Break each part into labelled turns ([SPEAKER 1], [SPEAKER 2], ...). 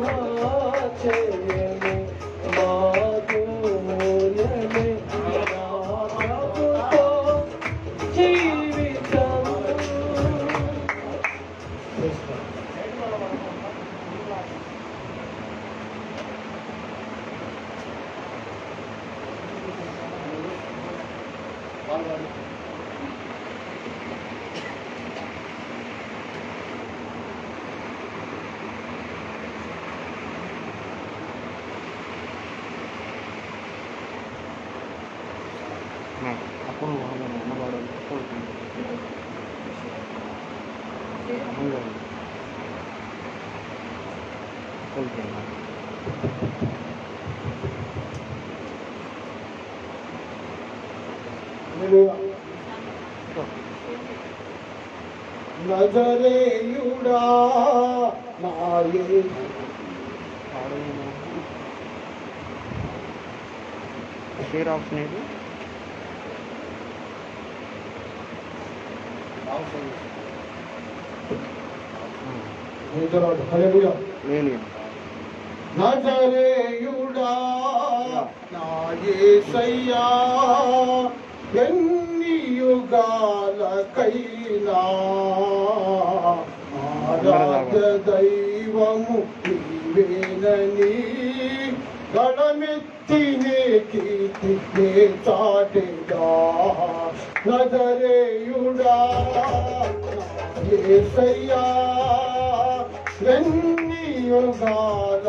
[SPEAKER 1] మహాచర్యమే మాధుర్యమే నా ప్రభుతో జీవితం.
[SPEAKER 2] Aku baru
[SPEAKER 1] నజరేయుడా నా యేసు
[SPEAKER 2] షేర్ ఆప్షన్ ఏది?
[SPEAKER 1] నజరేయుడా నా యేసయ్యా ఎన్ని యుగాలకైనా ఆరాధ్య దైవము నీవేనని గళమెత్తినే కీర్తినే చాటెదా. నజరేయుడా యేసయ్యా ఎన్ని యుగాలకైనా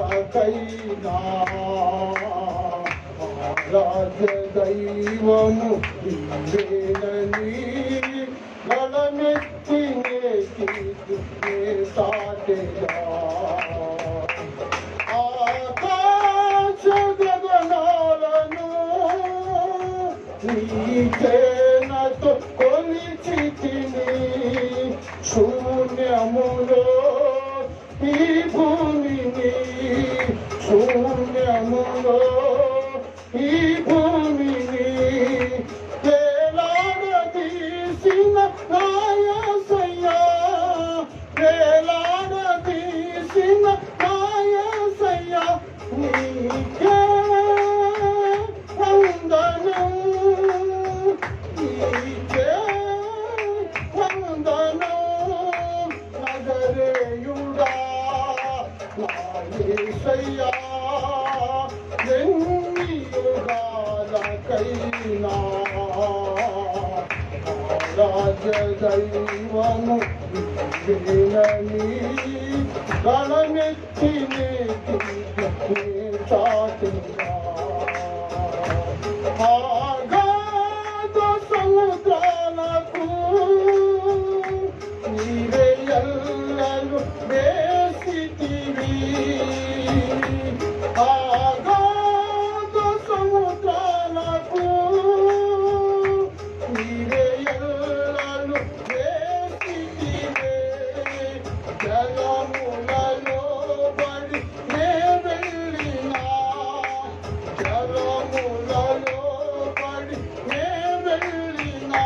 [SPEAKER 1] ఆరాధ్య దైవము నీవేనని గళమెత్తినే కీర్తినే చాటెదా. ఆకాశ గగనాలను నీకేనతో కొలిచితిని, శూన్యములో ఈ భూమిని, శూన్యములో ఈ భూమిని వేలాడదీసిన నా యేసయ్యా, వేలాడదీసిన నా యేసయ్యా నీకే వందనం, నీకే వందనం. నజరేయుడా నా యేసయ్యా ఎన్ని యుగాలకైనా ఆరాధ్య దైవము నీవేనని గళమెత్తినే కీర్తినే చాటెదా. అగాధ సముద్రాలకు నీవే ఎల్లలు వేసితివి, అగాధ సముద్రాలకు నీవే ఎల్లలు వేసితివే. జలములలో బడి నే వెళ్ళినా, జలములలో బడి నే వెళ్ళినా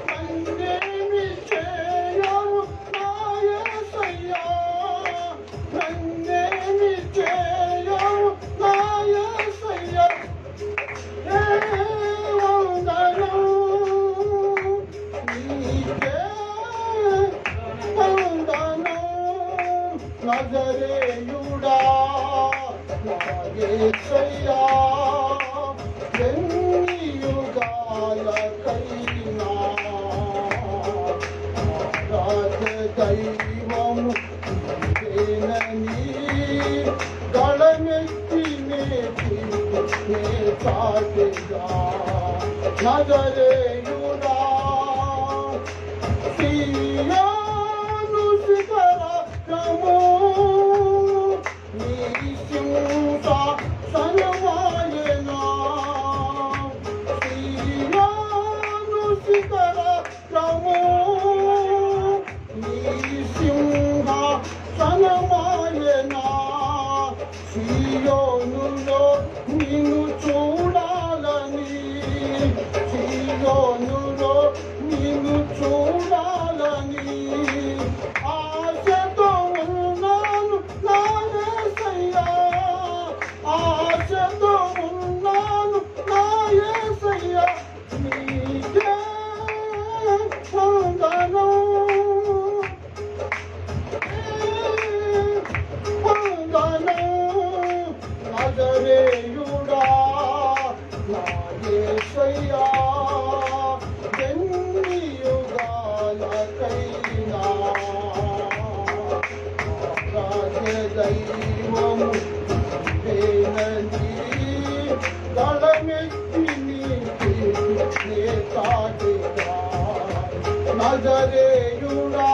[SPEAKER 1] నన్నేమి చేయవు నా యేసయ్యా, నన్నేమి చేయవు నా యేసయ్యా. ఏ వందనం నీకే వందనం. నజరేయుడా నా యేసయ్యా ఎన్ని యుగాలకైనా ఆరాధ్య దైవము నీవేనని గళమెత్తినే కీర్తినే చాటెదా. నజరేయుడా సీయోను శిఖరము నీ సింహాసనమాయెనా, సీయోను శిఖరము నీ సింహాసనమాయెనా. సీయోనులో నిన్ను చూడాలని, సీయోనులో దైవము నేనని దళమెత్తి నే కాటిగా నజరేయుడా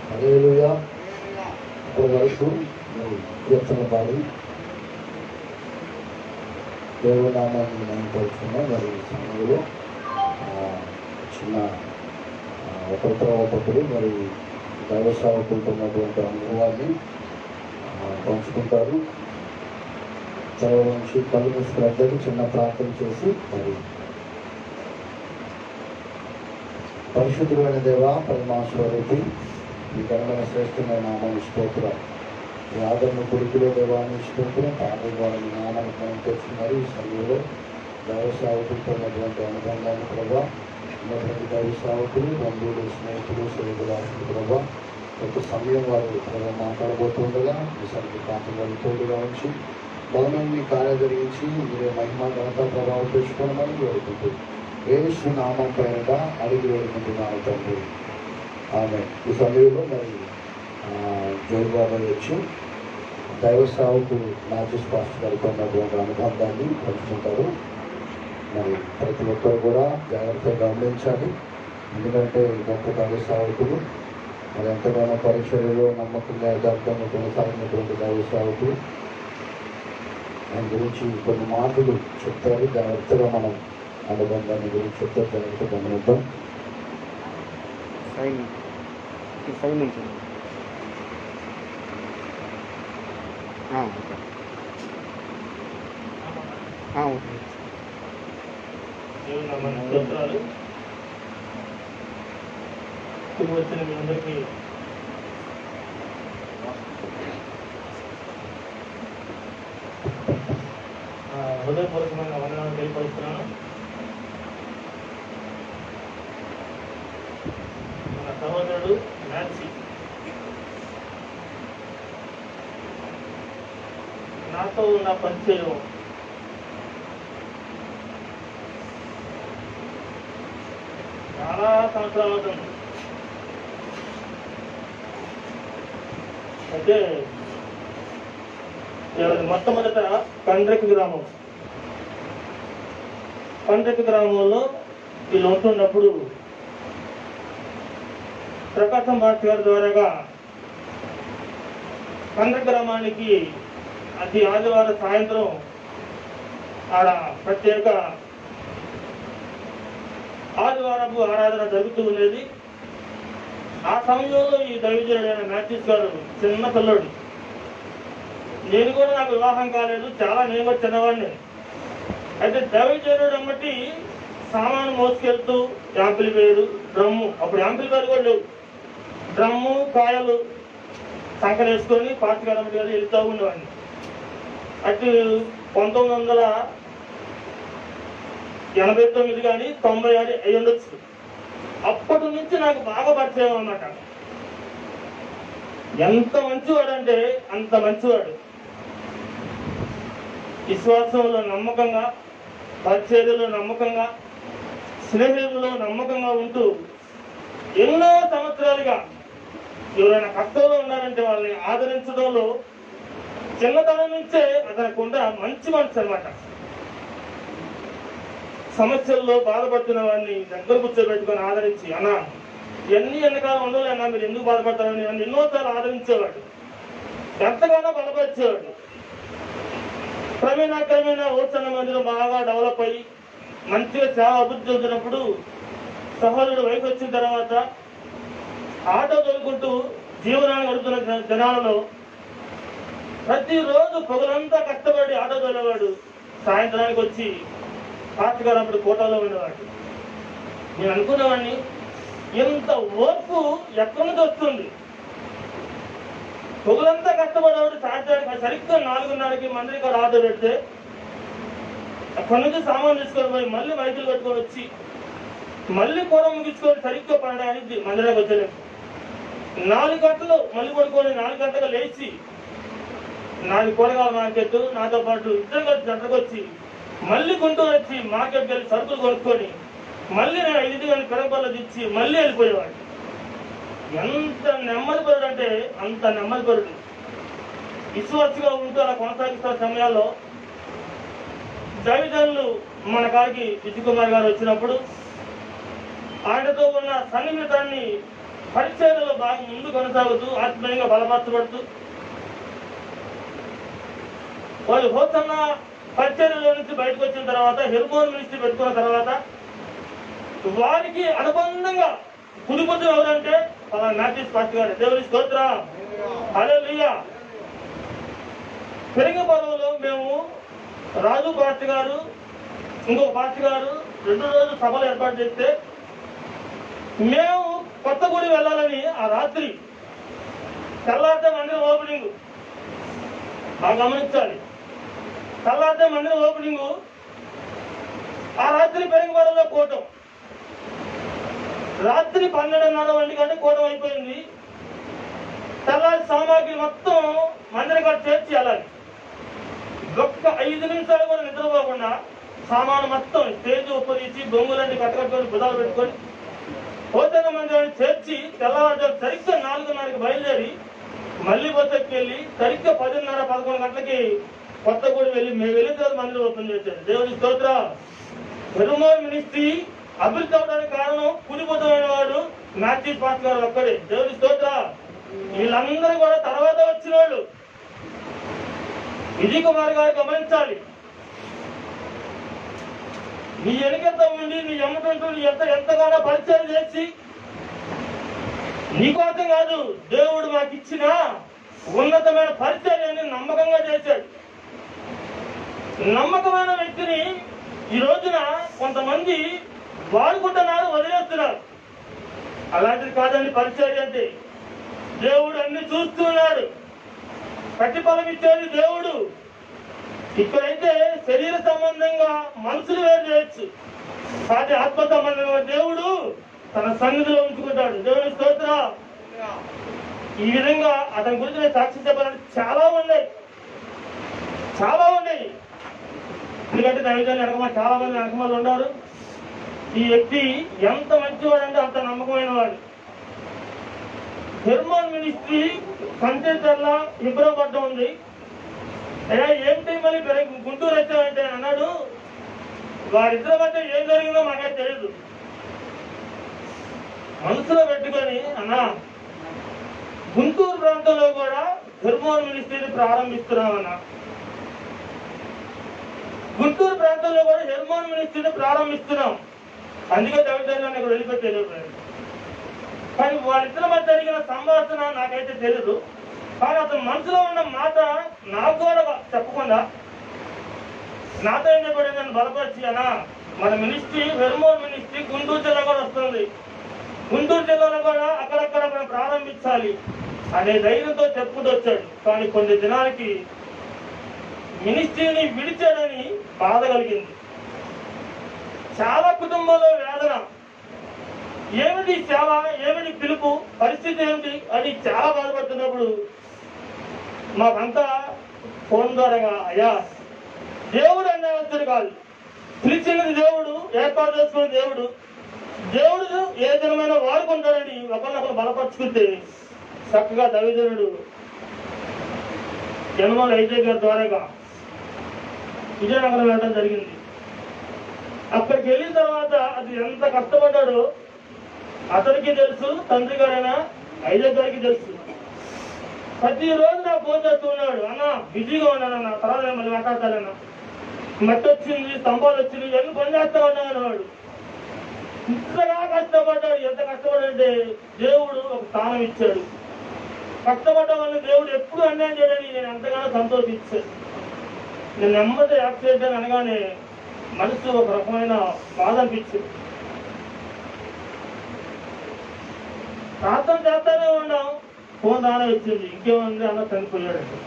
[SPEAKER 3] హల్లెలూయా. ఇప్పటి వరకు కీర్తన పాడి దేవుడి నామాన్ని మేలుపరుచుకున్నాం. మరి ఈ సమయంలో చిన్న ఒకరితో ఒకరు మరి దైవ సేవకులతో ఉన్నటువంటి అనుభవాన్ని పంచుకుంటారు. చదువు నుంచి కళ్ళు మూసుకున్నట్లయితే చిన్న ప్రార్థన చేసి మరి పరిశుద్ధమైన దేవ పరమాశ్వరుడి ఈ ఘనమైన శ్రేష్టమైన నామాన్ని స్తోత్రం. ఈ ఆదరణ కొడుకులో దేవాన్ని స్తోత్రం. తాను వారి నామాన్ని మనం తెచ్చుకున్నారు. ఈ సమయంలో దైవ సేవకులతో ఉన్నటువంటి అనుబంధాన్ని ప్రభావ ఉన్నటువంటి దైవ సేవకులు బంధువులు స్నేహితులు సేవకులు ప్రభావ ప్రతి సమయం వారు ప్రభావ మాట్లాడబోతుండగా ఈ సరికి ప్రాంతం తోడుగా ఉంచి బలమైన కార్యం జరిగించి మీరే మహిమ ఘనత ప్రభావం తెచ్చుకోవడం వేడుకుంటుంది. యేసు నామం పేరిట అడిగి వేడుకుంటున్నాను తండ్రి. ఆమె ఈ సమయంలో మరి జోరుబాబు వచ్చి దైవ సేవకులు నాజీస్ పాస్టర్ గారితో ఉన్నటువంటి అనుబంధాన్ని పంచుకుంటారు. మరి ప్రతి ఒక్కరు కూడా జాగ్రత్తగా గమనించాలి. ఎందుకంటే గొప్ప దైవ సేవకులు మరి ఎంతగానో పరీక్షలలో నమ్మకంగా యథార్థంగా కొనసాగినటువంటి దైవ సేవకులు ఆయన గురించి కొన్ని మాటలు చెప్తారు. జాగ్రత్తగా మనం అనుబంధాన్ని గురించి చెప్తారు. జాగ్రత్త గమనిద్దాం.
[SPEAKER 4] వచ్చిన మీ అందరికీ హృదయపూర్వకమైన వందనాలు తెలియపరుస్తున్నాను. మన సహోదరుడు నాన్సీ నాతో ఉన్న పరిచయం చాలా సంవత్సరాల అవుతుంది. అయితే మొట్టమొదట కండ్రెక్కి గ్రామంలో వీళ్ళు ఉంటున్నప్పుడు ప్రకాశం భారతి గారి ద్వారాగా కండ్రెక్ గ్రామానికి అది ఆదివారం సాయంత్రం ఆడ ప్రత్యేక ఆదివారపు ఆరాధన జరుగుతూ ఉండేది. ఆ సమయంలో ఈ దైవజనుడైన మ్యాథ్యూస్ గారు చిన్న పిల్లోడు. నేను కూడా నాకు వివాహం కాలేదు, నేను కూడా చిన్నవాడిని. అయితే దైవజనుడు అమ్మటి సామాను మోసుకెళ్తూ యాంప్లిఫైర్ డ్రమ్ము, అప్పుడు యాంప్లిఫైర్ కూడా లేవు, డ్రమ్ము కాయలు సంకరేసుకొని పాస్టర్ గారు వెళ్తూ ఉండేవాడిని. అటు 1989 కానీ 96 అయి ఉండొచ్చు. అప్పటి నుంచి నాకు బాగా పరిచయం అన్నమాట. ఎంత మంచివాడు అంటే అంత మంచివాడు. విశ్వాసంలో నమ్మకంగా, పరిచర్యలో నమ్మకంగా, స్నేహితుల్లో నమ్మకంగా ఉంటూ ఎన్నో సంవత్సరాలుగా ఎవరైనా కష్టంలో ఉన్నారంటే వాళ్ళని ఆదరించడంలో చిన్నతనం నుంచే అతనికి ఉన్న మంచి మనసు అన్నమాట. సమస్యల్లో బాధపడుతున్న వాడిని దగ్గర కూర్చోబెట్టుకొని ఆదరించి, అన్నా ఎన్ని ఎన్నకాలం ఉండలేనా, మీరు ఎందుకు బాధపడతారని నన్ను ఎన్నోసార్లు ఆదరించేవాడు, ఎంతగానో బలపరిచేవాడు. క్రమేణా ఓచన్న మందిలో బాగా డెవలప్ అయ్యి మంచిగా సేవ అభివృద్ధి చెందినప్పుడు సహోదరుడు వయసు వచ్చిన తర్వాత ఆటో తోలుకుంటూ జీవనాన్ని గడుపుతున్న జనాలలో ప్రతిరోజు పొగలంతా కష్టపడి ఆటో తోలేవాడు. సాయంత్రానికి వచ్చి పాస్టర్ గారు అప్పుడు కోటాలో ఉండేవాడు. నేను అనుకునేవాడిని, ఇంత ఓర్పు ఎక్కడి నుంచి వస్తుంది? పొగలంతా కష్టపడేవాడు సాయంత్రానికి సరిగ్గా 4:30కి మందిరికి ఆటో పెడితే అక్కడి నుంచి సామాన్ తీసుకొని పోయి మళ్ళీ మైకులు కట్టుకొని వచ్చి మళ్ళీ కూర ముగించుకొని సరిగ్గా 12 మందిరానికి వచ్చేలేదు. 4 గంటలు మళ్ళీ పడుకొని 4 గంటలుగా లేచి 4 కూరగాయల మార్కెట్ నాతో పాటు ఇద్దరు కలిసి జంటకు వచ్చి మళ్ళీ గుంటూరు వచ్చి మార్కెట్కి వెళ్ళి సరుకులు కొనుక్కొని మళ్ళీ నేను 5 గంటల పెరంపల్లో తెచ్చి మళ్ళీ వెళ్ళిపోయేవాడు. ఎంత నెమ్మదిపరుడు అంటే అంత నెమ్మదిపరుడు. విశ్వాసగా ఉంటూ అలా కొనసాగిస్తున్న సమయాల్లో దైవజనులు మన కాడికి విజయ్ కుమార్ గారు వచ్చినప్పుడు ఆయనతో ఉన్న సన్నిహితాన్ని పరిచయాలలో బాగా ముందు కొనసాగుతూ ఆత్మీయంగా బలపరచబడుతూ వాళ్ళు హోసన్న పరిచర్యలో నుంచి బయటకు వచ్చిన తర్వాత హెర్మోన్ మినిస్ట్రీ పెట్టుకున్న తర్వాత వారికి అనుబంధంగా కుడిపొద్దు ఎవరంటే మ్యాథ్యూస్ పాస్టర్ గారు. దేవుని స్తోత్ర, హల్లెలూయా. పెరిగపర్వలో మేము రాజు పాస్టర్ గారు ఇంకో పాస్టర్ గారు 2 రోజులు సభలు ఏర్పాటు చేస్తే మేము కొత్త గుడి వెళ్ళాలని ఆ రాత్రి తెల్లారితే మందిరం ఓపెనింగ్ బాగా గమనించాలి. తెల్లారితే మందిరం ఓపెనింగ్ ఆ రాత్రి పెరిగపర్వలో కూటం. రాత్రి 12:30 గంటల కూటం అయిపోయింది. తెల్లారి సామాగ్రి మొత్తం మందిరం కాడ చేర్చి వెళ్ళాలి. ఒక్క 5 నిమిషాలు కూడా నిద్రపోకుండా సామాను మొత్తం స్టేజ్ ఉప్పదీసి బొంగులన్నీ కట్టకట్టుకొని బుధాలు పెట్టుకొని పోతన మందిరాన్ని చేర్చి తెల్లవారుజాము సరిగ్గా 4:30కి బయలుదేరి మళ్ళీ బస్సుకి వెళ్ళి సరిగ్గా 10:30, 11 గంటలకి కొత్తగూడి వెళ్ళి మేము వెళ్ళిన తర్వాత మందిరం ఓపెన్ చేశారు. దేవుని స్తోత్ర. హెర్మోన్ మినిస్ట్రీ అభివృద్ధి అవడానికి కారణం కుడిపోతమైన వాడు మ్యాథ్యూస్ పాస్టర్ గారు ఒక్కడే. దేవుని స్తోత్ర. వీళ్ళందరూ కూడా తర్వాత వచ్చిన వాళ్ళు. విజయ్ కుమార్ గారు గమనించాలి, నీ వెనుకెంత ఉండి నీ ఎమ్మటంటూ నీ ఎంతగానో పరిచయం చేసి నీకోసం కాదు దేవుడు మాకు ఇచ్చిన ఉన్నతమైన పరిచయాన్ని నమ్మకంగా చేశాడు. నమ్మకమైన వ్యక్తిని ఈ రోజున కొంతమంది వాడుకుంటున్నారు, వదిలేస్తున్నారు. అలాంటిది కాదండి పరిచయం అంటే. దేవుడు అన్ని చూస్తున్నాడు, ప్రతిఫలం ఇచ్చేది దేవుడు. ఇక్కడైతే శరీర సంబంధంగా మనుషులు వేరు చేయొచ్చు, కానీ ఆత్మ సంబంధంగా దేవుడు తన సన్నిధిలో ఉంచుకుంటాడు. దేవుని స్తోత్ర. ఈ విధంగా అతని గురించి నేను సాక్షి చెప్పాలంటే చాలా ఉన్నాయి. ఎందుకంటే దైవజనులు వెనకమా చాలా మంది వెనకమాలు ఉన్నారు. ఈ వ్యక్తి ఎంత మంచివాడు అంటే అంత నమ్మకమైన వాడు. హెర్మోన్ మినిస్ట్రీ కంటెంటర్ల ఇబ్రపడ్డం ఉంది. అయ్యా ఏంటి మళ్ళీ గుంటూరు వచ్చామంటే అన్నాడు, వారిద్దరి మధ్య ఏం జరిగిందో మాకైతే తెలియదు. మనసులో పెట్టుకొని అన్నా గుంటూరు ప్రాంతంలో కూడా హెర్మోన్ మినిస్ట్రీని ప్రారంభిస్తున్నామన్నా. గుంటూరు ప్రాంతంలో కూడా హెర్మోన్ మినిస్ట్రీని ప్రారంభిస్తున్నాం. అందుకే దైవజనులను ఇక్కడ వెళ్ళిపెట్టలేదు. కానీ వాళ్ళిద్దరి మధ్య జరిగిన సంభాషణ నాకైతే తెలియదు. కానీ అతను మనసులో ఉన్న మాట నాకు కూడా చెప్పకుండా నాతో ఏం చెప్పాడు, నన్ను బలపరిచి అన్నా మన మినిస్ట్రీ హెర్మోన్ మినిస్ట్రీ గుంటూరు జిల్లా కూడా వస్తుంది, గుంటూరు జిల్లాలో కూడా అక్కడక్కడ మనం ప్రారంభించాలి అనే ధైర్యంతో చెప్పుకుంటూ వచ్చాడు. కానీ కొన్ని దినాలకి మినిస్ట్రీని విడిచాడని బాధ కలిగింది. చాలా కుటుంబంలో వేదన. ఏమిటి సేవ, ఏమిటి పిలుపు, పరిస్థితి ఏమిటి అని చాలా బాధపడుతున్నప్పుడు మాకంతా ఫోన్ ద్వారా అయ్యా దేవుడు అన్యాయస్తుడు కాదు, పిలిచినది దేవుడు, ఏర్పాటు చేసుకున్న దేవుడు, దేవుడు ఏ దినమైనా వాడుకుంటాడని ఒకరినొకరు బలపరుచుకుంటే చక్కగా దైవజనుడు జన్మల ఐజయ్ గారి ద్వారాగా విజయనగరం వెళ్ళడం జరిగింది. అక్కడికి వెళ్ళిన తర్వాత అది ఎంత కష్టపడ్డాడో అతనికి తెలుసు, తండ్రి గారైనా ఐజయ్ గారికి తెలుసు. ప్రతిరోజు నా ఫోన్ చేస్తున్నాడు, అన్న బిజీగా ఉన్నానన్న, తర్వాత మళ్ళీ మాట్లాడతానన్నా, మట్టి వచ్చింది, స్తంభాలు వచ్చింది, ఇవన్నీ పని చేస్తా ఉన్నాను వాడు. ఇంతగా కష్టపడ్డాడు. ఎంత కష్టపడంటే దేవుడు ఒక స్థానం ఇచ్చాడు. కష్టపడ్డ వల్ల దేవుడు ఎప్పుడు అన్యాయం చేయడానికి నేను ఎంతగానో సంతోషించాను. నేను నెమ్మది యాక్సిడెంట్ అని అనగానే మనసు ఒక రకమైన బాధ అనిపించింది. ప్రార్థన చేస్తానే ఉన్నాం, ఫోన్ దానే వచ్చింది, ఇంకేముంది అన్న చనిపోయాడండి.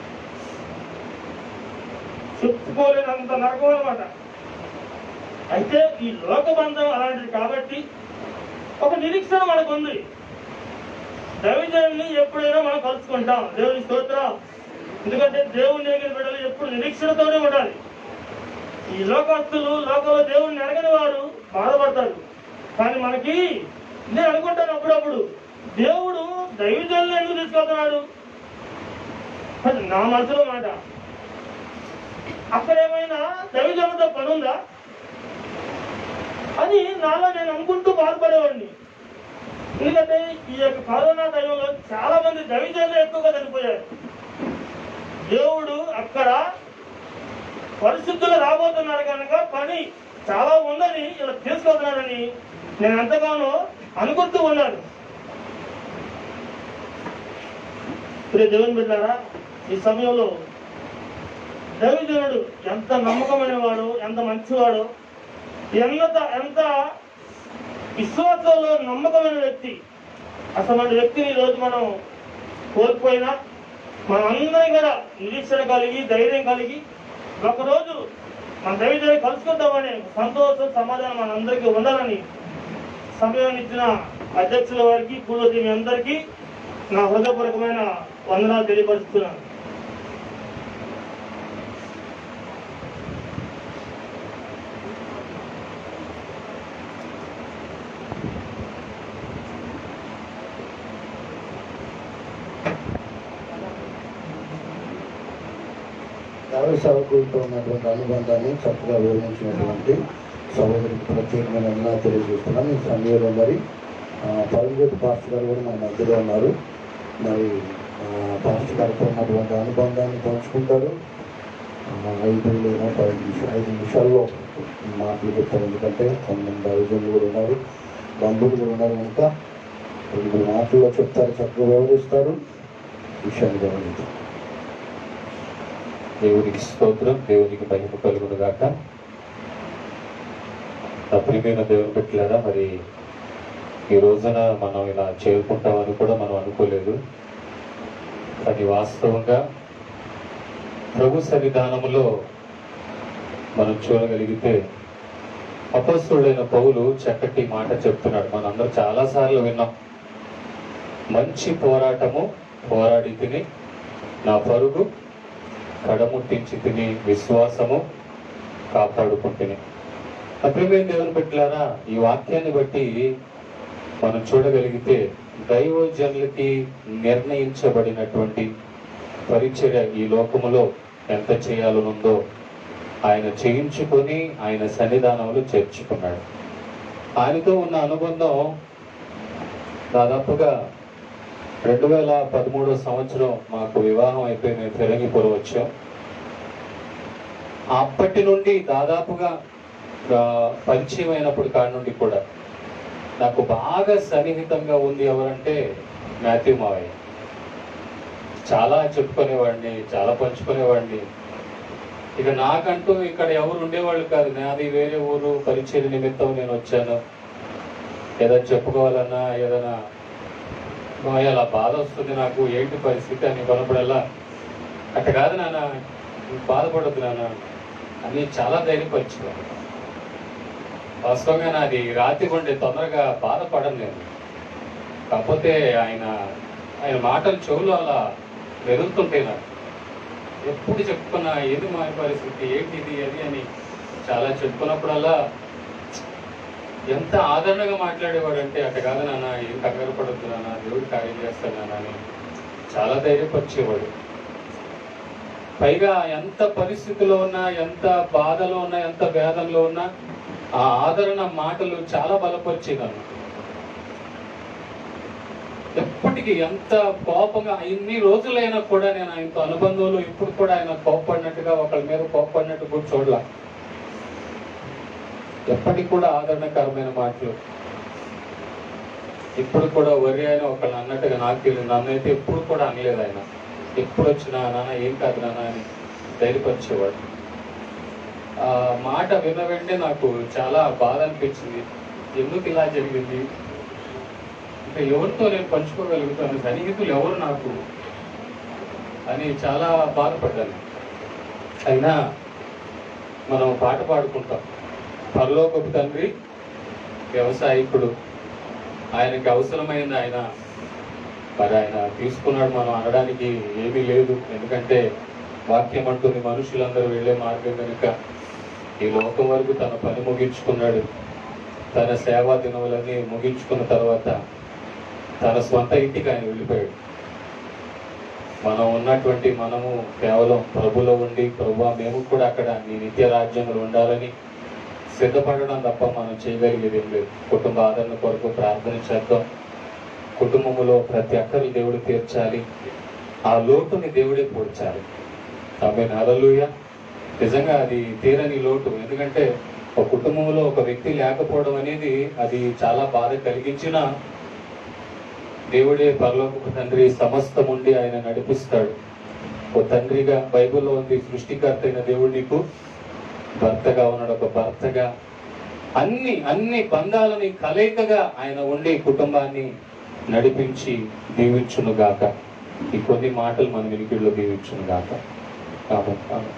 [SPEAKER 4] చెప్పుకోలేనంత నరకం అనమాట. అయితే ఈ లోకబంధం అలాంటిది కాబట్టి ఒక నిరీక్షణ మనకు ఉంది. దైవజనుల్ని ఎప్పుడైనా మనం కలుసుకుంటాం. దేవుని స్తోత్రం. ఎందుకంటే దేవుని దగ్గర బిడ్డలు ఎప్పుడు నిరీక్షణతోనే ఉండాలి. ఈ లోకస్తులు లోకంలో దేవుడిని అడగని వారు బాధపడతారు. కానీ మనకి నేను అనుకుంటాను అప్పుడప్పుడు, దేవుడు దైవజనులను ఎందుకు తీసుకెళ్తున్నాడు? అది నా మనసులో మాట. అక్కడ ఏమైనా దైవజనులతో పని ఉందా అని నాలో నేను అనుకుంటూ బాధపడేవాడిని. ఎందుకంటే ఈ యొక్క కరోనా టైంలో చాలా మంది దైవజనులు ఎక్కువగా చనిపోయారు. దేవుడు అక్కడ పరిశుద్ధులు రాబోతున్నారు కనుక పని చాలా ఉందని ఇలా తీసుకెళ్తున్నానని నేను ఎంతగానో అనుకుంటూ ఉన్నాను. ప్రియ దేవుని బిడ్డలారా, ఈ సమయంలో దైవజనుడు ఎంత నమ్మకమైన వాడు, ఎంత మంచివాడు, ఎంత విశ్వాసంలో నమ్మకమైన వ్యక్తి. అసలు వ్యక్తిని ఈరోజు మనం కోల్పోయినా మనం అందరం కూడా నిరీక్షణ కలిగి ధైర్యం కలిగి ఒకరోజు మన దైవజనుడు కలుసుకుంటామని సంతోషం సమాధానం మనందరికీ ఉండాలని సమయాన్ని ఇచ్చిన అధ్యక్షుల వారికి పూర్వతి మీ అందరికీ నా హృదయపూర్వకమైన వందనాలు తెలియపరుస్తున్నాను.
[SPEAKER 3] దైవ సేవకులతో ఉన్నటువంటి అనుబంధాన్ని చక్కగా వివరించినటువంటి సహోదరికి ప్రత్యేకమైన వందనాలు తెలియజేస్తున్నాం. ఈ సమయంలో మరి పరంజ్యోతి పాస్టర్ గారు కూడా మన మధ్యలో ఉన్నారు. మరి పాస్టర్ గారితో ఉన్నటువంటి అనుబంధాన్ని పంచుకుంటారు. 5 లేదా 5 నిమిషాల్లో మాటలు చెప్తారు. ఎందుకంటే కొంతమంది దైవజనులు కూడా ఉన్నారు, బంధువులు కూడా ఉన్నారు కనుక 2 మాటల్లో చెప్తారు, చక్కగా వివరిస్తారు. విషయాన్ని గమనించారు.
[SPEAKER 5] దేవునికి స్తోత్రం, దేవునికి మహిమ కలుగును గాక. ప్రియమైన దేవుని పెట్టలేదా, మరి ఈ రోజున మనం ఇలా చేరుకుంటామని కూడా మనం అనుకోలేదు. కానీ వాస్తవంగా ప్రభు సన్నిధానములో మనం చూడగలిగితే అపొస్తలుడైన పౌలు చక్కటి మాట చెప్తున్నాడు. మనందరూ చాలాసార్లు విన్నాం. మంచి పోరాటము పోరాడి తిని, నా పరుగు కడముట్టించి తిని, విశ్వాసము కాపాడుకుంటుని. ప్రియమైన దేవుని పెట్టారా, ఈ వాక్యాన్ని బట్టి మనం చూడగలిగితే దైవజనులకి నిర్ణయించబడినటువంటి పరిచర్య ఈ లోకములో ఎంత చేయాలనుందో ఆయన చేయించుకొని ఆయన సన్నిధానంలో చేర్చుకున్నాడు. ఆయనతో ఉన్న అనుబంధం దాదాపుగా 2013 సంవత్సరం మాకు వివాహం అయిపోయి మేము ఫిరంగిపురం వచ్చాం. అప్పటి నుండి దాదాపుగా పరిచయం అయినప్పుడు కాడి నుండి కూడా నాకు బాగా సన్నిహితంగా ఉంది ఎవరంటే మాథ్యూ మావయ్య. చాలా చెప్పుకునేవాడిని, చాలా పంచుకునేవాడిని. ఇక నాకంటూ ఇక్కడ ఎవరు ఉండేవాళ్ళు కాదు. నాది వేరే ఊరు, పరిచయ నిమిత్తం నేను వచ్చాను. ఏదైనా చెప్పుకోవాలన్నా, ఏదైనా అలా బాధ వస్తుంది నాకు, ఏంటి పరిస్థితి అని కొనప్పుడల్లా, అట్ట కాదు నాన్న, బాధపడద్దు నాన్న అని చాలా ధైర్యపరిచేవాడు. వాస్తవంగా నాది రాత్రి కొండే తొందరగా బాధపడను నేను. కాకపోతే ఆయన మాటలు చెవులు అలా వెదులుతుంటాయి నాకు. ఎప్పుడు చెప్పుకున్నా ఏది మా పరిస్థితి, ఏంటి ఇది అది అని చాలా చెప్పుకున్నప్పుడల్లా ఎంత ఆదరణగా మాట్లాడేవాడు అంటే, అట్ట కాదు నాన్న, ఏం కంగారు పడద్దు నాన్న, దేవుడు కార్యం చేస్తాడు నాన్న అని చాలా ధైర్యపరిచేవాడు. పైగా ఎంత పరిస్థితిలో ఉన్నా, ఎంత బాధలో ఉన్నా, ఎంత వేదనలో ఉన్నా ఆ ఆదరణ మాటలు చాలా బలపరిచేదన్న. ఎప్పటికీ ఎంత కోపంగా ఇన్ని రోజులైనా కూడా నేను ఆయనతో అనుబంధంలో ఇప్పుడు కూడా ఆయన కోప్పడినట్టుగా, ఒకళ్ళ మీద కోప్పడినట్టు కూడా చూడలా. ఎప్పటికి కూడా ఆదరణకరమైన మాటలు. ఇప్పుడు కూడా వరి ఆయన ఒకళ్ళు అన్నట్టుగా నాకు తెలియదు, నన్నైతే ఎప్పుడు కూడా అనలేదు ఆయన. ఎప్పుడు వచ్చినా నాన్న ఏం కాదు నాన్న అని ధైర్యపరిచేవాడు. ఆ మాట విన్న వెంటనే నాకు చాలా బాధ అనిపించింది. ఎందుకు ఇలా జరిగింది, అంటే ఎవరితో నేను పంచుకోగలుగుతాను, సన్నిహితులు ఎవరు నాకు అని చాలా బాధపడ్డాను. అయినా మనం పాట పాడుకుంటాం, పరలోకపు తండ్రి వ్యవసాయకుడు, ఆయనకి అవసరమైంది ఆయన మరి ఆయన తీసుకున్నాడు, మనం అనడానికి ఏమీ లేదు. ఎందుకంటే వాక్యం అంటుంది మనుషులందరూ వెళ్ళే మార్గం కనుక ఈ లోకం వరకు తన పని ముగించుకున్నాడు. తన సేవా దినములన్నీ ముగించుకున్న తర్వాత తన స్వంత ఇంటికి ఆయన వెళ్ళిపోయాడు. మనం ఉన్నటువంటి మనము కేవలం ప్రభులో ఉండి, ప్రభువా మేము కూడా అక్కడ నీ నిత్య రాజ్యంలో ఉండాలని సిద్ధపడడం తప్ప మనం చేయగలిగేది ఏం లేదు. కుటుంబ ఆదరణ కొరకు ప్రార్థన చేద్దాం. కుటుంబంలో ప్రతి ఒక్కరి దేవుడు తీర్చాలి, ఆ లోటుని దేవుడే పూడ్చాలి. ఆమేన్, హల్లెలూయా. నిజంగా అది తీరని లోటు. ఎందుకంటే ఒక కుటుంబంలో ఒక వ్యక్తి లేకపోవడం అనేది అది చాలా బాధ కలిగించిన దేవుడే పరలోకపు తండ్రి సమస్తముండి ఆయన నడిపిస్తాడు. ఒక తండ్రిగా బైబిల్లో ఉంది, సృష్టికర్త అయిన దేవుడు నీకు భర్తగా ఉన్నాడు. ఒక భర్తగా అన్ని బంధాలని కలయికగా ఆయన ఉండి కుటుంబాన్ని నడిపించి దీవించును గాక. ఈ కొన్ని మాటలు మన వినికిడిలో దీవించును గాక. ఆమేన్.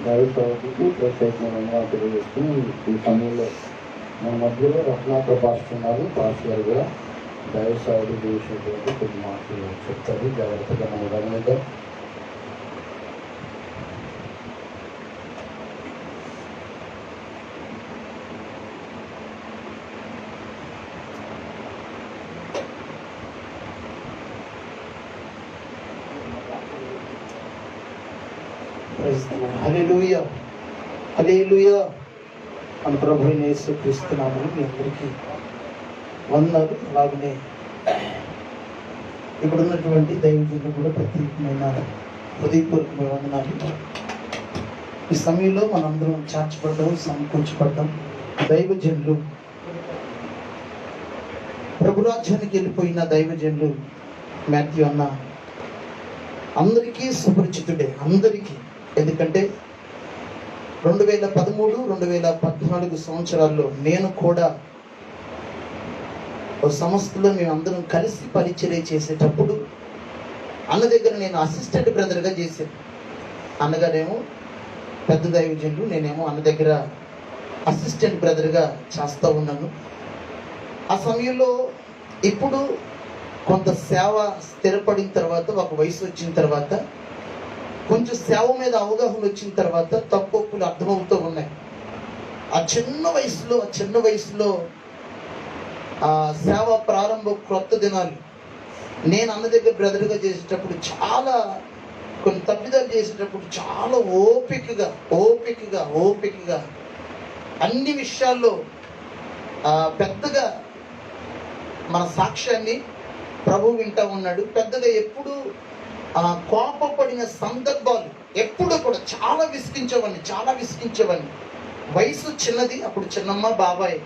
[SPEAKER 3] దైవసేవకుడికి ప్రత్యేకమైన తెలియజేస్తూ ఈ సమయంలో మన మధ్యలో రత్నాకర్ పాస్టర్ ఉన్నారు. పాస్టర్ గారుగా దైవసేవకుడు చేసినటువంటి కొన్ని మాటలు చెప్తారు. జాగ్రత్తగా మనం గమనిద్దాం.
[SPEAKER 1] హల్లెలూయా, హల్లెలూయా. మన ప్రభు యేసుక్రీస్తు నామములో మీ అందరికీ వందనాలు. అలాగనే ఇక్కడ ఉన్నటువంటి దైవజనులు కూడా ప్రత్యేకమైన హృదయపూర్వకమైన వందనాలు. ఈ సమయంలో మనందరం చేర్చబడ్డం, సమకూర్చబడ్డం. దైవజనులు, ప్రభురాజ్యానికి వెళ్ళిపోయిన దైవజనులు మాథ్యూ అన్న అందరికీ సుపరిచితుడే, అందరికీ. ఎందుకంటే 2013, 2014 సంవత్సరాల్లో నేను కూడా ఒక సంస్థలో మేమందరం కలిసి పరిచర్య చేసేటప్పుడు అన్న దగ్గర నేను అసిస్టెంట్ బ్రదర్గా చేశాను. అన్నగారేమో పెద్ద దైవజనులు, నేనేమో అన్న దగ్గర అసిస్టెంట్ బ్రదర్గా చేస్తూ ఉన్నాను. ఆ సమయంలో ఇప్పుడు కొంత సేవ స్థిరపడిన తర్వాత, ఒక వయసు వచ్చిన తర్వాత, కొంచెం సేవ మీద అవగాహన వచ్చిన తర్వాత తప్పులు అర్థమవుతూ ఉన్నాయి. ఆ చిన్న వయసులో ఆ సేవ ప్రారంభ క్రొత్త దినాలు నేను అన్న దగ్గర బ్రదర్గా చేసేటప్పుడు చాలా కొన్ని తప్పిదాలు చేసేటప్పుడు చాలా ఓపికగా అన్ని విషయాల్లో పెద్దగా మన సాక్ష్యాన్ని ప్రభు వింటా ఉన్నాడు. పెద్దగా ఎప్పుడు కోపపడిన సందర్భాలు ఎప్పుడు కూడా చాలా విసిగించేవాడిని. వయసు చిన్నది, అప్పుడు చిన్నమ్మ బాబాయ్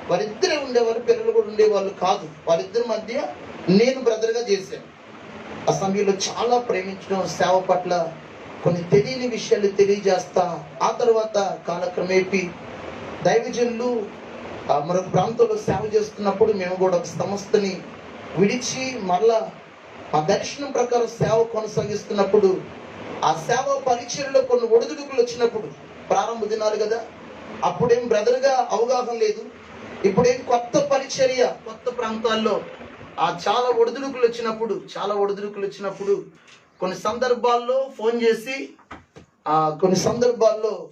[SPEAKER 1] వారిద్దరే ఉండేవారు, పిల్లలు కూడా ఉండేవాళ్ళు కాదు. వాళ్ళిద్దరి మధ్య నేను బ్రదర్గా చేశాను. ఆ సమయంలో చాలా ప్రేమించడం, సేవ పట్ల కొన్ని తెలియని విషయాలు తెలియజేస్తా. ఆ తర్వాత కాలక్రమేపీ దైవజనులు మరొక ప్రాంతంలో సేవ చేస్తున్నప్పుడు మేము కూడా ఒక సంస్థని విడిచి మరలా ఆ దర్శనం ప్రకారం సేవ కొనసాగిస్తున్నప్పుడు ఆ సేవ పరిచర్యలో కొన్ని ఒడిదుడుకులు వచ్చినప్పుడు, ప్రారంభ దినాలు కదా, అప్పుడేం బ్రదర్గా అవగాహన లేదు. ఇప్పుడేం కొత్త పరిచర్య, కొత్త ప్రాంతాల్లో చాలా ఒడిదుడుకులు వచ్చినప్పుడు కొన్ని సందర్భాల్లో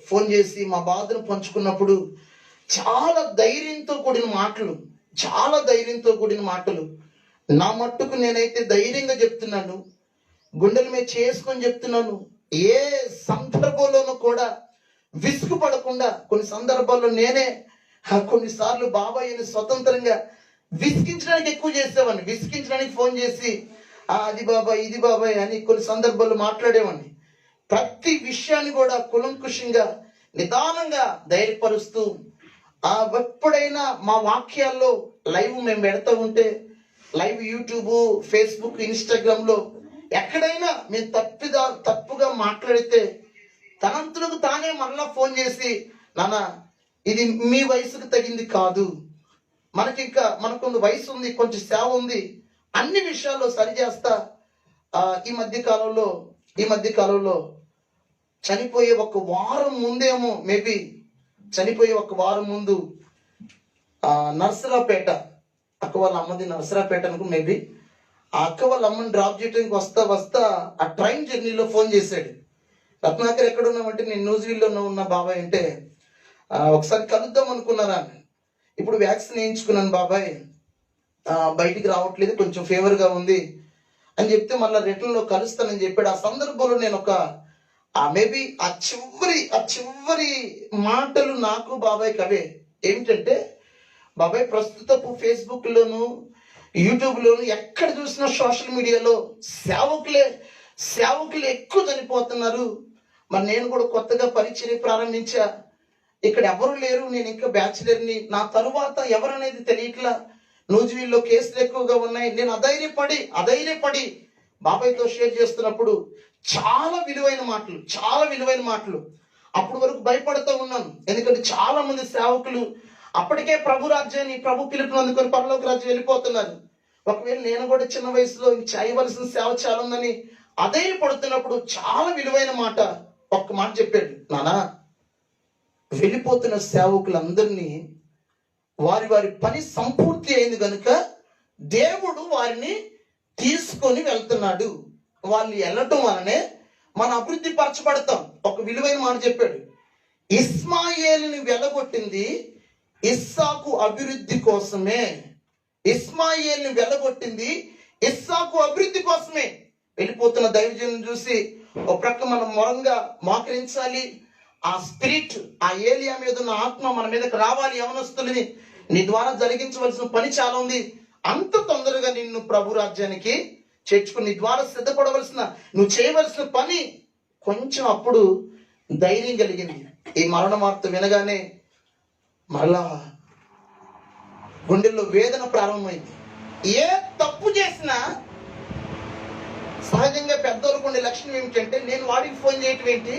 [SPEAKER 1] ఫోన్ చేసి మా బాధను పంచుకున్నప్పుడు చాలా ధైర్యంతో కూడిన మాటలు నా మట్టుకు నేనైతే ధైర్యంగా చెప్తున్నాను, గుండెల మీద చేసుకొని చెప్తున్నాను. ఏ సందర్భంలోనూ కూడా విసుగుపడకుండా, కొన్ని సందర్భాల్లో నేనే కొన్నిసార్లు బాబాయ్ని స్వతంత్రంగా విసిగించడానికి ఎక్కువ చేసేవాడిని. విసిగించడానికి ఫోన్ చేసి అది బాబాయ్ ఇది బాబాయ్ అని కొన్ని సందర్భాల్లో మాట్లాడేవాడిని. ప్రతి విషయాన్ని కూడా కులంకుషంగా నిదానంగా ధైర్యపరుస్తూ ఎప్పుడైనా మా వాక్యాల్లో లైవ్ మేము పెడతా ఉంటే, లైవ్ యూట్యూబ్, ఫేస్బుక్, ఇన్స్టాగ్రామ్లో ఎక్కడైనా మేము తప్పుగా మాట్లాడితే తనంతలకు తానే మరలా ఫోన్ చేసి, నాన్న ఇది మీ వయసుకు తగింది కాదు, మనకు వయసు ఉంది, కొంచెం సేవ ఉంది, అన్ని విషయాల్లో సరిచేస్తా. ఈ మధ్య కాలంలో చనిపోయే ఒక వారం ముందేమో, చనిపోయే ఒక వారం ముందు నర్సరాపేట, అక్క వాళ్ళ అమ్మది నర్సరాపేట అనుకో మేబీ. ఆ అక్క వాళ్ళ అమ్మని డ్రాప్ చేయడానికి వస్తా వస్తా ఆ ట్రైన్ జర్నీలో ఫోన్ చేశాడు. రత్నాకర్ ఎక్కడ ఉన్నామంటే నేను న్యూజిలాండ్లో ఉన్న బాబాయ్ అంటే, ఒకసారి కలుద్దాం అనుకున్నారా, ఇప్పుడు వ్యాక్సిన్ వేయించుకున్నాను బాబాయ్, బయటికి రావట్లేదు, కొంచెం ఫీవర్గా ఉంది అని చెప్తే మళ్ళీ రిటర్న్లో కలుస్తానని చెప్పాడు. ఆ సందర్భంలో నేను ఒక మేబీ ఆ చివరి మాటలు నాకు బాబాయ్కి అవే ఏమిటంటే, బాబాయ్ ప్రస్తుతపు ఫేస్బుక్లోను యూట్యూబ్లోను ఎక్కడ చూసినా సోషల్ మీడియాలో సేవకులే ఎక్కువ చనిపోతున్నారు. మరి నేను కూడా కొత్తగా పరిచర్య ప్రారంభించా, ఇక్కడ ఎవరు లేరు, నేను ఇంకా బ్యాచిలర్ని, నా తరువాత ఎవరనేది తెలియట్లా, నూజివీడ్లో కేసులు ఎక్కువగా ఉన్నాయి. నేను అధైర్యపడి బాబాయ్తో షేర్ చేస్తున్నప్పుడు చాలా విలువైన మాటలు. అప్పటి వరకు భయపడుతూ ఉన్నాను, ఎందుకంటే చాలా మంది సేవకులు అప్పటికే ప్రభు రాజ్యాన్ని, ప్రభు పిలుపుని అందుకొని పరలోక రాజ్యం వెళ్ళిపోతున్నారు. ఒకవేళ నేను కూడా చిన్న వయసులో చేయవలసిన సేవ చాలా ఉందని అధైర్యపడుతున్నప్పుడు చాలా విలువైన మాట, ఒక్క మాట చెప్పాడు. నానా, వెళ్ళిపోతున్న సేవకులందరినీ వారి పని సంపూర్తి అయింది కనుక దేవుడు వారిని తీసుకొని వెళ్తున్నాడు. వాళ్ళు వెళ్ళటం వలనే మన అభివృద్ధి పరచబడతాం. ఒక విలువైన మాట చెప్పాడు, ఇస్మాయేలుని వెలగొట్టింది ఇస్సాకు అభివృద్ధి కోసమే. వెళ్ళిపోతున్న దైవజనులను చూసి ఒక ప్రక్క మనం మొరంగా మోకరించాలి. ఆ స్పిరిట్, ఆ ఏలియా మీద ఉన్న ఆత్మ మన మీదకి రావాలి. యవనస్తులని నీ ద్వారా జరిగించవలసిన పని చాలా ఉంది. అంత తొందరగా నిన్ను ప్రభు రాజ్యానికి చేర్చుకుని నీ ద్వారా సిద్ధపడవలసిన, నువ్వు చేయవలసిన పని కొంచెం అప్పుడు ధైర్యం కలిగింది. ఈ మరణ వార్త వినగానే మరలా గుండెల్లో వేదన ప్రారంభమైంది. ఏ తప్పు చేసినా సహజంగా పెద్దోళ్ళకు ఉండే లక్షణం ఏమిటంటే, నేను వాడికి ఫోన్ చేయటం ఏంటి,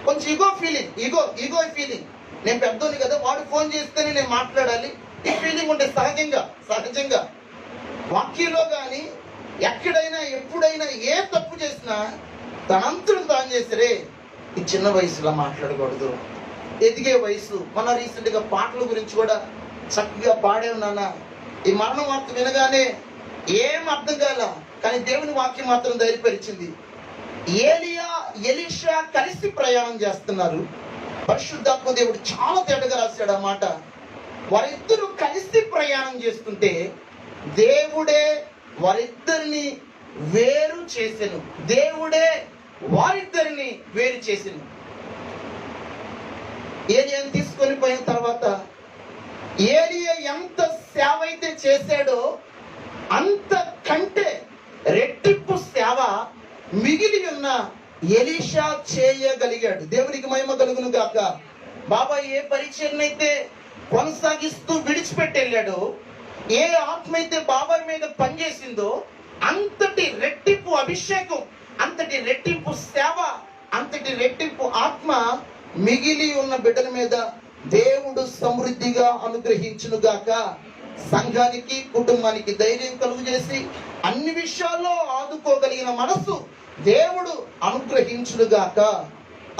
[SPEAKER 1] కొంచెం ఈగో ఫీలింగ్. నేను పెద్దోని కదా, వాడు ఫోన్ చేస్తేనే నేను మాట్లాడాలి, ఈ ఫీలింగ్ ఉండే సహజంగా. వాక్యంలో కానీ ఎక్కడైనా ఎప్పుడైనా ఏ తప్పు చేసినా తనంతరం తాను చేసరే, ఈ చిన్న వయసులో మాట్లాడకూడదు, ఎదిగే వయసు. మన రీసెంట్గా పాటల గురించి కూడా చక్కగా పాడే ఉన్నానా. ఈ మరణ వార్త వినగానే ఏం అర్థం కాల, కానీ దేవుని వాక్యం మాత్రం ధైర్యపరిచింది. ఎలీషా కలిసి ప్రయాణం చేస్తున్నారు. పరిశుద్ధాత్మ దేవుడు చాలా తేటగా రాశాడు ఆ మాట. వారిద్దరూ కలిసి ప్రయాణం చేస్తుంటే దేవుడే వారిద్దరిని వేరు చేసెను. ఏలియాని తీసుకొని పోయిన తర్వాత ఏలియా ఎంత సేవ అయితే చేశాడో అంతకంటే రెట్టింపు సేవ మిగిలి ఉన్న ఎలీషా చేయగలిగాడు. దేవునికి మహిమ కలుగును గాక. బాబాయ్ ఏ పరిచర్నైతే కొనసాగిస్తూ విడిచిపెట్టి వెళ్ళాడో, ఏ ఆత్మ అయితే బాబాయ్ మీద పనిచేసిందో, అంతటి రెట్టింపు అభిషేకం, అంతటి రెట్టింపు సేవ, అంతటి రెట్టింపు ఆత్మ మిగిలి ఉన్న బిడ్డల మీద దేవుడు సమృద్ధిగా అనుగ్రహించునుగాక. సంఘానికి, కుటుంబానికి ధైర్యం కలుగు చేసి అన్ని విషయాల్లో ఆదుకోగలిగిన మనసు దేవుడు అనుగ్రహించునుగాక.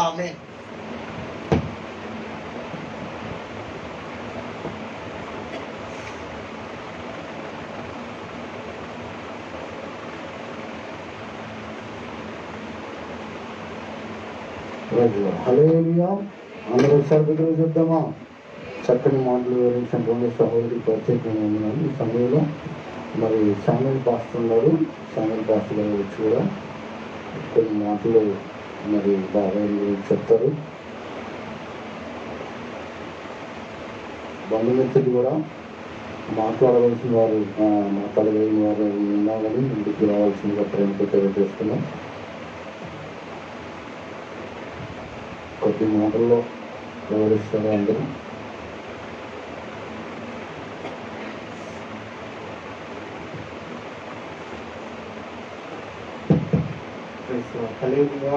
[SPEAKER 1] ఆమేన్.
[SPEAKER 3] హల్లెలూయా. అందరూ సర్వీకులు చూద్దామా. చక్కని మాటలు వివరించినటువంటి సహోదరి ప్రత్యేకంగా ఉన్నాను. ఈ సమయంలో మరి శామ్యూల్ పాస్టర్ ఉన్నారు. శామ్యూల్ పాస్టర్ గారు వచ్చి కూడా కొన్ని మాటలు మరి బాగా చెప్తారు. బంధుమిత్రులు కూడా మాట్లాడవలసిన వారు మాట్లాడగలిగిన వారు ఉన్నారని ఇంటికి రావాల్సిందిగా ప్రేమతో తెలియజేస్తున్నాం. కొద్ది మాటల్లో వివరిస్తారు అందరూ.
[SPEAKER 2] హల్లెలూయా.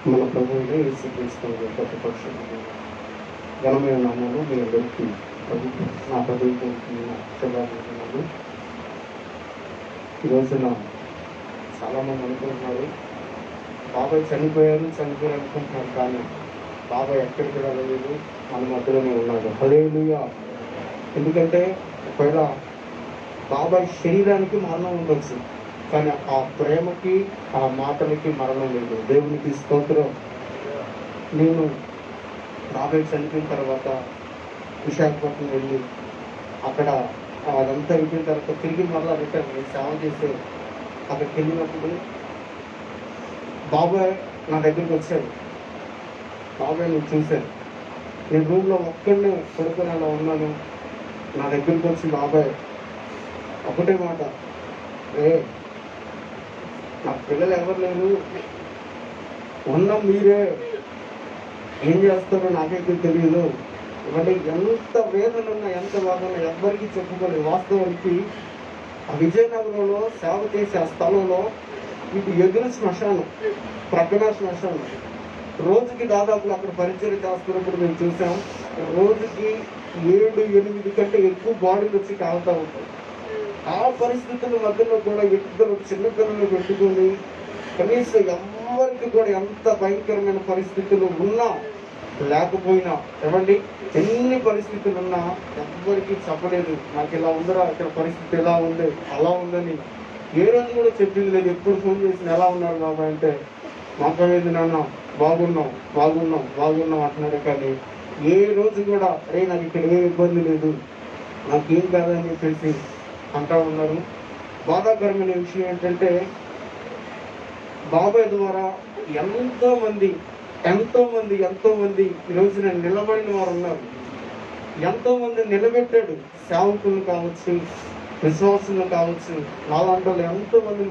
[SPEAKER 2] మన ప్రభువుని యేసుక్రీస్తు ప్రతిపక్ష ఘనమైన నామములో మీ అందరికీ నా ప్రభుత్వం శుభాకాంక్షలు. ఈరోజున చాలామంది అనుకుంటున్నారు బాబాయ్ చనిపోయారు అనుకుంటున్నారు, కానీ బాబాయ్ ఎక్కడికి వెళ్ళలేదు. మన మధ్యలోనే ఉన్నాడు. హల్లెలూయా. ఎందుకంటే ఒకవేళ బాబాయ్ శరీరానికి మరణం ఉండొచ్చు, కానీ ఆ ప్రేమకి ఆ మాటలకి మరణం లేదు. దేవునికి స్తోత్రం. నేను బాబాయ్ చనిపోయిన తర్వాత విశాఖపట్నం వెళ్ళి అక్కడ అదంతా అయిపోయిన తర్వాత తిరిగి మరలా రిటర్న్ నేను సేవ చేసే అక్కడికి వెళ్ళినప్పుడు బాబాయ్ నా దగ్గరికి వచ్చాడు. బాబాయ్ నేను చూశాను. నేను రూమ్లో ఒక్కడినే పడుకొని అలా ఉన్నాను. నా దగ్గరికి వచ్చి బాబాయ్ ఒకటే మాట, నా పిల్లలు ఎవరు లేరు, ఉన్నాం మీరే, ఏం చేస్తారో నాకైతే తెలియదు. ఇవన్నీ ఎంత వేదన ఉన్నా ఎంత బాధ ఉన్నా ఎవ్వరికి చెప్పుకోలేదు. వాస్తవానికి ఆ విజయనగరంలో సేవ చేసే ఆ స్థలంలో ఇది ఎదురు శ్మశానం, ప్రక్కన శ్మశానం. రోజుకి దాదాపు అక్కడ పరిచయం చేస్తున్నప్పుడు మేము చూసాం, రోజుకి 7-8 కంటే ఎక్కువ బాడీలు వచ్చి కాలుతూ ఉంటాయి. ఆ పరిస్థితుల మధ్యలో కూడా ఇద్దరు చిన్నపిల్లలు పెట్టుకొని కనీసం ఎవరికి కూడా ఎంత భయంకరమైన పరిస్థితులు ఉన్నా లేకపోయినా ఏమండి ఎన్ని పరిస్థితులు ఉన్నా ఎవ్వరికి చెప్పలేదు, నాకు ఇలా ఉందరా, ఇక్కడ పరిస్థితి ఎలా ఉంది అలా ఉందని ఏ రోజు కూడా చెప్పింది లేదు. ఎప్పుడు ఫోన్ చేసిన ఎలా ఉన్నారు బాబాయ్ అంటే, మాకేది నాన్న బాగున్నాం బాగున్నాం బాగున్నాం అంటున్నాడు. కానీ ఏ రోజు కూడా నాకు ఇక్కడ ఏ ఇబ్బంది లేదు, నాకేం కాదని చెప్పేసి అంటా ఉన్నారు. బాధాకరమైన విషయం ఏంటంటే బాబాయ్ ద్వారా ఎంతో మంది ఈ రోజున నిలబడిన వారు ఉన్నారు. ఎంతో మంది నిలబెట్టాడు. సేవకులు కావచ్చు, విశ్వాసులు కావచ్చు, నాలాంటి వాళ్ళు ఎంతో మంది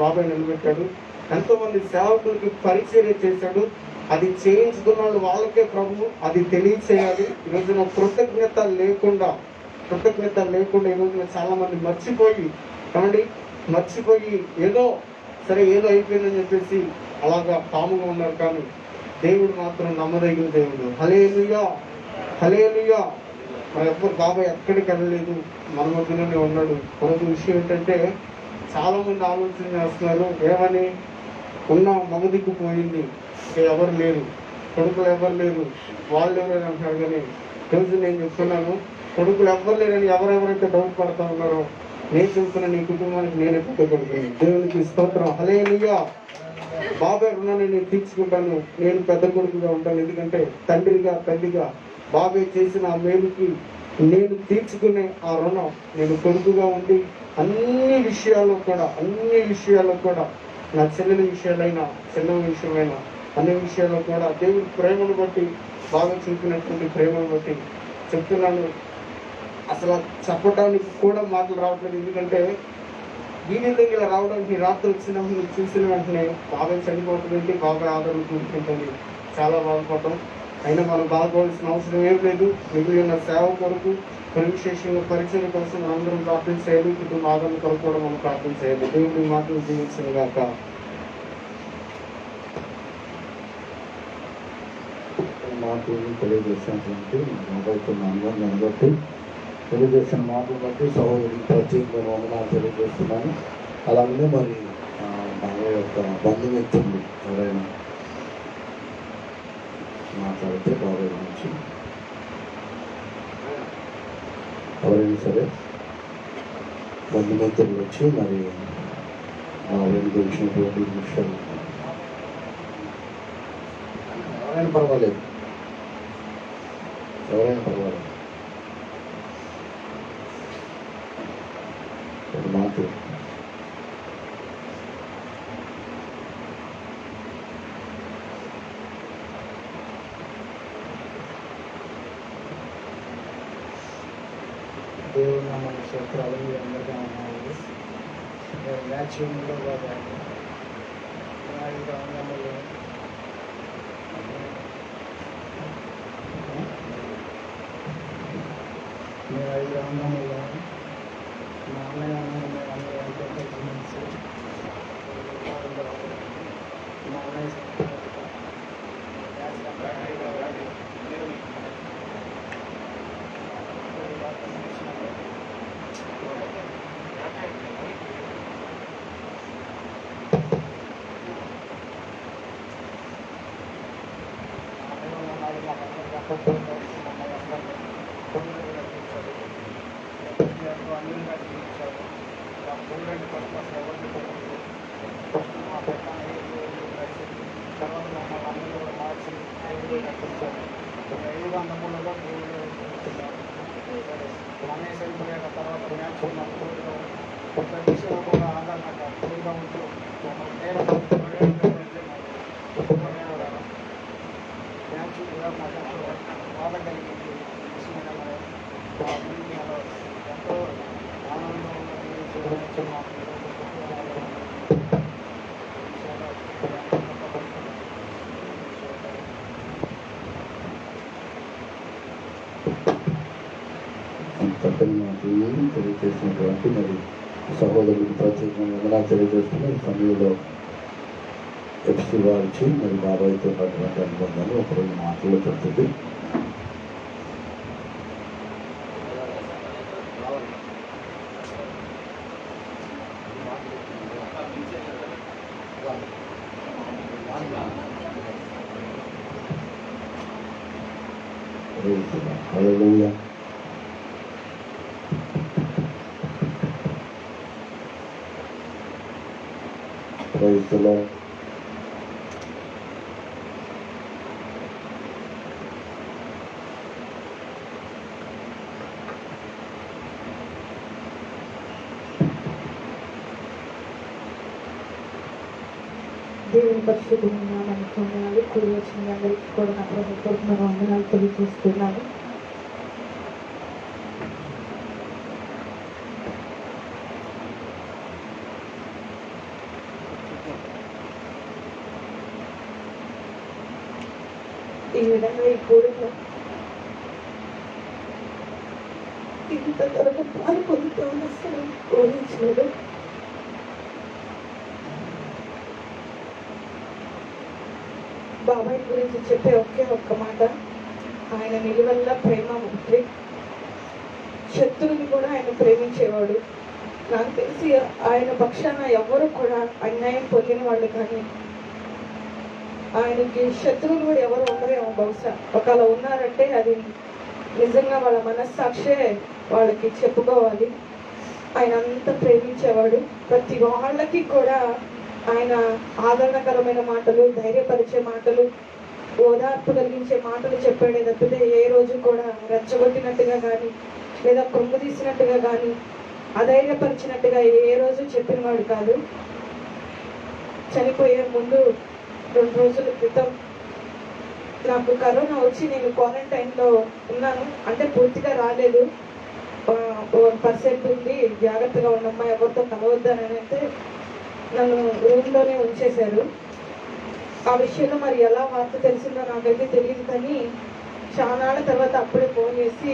[SPEAKER 2] బాబాయ్ నిలబెట్టాడు. ఎంతో మంది సేవకులకి పరిచర్య చేశాడు. అది చేయించుకున్న వాళ్ళకే ప్రభు అది తెలియచేయాలి. ఈ రోజున కృతజ్ఞత లేకుండా ఈ రోజున చాలా మంది మర్చిపోయి ఏదో సరే ఏదో అయిపోయిందని చెప్పేసి అలాగా కాముగా ఉన్నారు. కానీ దేవుడు మాత్రం నమ్మదగిన దేవుడు. హల్లెలూయా హల్లెలూయా. మరి ఎప్పుడు బాబాయ్ ఎక్కడికి వెళ్ళలేదు, మన మధ్యలోనే ఉన్నాడు. మరొక విషయం ఏంటంటే చాలా మంది ఆలోచన చేస్తున్నారు, ఏమని ఉన్న మగదిక్కు పోయింది, ఎవరు లేరు, కొడుకులు ఎవరు లేరు, వాళ్ళు ఎవరైనా అంటున్నారు. కానీ రోజు నేను చెప్తున్నాను, కొడుకులు ఎవరు లేరని ఎవరెవరైతే డౌట్ పడతా ఉన్నారో నేను చెబుతున్నా, నీ కుటుంబానికి నేనే పుట్ట కొడుకుని. దేవునికి స్తోత్రం. హల్లెలూయా. బాబాయ్ రుణాన్ని నేను తీర్చుకుంటాను, నేను పెద్ద కొడుకుగా ఉంటాను. ఎందుకంటే తండ్రిగా తల్లిగా బాబాయ్ చేసిన ఆ మేలుకి నేను తీర్చుకునే ఆ రుణం నేను కొడుకుగా ఉండి అన్ని విషయాల్లో కూడా నా చెల్లెల విషయాలైనా చిన్న విషయమైనా అన్ని విషయాల్లో కూడా దేవుడి ప్రేమను బట్టి బాగా చూపినటువంటి ప్రేమను బట్టి చెప్తున్నాను. అసలు చెప్పడానికి కూడా మాటలు రావట్లేదు. ఎందుకంటే వీధి దగ్గర రావడానికి రాత్రి వచ్చినప్పుడు చూసిన వెంటనే బాబాయ్ చనిపోవటం ఏంటి, బాబాయ్ ఆదరణ కూర్చుంటుంది, చాలా బాధపడటం. అయినా మనం బాధపడాల్సిన అవసరం ఏం లేదు. మిగిలిన సేవ కొరకు విశేషంగా పరిచయం కోసం మనందరం ప్రార్థన చేయాలి. కుటుంబ ఆదరణ కొరకు కూడా మనం ప్రార్థన చేయాలి. దేవుడి మాటలు జీవించిన గాక.
[SPEAKER 3] మాటలు తెలియజేసినటువంటి బాబాయ్తో అనుబంధాన్ని బట్టి తెలియజేసిన మాటలు బట్టి సహోదరులకు ప్రత్యేకమైన వందనాలు తెలియజేస్తున్నాను. అలాగే మరి బాబాయ్ యొక్క బంధుమిత్రులు ఎవరైనా మాట్లాడితే బాబాయ్ గురించి ఎవరైనా సరే బంధుమిత్రులు వచ్చి మరి బాబాయ్ గురించినటువంటి విషయాలు ఎవరైనా పర్వాలేదు. మాకు
[SPEAKER 2] దేవుడు నామ క్షేత్రాలు అందరికీ అన్నారు. మ్యాచ్లో రంగంలో నేను 5 రంగంలో మా అన్నయ్య మా అన్నయ్య ఎందుకంటే ఫస్ట్ అసలు ఎవరిని పెట్టండి ఫస్ట్ మా పెట్టాను తర్వాత మమ్మల్ని అందరూ కూడా మార్చి దేవుడు కట్టించారు 5 అందములలో దేవుడు సరే మనేశ్వరి పోయాక తర్వాత వినాయకుడు కొత్త విషయంలో కూడా ఆధారంగా తోడుగా ఉంటూ మమ్మల్ని నేరం వినాయకుడిగా మాకు బాధ కలిగింది ఎంతో ఆనందంగా ఉన్నది
[SPEAKER 3] చక్కని మాకు తెలియజేసినటువంటి మరి సహోదరులకు ప్రత్యేకంగా వందనాలు తెలియజేస్తున్న ఈ సమయంలో ఎఫ్సి వారికి మరి బాబాయ్తో ఉన్నటువంటి అనుబంధాలు ఒక 2 మాటల్లో చెప్తుంది. హల్లెలూయా. Praise the Lord.
[SPEAKER 6] దేవుని పరిశుద్ధమైన నామానికి వందనాలు. కూడి వచ్చిన అందరికీ కూడా నా ప్రభుత్వ వందనాలు తెలియజేస్తున్నాను. ఈ విధంగా ఈ కూడిలో ఇంత త్వరగా పాలు పొందుతామని అసలు ఊహించలేదు. బాబాయ్ గురించి చెప్పే ఒక్క మాట, ఆయన నిలువెల్లా ప్రేమ ఉంది. శత్రువుని కూడా ఆయన ప్రేమించేవాడు. నాకు తెలిసి ఆయన పక్షాన ఎవరు కూడా అన్యాయం పొందిన వాళ్ళు కానీ ఆయనకి శత్రువులు కూడా ఎవరు ఉండరేమో. బహుశా ఒకవేళ ఉన్నారంటే అది నిజంగా వాళ్ళ మనస్సాక్షే వాళ్ళకి చెప్పుకోవాలి. ఆయన అంత ప్రేమించేవాడు. ప్రతి వాళ్ళకి కూడా ఆయన ఆదరణకరమైన మాటలు, ధైర్యపరిచే మాటలు, ఓదార్పు కలిగించే మాటలు చెప్పాడే తప్పితే ఏ రోజు కూడా రెచ్చగొట్టినట్టుగా కానీ లేదా కృంగదీసినట్టుగా కానీ అధైర్యపరిచినట్టుగా ఏ రోజు చెప్పినవాడు కాదు. చనిపోయే ముందు 2 రోజుల క్రితం నాకు కరోనా వచ్చి నేను క్వారంటైన్లో ఉన్నాను. అంటే పూర్తిగా రాలేదు, 1% ఉంది, జాగ్రత్తగా ఉండమ్మా, ఎవరితో కలవద్దని అయితే నన్ను రూమ్లోనే ఉంచేశారు. ఆ విషయంలో మరి ఎలా వార్త తెలిసిందో నాకైతే తెలియదు, కానీ చాలా తర్వాత అప్పుడే ఫోన్ చేసి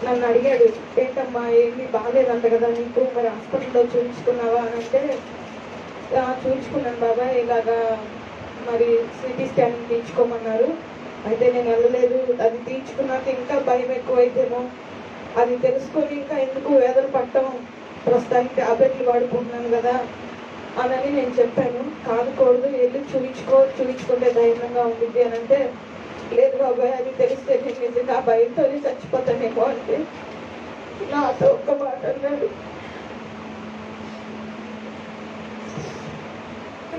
[SPEAKER 6] నన్ను అడిగాడు, ఏంటమ్మా ఏంటి బాగాలేదంట కదా నీకు, మరి హాస్పిటల్లో చూపించుకున్నావా అని అంటే, చూపించుకున్నాను బాబాయ్, ఇలాగా మరి సిటీ స్కానింగ్ తీయించుకోమన్నారు. అయితే నేను వెళ్ళలేదు. అది తీయించుకున్నాక ఇంకా భయం ఎక్కువైతేమో, అది తెలుసుకొని ఇంకా ఎందుకు వేదన పట్టడం, ప్రస్తుతానికి ట్యాబ్లెట్లు వాడుకుంటున్నాను కదా అని నేను చెప్పాను. కాదుకూడదు, వెళ్ళి చూపించుకుంటే ధైర్యంగా ఉంటుంది అని అంటే, లేదు బాబాయ్ అది తెలిస్తే నేను నిజంగా భయంతోనే చచ్చిపోతానేమో అంటే నాతో ఒక్క మాట అన్నాడు,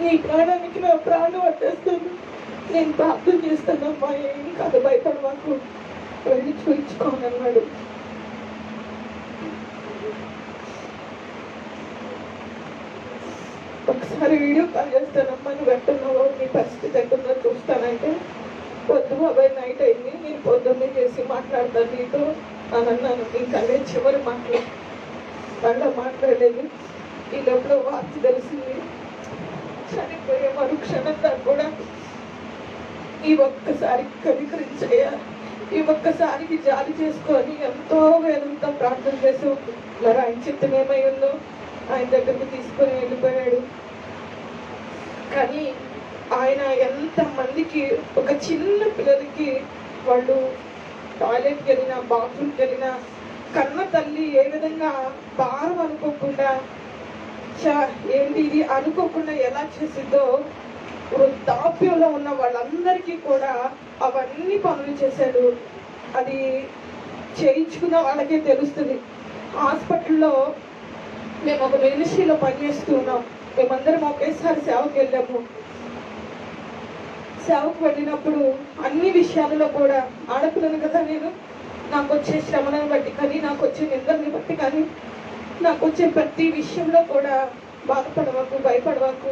[SPEAKER 6] నీ ప్రాణానికి నా ప్రాణం వచ్చేస్తాను, నేను ప్రార్థన చేస్తానమ్మా, ఏం కాదు భయపడమాకు, వెళ్ళి చూపించుకోనన్నాడు. ఒకసారి వీడియో కాల్ చేస్తానమ్మా, నువ్వు ఎట్టున్నావో నీ పరిస్థితి ఎట్టుందో చూస్తానంటే, వద్దు బాబాయ్ నైట్ అయింది, నేను పొద్దున్నే చేసి మాట్లాడతాను నీతో అని అన్నాను. ఇంకా అదే చివరి మాట్లాడలేదు. ఈ లోపల వార్త తెలిసింది. చనిపోయే మరుక్షణంతా కూడా ఈ ఒక్కసారి కనికరించయ్యా, ఈ ఒక్కసారికి జాలి చేసుకొని ఎంతో వేదంతో ప్రార్థన చేసాం. మరి ఆయన చిత్తం ఏమై ఉందో ఆయన దగ్గరికి తీసుకొని వెళ్ళిపోయాడు. కానీ ఆయన ఎంతమందికి, ఒక చిన్న పిల్లలకి వాళ్ళు టాయిలెట్కి వెళ్ళినా బాత్రూమ్కి వెళ్ళినా కన్న తల్లి ఏ విధంగా భారం అనుకోకుండా, ఏంటి ఇది అనుకోకుండా ఎలా చేసిందో, వృద్ధాప్యంలో ఉన్న వాళ్ళందరికీ కూడా అవన్నీ పనులు చేశాడు. అది చేయించుకున్న వాళ్ళకే తెలుస్తుంది. హాస్పిటల్లో మేము ఒక మినిస్ట్రీలో పనిచేస్తూ ఉన్నాం. మేమందరం ఒకేసారి సేవకు వెళ్ళాము. సేవకు వెళ్ళినప్పుడు అన్ని విషయాలలో కూడా ఆడపిల్లను కదా నేను, నాకు వచ్చే శ్రమలను బట్టి కానీ, నాకు వచ్చే నిందల్ని బట్టి కానీ, నాకు వచ్చే ప్రతి విషయంలో కూడా బాధపడవకు, భయపడవకు.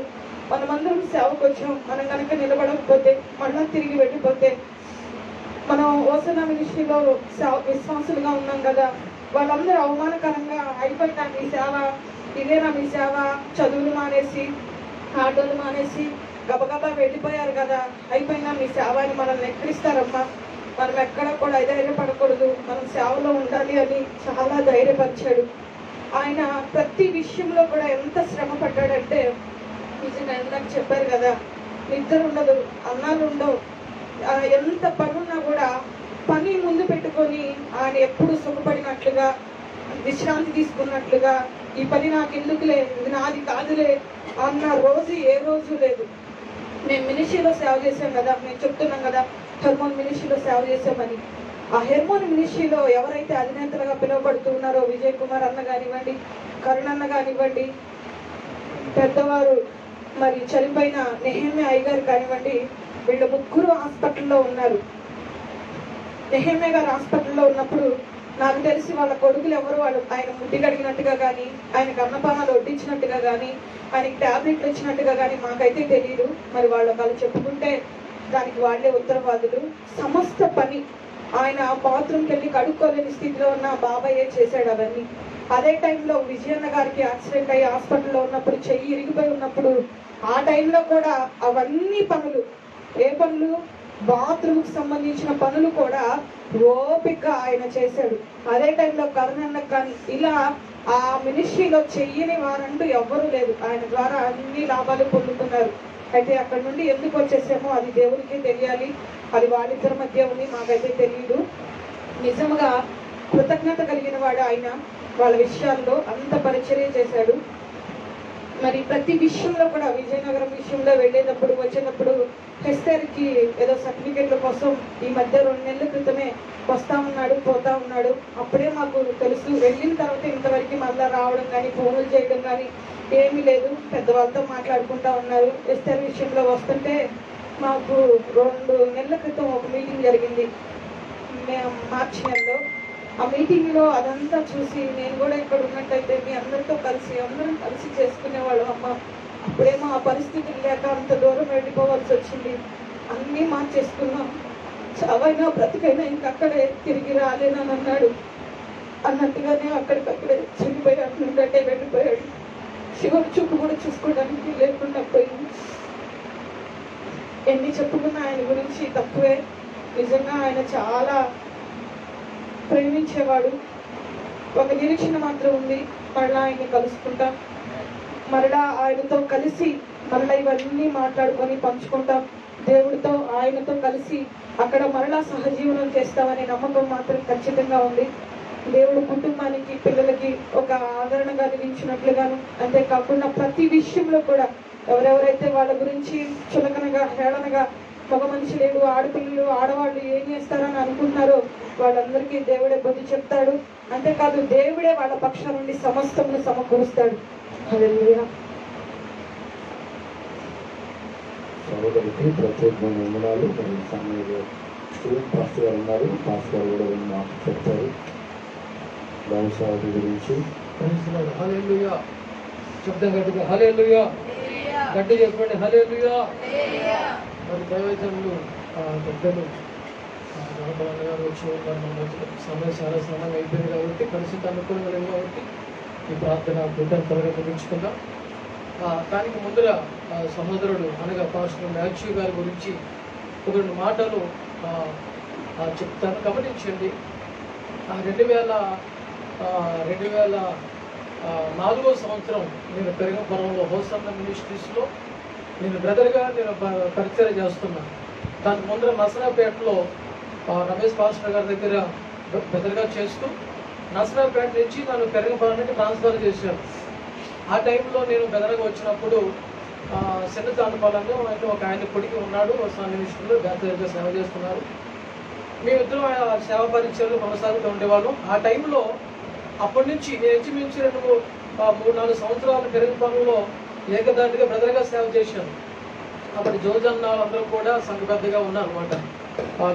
[SPEAKER 6] మనమందరం సేవకు వచ్చాం. మనం కనుక నిలబడకపోతే, మళ్ళా తిరిగి వెళ్ళిపోతే, మనం ఓసన మినిస్ట్రీలో విశ్వాసులుగా ఉన్నాం కదా, వాళ్ళందరూ అవమానకరంగా అయిపోయినా మీ సేవ, ఇదేనా మీ సేవ, చదువులు మానేసి ఆటోలు మానేసి గబగబా వెళ్ళిపోయారు కదా, అయిపోయినా మీ సేవ అని మనల్ని ఎక్కడిస్తారమ్మా. మనం ఎక్కడ కూడా ధైర్యపడకూడదు, మనం సేవలో ఉండాలి అని చాలా ధైర్యపరిచాడు. ఆయన ప్రతి విషయంలో కూడా ఎంత శ్రమ పడ్డాడంటే, నిజంగా ఇందాక చెప్పారు కదా, నిద్ర ఉండదు, అన్నాలు ఉండవు, ఎంత పనున్నా కూడా పని ముందు పెట్టుకొని ఆయన ఎప్పుడు సుఖపడినట్లుగా, విశ్రాంతి తీసుకున్నట్లుగా, ఈ పని నాకు ఎందుకులే, ఇది నాది కాదులే అన్న రోజు ఏ రోజు లేదు. మేము మినిస్ట్రీలో సేవ చేసాం కదా, మేము చెప్తున్నాం కదా హెర్మోన్ మినిస్ట్రీలో సేవ చేసామని. ఆ హెర్మోన్ మినిస్ట్రీలో ఎవరైతే అధినేతలుగా పిలువబడుతున్నారో, విజయ్ కుమార్ అన్న కానివ్వండి, కరుణ్ అన్న కానివ్వండి, పెద్దవారు మరి చనిపోయిన నెహమ్యా అయ్యగారు కానివ్వండి, వీళ్ళు ముగ్గురు హాస్పిటల్లో ఉన్నారు. నెహమ్యా గారు హాస్పిటల్లో ఉన్నప్పుడు నాకు తెలిసి వాళ్ళ కొడుకులు ఎవరు వాళ్ళు ఆయన ముడ్డి కడిగినట్టుగా కానీ, ఆయనకు అన్నపానాలు వడ్డించినట్టుగా కానీ, ఆయనకి ట్యాబ్లెట్లు ఇచ్చినట్టుగా కానీ మాకైతే తెలియదు. మరి వాళ్ళు చెప్పుకుంటే దానికి వాళ్ళే ఉత్తరవాదులు. సమస్త పని ఆయన బాత్రూమ్కి వెళ్ళి కడుక్కోలేని స్థితిలో ఉన్న బాబాయే చేశాడు అవన్నీ. అదే టైంలో విజయన్న గారికి యాక్సిడెంట్ అయ్యి హాస్పిటల్లో ఉన్నప్పుడు, చెయ్యి ఇరిగిపోయి ఉన్నప్పుడు, ఆ టైంలో కూడా అవన్నీ పనులు, ఏ పనులు, బాత్రూమ్కి సంబంధించిన పనులు కూడా ఓపిక ఆయన చేశాడు. అదే టైంలో కరుణన్నకు కానీ, ఇలా ఆ మినిస్ట్రీలో చెయ్యని వారంటూ ఎవ్వరూ లేదు. ఆయన ద్వారా అన్ని లాభాలు పొందుతున్నారు. అయితే అక్కడ నుండి ఎందుకు వచ్చేసామో అది దేవుడికి తెలియాలి. అది వాళ్ళిద్దరి మధ్య ఉంది, మాకైతే తెలియదు. నిజంగా కృతజ్ఞత కలిగిన వాడు ఆయన. వాళ్ళ విషయాల్లో అంత పరిచర్య చేశాడు. మరి ప్రతి విషయంలో కూడా విజయనగరం విషయంలో వెళ్ళేటప్పుడు, వచ్చేటప్పుడు హెస్టర్కి ఏదో సర్టిఫికెట్ల కోసం ఈ మధ్య 2 నెలల క్రితమే వస్తా ఉన్నాడు, పోతా ఉన్నాడు. అప్పుడే మాకు తెలుసు. వెళ్ళిన తర్వాత ఇంతవరకు మళ్ళీ రావడం కానీ, ఫోన్లు చేయడం కానీ ఏమీ లేదు. పెద్దవాళ్ళతో మాట్లాడుకుంటా ఉన్నారు. హెస్టర్ విషయంలో వస్తుంటే మాకు 2 నెలల క్రితం ఒక మీటింగ్ జరిగింది, మార్చి నెలలో. ఆ మీటింగ్లో అదంతా చూసి నేను కూడా ఇక్కడ ఉన్నట్టయితే మీ అందరితో అందరం కలిసి చేసుకునేవాళ్ళం అమ్మ. అప్పుడేమో ఆ పరిస్థితులు లేక అంత దూరం వెళ్ళిపోవాల్సి వచ్చింది. అన్నీ మార్చేసుకున్నాం. చావైనా బ్రతికైనా ఇంకక్కడే తిరిగి రాలేనని అన్నాడు. అన్నట్టుగానే అక్కడికక్కడే చనిపోయాడు, నుండే వెళ్ళిపోయాడు. శివుడు చూపు కూడా చూసుకోవడానికి లేకుండా పోయింది. ఎన్ని చెప్పుకున్నా ఆయన గురించి తక్కువే. నిజంగా ఆయన చాలా ప్రేమించేవాడు. ఒక నిరీక్షణ మాత్రం ఉంది, మరలా ఆయన్ని కలుసుకుంటాం, మరలా ఆయనతో కలిసి మరలా ఇవన్నీ మాట్లాడుకొని పంచుకుంటాం. దేవుడితో ఆయనతో కలిసి అక్కడ మరలా సహజీవనం చేస్తామనే నమ్మకం మాత్రం ఖచ్చితంగా ఉంది. దేవుడు కుటుంబానికి, పిల్లలకి ఒక ఆదరణ కలిగించినట్లుగాను, అంతేకాకుండా ప్రతి విషయంలో కూడా ఎవరెవరైతే వాళ్ళ గురించి చులకనగా, హేళనగా, మగ మనిషి లేడు, ఆడపిల్లలు, ఆడవాళ్ళు ఏం చేస్తారని అనుకుంటున్నారో వాళ్ళందరికీ దేవుడే బుద్ధి చెప్తాడు. అంతేకాదు దేవుడే వాళ్ళ పక్షం నుండి సమస్తమును సమకూరుస్తాడు. హల్లెలూయా.
[SPEAKER 3] సోదరికి ప్రత్యేకమైన వందనాలు. సమయంలో స్టూడెంట్ పాస్టర్ గారు ఉన్నారు, పాస్టర్ గారు కూడా మాకు చెప్తారు వ్యవసాయం గురించి.
[SPEAKER 7] హల్లెలూయా. శబ్దం గట్టిగా హల్లెలూయా గట్టి చెప్పండి, హల్లెలూయా. మరి దైవజనులు పెద్దలు రామభవన్ గారు వచ్చి ఉన్నారు మన మధ్యలో. సమయం చాలా సమయం అయిపోయింది కాబట్టి, పరిస్థితి అనుకూలంగా లేదు కాబట్టి ఈ ప్రార్థన త్వరగా ముగించుకుందాం. దానికి ముందర సహోదరుడు అనగా పాస్టర్ మ్యాథ్యూ గారి గురించి 2 మాటలు చెప్తాను, గమనించండి. 2004వ సంవత్సరం నేను పెరగపురంలో హోసన్న మినిస్ట్రీస్లో నేను బ్రదర్గా పరిచయం చేస్తున్నాను. దాని ముందర నసరాపేటలో రమేష్ పాస్టర్ గారి దగ్గర బ్రదర్గా చేస్తూ, నసరాపేట నుంచి నన్ను పెరగపురానికి ట్రాన్స్ఫర్ చేశారు. ఆ టైంలో నేను బెదరగా వచ్చినప్పుడు చిన్న తాండపాలెంలో అంటే ఒక ఆయన కొడుకు ఉన్నాడు, హోసన్న మినిస్ట్రీలో బ్యాచలర్గా సేవ చేస్తున్నారు. మేమిద్దరం సేవ పరిచయాలు కొనసాగుతూ ఉండేవాళ్ళం. ఆ టైంలో అప్పటి నుంచి నేను ఇంచుమించు 3-4 సంవత్సరాలు పెరుగుపాలెంలో ఏకదాటిగా బ్రదర్గా సేవ చేశాను. అప్పటి జోజన్న వాళ్ళందరూ కూడా సంఘ పెద్దగా ఉన్నారు అనమాట.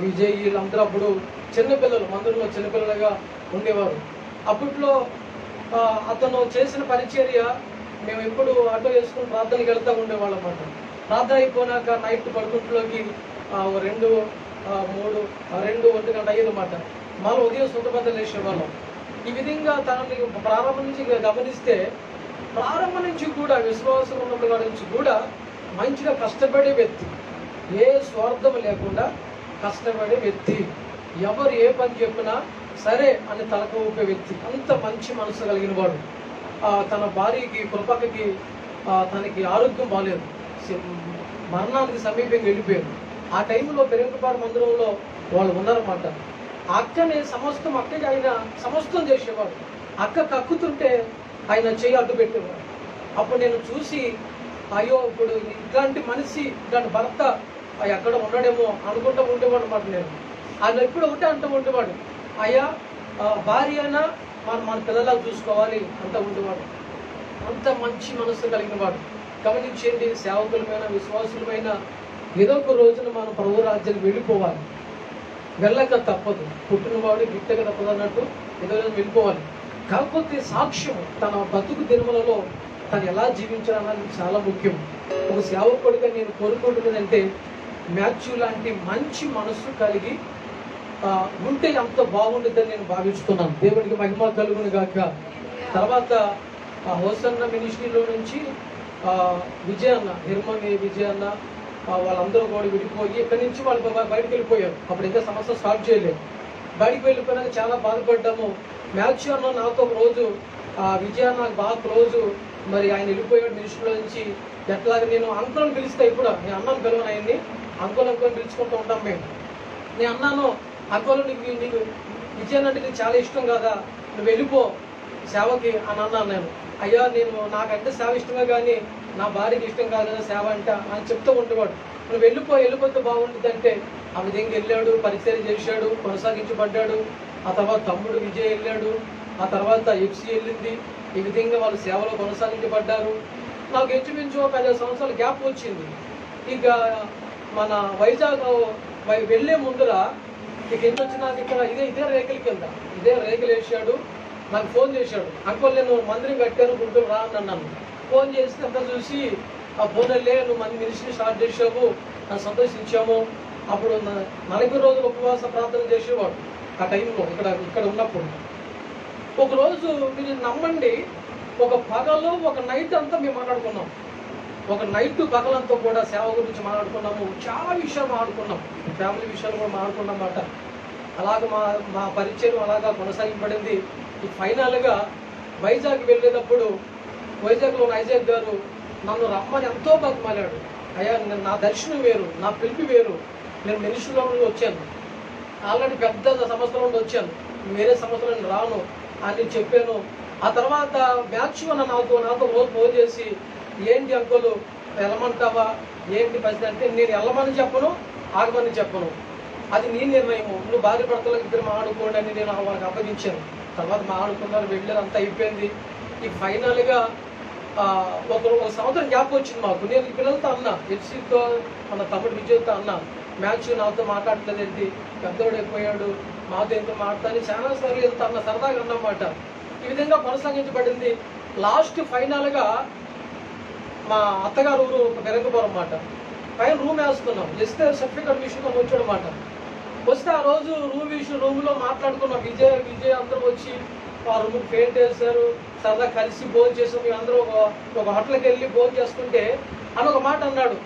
[SPEAKER 7] విజయ్ వీళ్ళందరూ అప్పుడు చిన్నపిల్లలు, మందిరంలో చిన్నపిల్లలుగా ఉండేవారు. అప్పట్లో అతను చేసిన పరిచర్య మేము ఎప్పుడు ఆటో వేసుకుని ప్రార్థనకి వెళ్తూ ఉండేవాళ్ళం అన్నమాట. ప్రార్థన అయిపోయినాక నైట్ పడుకుంట్లోకి 2, 1 గంట అయ్యేదన్నమాట. మళ్ళీ ఉదయం సుందరబద్దలు వేసేవాళ్ళం. ఈ విధంగా తనని ప్రారంభం నుంచి గమనిస్తే, ప్రారంభం నుంచి కూడా విశ్వాసం ఉన్నప్పుడు కాడి నుంచి కూడా మంచిగా కష్టపడే వ్యక్తి, ఏ స్వార్థం లేకుండా కష్టపడే వ్యక్తి, ఎవరు ఏ పని చెప్పినా సరే అని తలకు ఊపే వ్యక్తి, అంత మంచి మనసు కలిగిన వాడు. తన భార్యకి కృపకకి తనకి ఆరోగ్యం బాగాలేదు, మరణానికి సమీపంగా వెళ్ళిపోయారు. ఆ టైంలో పెరుగుపాడు మందిరంలో వాళ్ళు ఉన్నారన్నమాట. అక్కనే సమస్తం, అక్కకి ఆయన సమస్తం చేసేవాడు. అక్క కక్కుతుంటే ఆయన చెయ్యి అడ్డు పెట్టేవాడు. అప్పుడు నేను చూసి, అయ్యో ఇప్పుడు ఇట్లాంటి మనిషి, ఇట్లాంటి భర్త ఎక్కడ ఉన్నాడేమో అనుకుంటూ ఉండేవాడు అన్నమాట. నేను ఆయన ఎప్పుడు ఒకటే అంటూ ఉండేవాడు, అయ్యా భార్య అయినా మన పిల్లలకు చూసుకోవాలి అంత ఉండేవాడు. అంత మంచి మనసు కలిగిన వాడు. గమనించండి, సేవకులమైన విశ్వాసులమైన ఏదో ఒక రోజున మనం ప్రభు రాజ్యానికి వెళ్ళిపోవాలి. వెళ్ళక తప్పదు, పుట్టినవాడు గిట్టక తప్పదు అన్నట్టు ఏదో వెళ్ళిపోవాలి. కాకపోతే సాక్ష్యం, తన బతుకు దినములలో తను ఎలా జీవించాలన్నది చాలా ముఖ్యం. ఒక సేవకుడిగా నేను కోరుకుంటున్నదంటే, మాథ్యూ లాంటి మంచి మనసు కలిగి ఉంటే ఎంత బాగుంటుందని నేను భావిస్తున్నాను. దేవుడికి మహిమ కలుగును గాక. తర్వాత హోసన్న మినిస్ట్రీలో నుంచి విజయన్న, హిర్మని విజయన్న వాళ్ళందరూ కూడా విడిపోయి ఇక్కడి నుంచి వాళ్ళు బయటకు వెళ్ళిపోయారు. అప్పుడు ఇంకా సమస్య స్టార్ట్ చేయలేదు. బయటకు వెళ్ళిపోయినాక చాలా బాధపడ్డాము. మాథ్యూ అన్న నాతో ఒక రోజు, విజయన్న నాకు బాగా క్లోజు, మరి ఆయన వెళ్ళిపోయాడు మినిస్ట్రీలో నుంచి. ఎట్లాగా నేను అంకులను పిలుస్తా, ఇప్పుడు నేను అన్నాను పిలవను ఆయన్ని, అంకులను పిలుచుకుంటూ ఉంటాం మేము. నేను అన్నాను, అంకులు నీకు విజయన్న అంటే నీకు చాలా ఇష్టం కదా, నువ్వు వెళ్ళిపో సేవకి అని అన్నాను నేను. అయ్యా నాకంటే సేవ ఇష్టమే కానీ నా భార్యకి ఇష్టం కాదు కదా సేవ అంటే అని చెప్తూ ఉండేవాడు. నువ్వు వెళ్ళిపోతే బాగుంటుంది అంటే ఆ విధంగా వెళ్ళాడు, పరిచయం చేశాడు, కొనసాగించబడ్డాడు. ఆ తర్వాత తమ్ముడు విజయ్ వెళ్ళాడు, ఆ తర్వాత ఎఫ్సి వెళ్ళింది. ఈ విధంగా వాళ్ళు సేవలో కొనసాగించబడ్డారు. నాకు ఇంచుమించు 15 సంవత్సరాల గ్యాప్ వచ్చింది. ఇక మన వైజాగ్ వెళ్ళే ముందర ఇక ఎంత వచ్చినాక ఇక్కడ ఇదే రేకుల కింద ఇదే రేకులు వేసాడు. నాకు ఫోన్ చేశాడు, అంకుల్ నేను మందిరం కట్టాను గుంటూరు రా అని అన్నాను. ఫోన్ చేస్తే అంతా చూసి, ఆ ఫోన్లే నువ్వు మంది మినిస్ట్రీ స్టార్ట్ చేసావు, నన్ను సంతోషించాము. అప్పుడు 40 రోజులు ఉపవాస ప్రార్థన చేసేవాడు ఆ టైంలో ఇక్కడ ఉన్నప్పుడు. ఒకరోజు మీరు నమ్మండి, ఒక పగలు ఒక నైట్ అంతా మేము మాట్లాడుకున్నాం. ఒక నైట్ పగలంతా కూడా సేవ గురించి మాట్లాడుకున్నాము. చాలా విషయాలు మాట్లాడుకున్నాం, ఫ్యామిలీ విషయాలు కూడా మాట్లాడుకున్నాం అన్నమాట. అలాగ మా పరిచయం అలాగా కొనసాగింపబడింది. ఫైనల్గా వైజాగ్ వెళ్ళేటప్పుడు వైజాగ్లో ఐజాక్ గారు నన్ను రమ్మని ఎంతో బతిమాలాడు. అయ్యా నా దర్శనం వేరు, నా పిలిపి వేరు, నేను మినిస్ట్రీలో నుండి వచ్చాను, ఆల్రెడీ పెద్ద సంస్థల నుండి వచ్చాను, వేరే సంస్థలో నేను రాను అని చెప్పాను. ఆ తర్వాత మాథ్యూ నాతో రోజు ఫోన్ చేసి, ఏంటి అంకులు వెళ్ళమంటావా ఏంటి పరిస్థితి అంటే, నేను వెళ్ళమని చెప్పను, ఆగమని చెప్పను, అది నీ నిర్ణయము, నువ్వు భార్య భర్తలకు ఇద్దరు మాట్లాడుకోండి అని నేను వాళ్ళకి అప్పగించాను. తర్వాత మాట్లాడుకున్నారు, వెళ్ళారు, అంతా అయిపోయింది. ఈ ఫైనల్గా ఒక సంవత్సరం గ్యాప్ వచ్చింది మాకు. నేను ఈ పిల్లలతో అన్నా, ఎఫ్సీతో మన తమ్ముడు విజయ్తో అన్నా, మాథ్యూ నాతో మాట్లాడలేదు ఏంటి, పెద్దోడు అయిపోయాడు, మాతో ఎంతో మాట్లాడి చాలా సార్లు వెళ్తా అన్న, సరదాగా అన్నమాట. ఈ విధంగా కొనసాగించబడింది. లాస్ట్ ఫైనల్గా మా అత్తగారు ఊరు పెరంగపురం అన్నమాట. పైన రూమ్ వేస్తున్నాం, ఇస్తే సర్టిఫికేట్ విషయంలో వచ్చాడు అన్నమాట. వస్తే ఆ రోజు రూమ్లో మాట్లాడుకున్నాం. విజయ్ అందరూ వచ్చి ఆ రూమ్కి పెయింట్ వేశారు, సరదా కలిసి భోజనం చేసాం. మేము అందరూ ఒక హోటల్కి వెళ్ళి భోజనం చేసుకుంటే అని ఒక మాట అన్నాడు,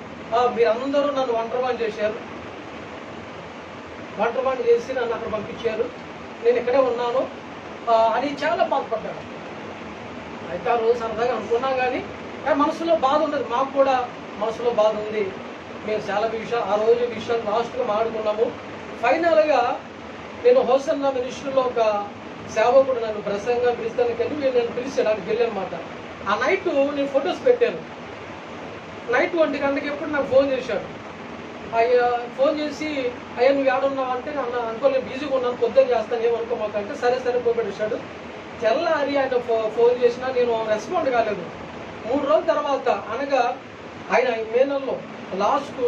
[SPEAKER 7] మీరందరూ నన్ను వంటరవాణి చేశారు, వంటరవాణి చేసి నన్ను అక్కడ పంపించారు, నేను ఇక్కడే ఉన్నాను అని చాలా బాధపడ్డాడు. అయితే ఆ రోజు సరదాగా అనుకున్నా కానీ మనసులో బాధ ఉండదు, మాకు కూడా మనసులో బాధ ఉంది. మేము చాలా ఆ రోజు విషయాలు లాస్ట్గా మాట్లాడుకున్నాము. ఫైనల్గా నేను హోసన్న మినిస్ట్రీలో ఒక సేవకుడు నన్ను ప్రసంగా పిలుస్తానికి వెళ్ళి నేను పిలిచాడు, అక్కడికి వెళ్ళానమాట. ఆ నైట్ నేను ఫొటోస్ పెట్టాను. నైట్ 1 గంటకి ఎప్పుడు నాకు ఫోన్ చేశాడు. ఫోన్ చేసి, అయ్యా నువ్వు ఏడున్నావు అంటే, అనుకో నేను బిజీగా ఉన్నాను, పొద్దున్న చేస్తాను ఏమనుకోమాకంటే, సరే పోయి పెట్టేశాడు. తెల్లారి ఆయన ఫోన్ చేసినా నేను రెస్పాండ్ కాలేదు. 3 రోజుల తర్వాత అనగా ఆయన మే నెలలో లాస్ట్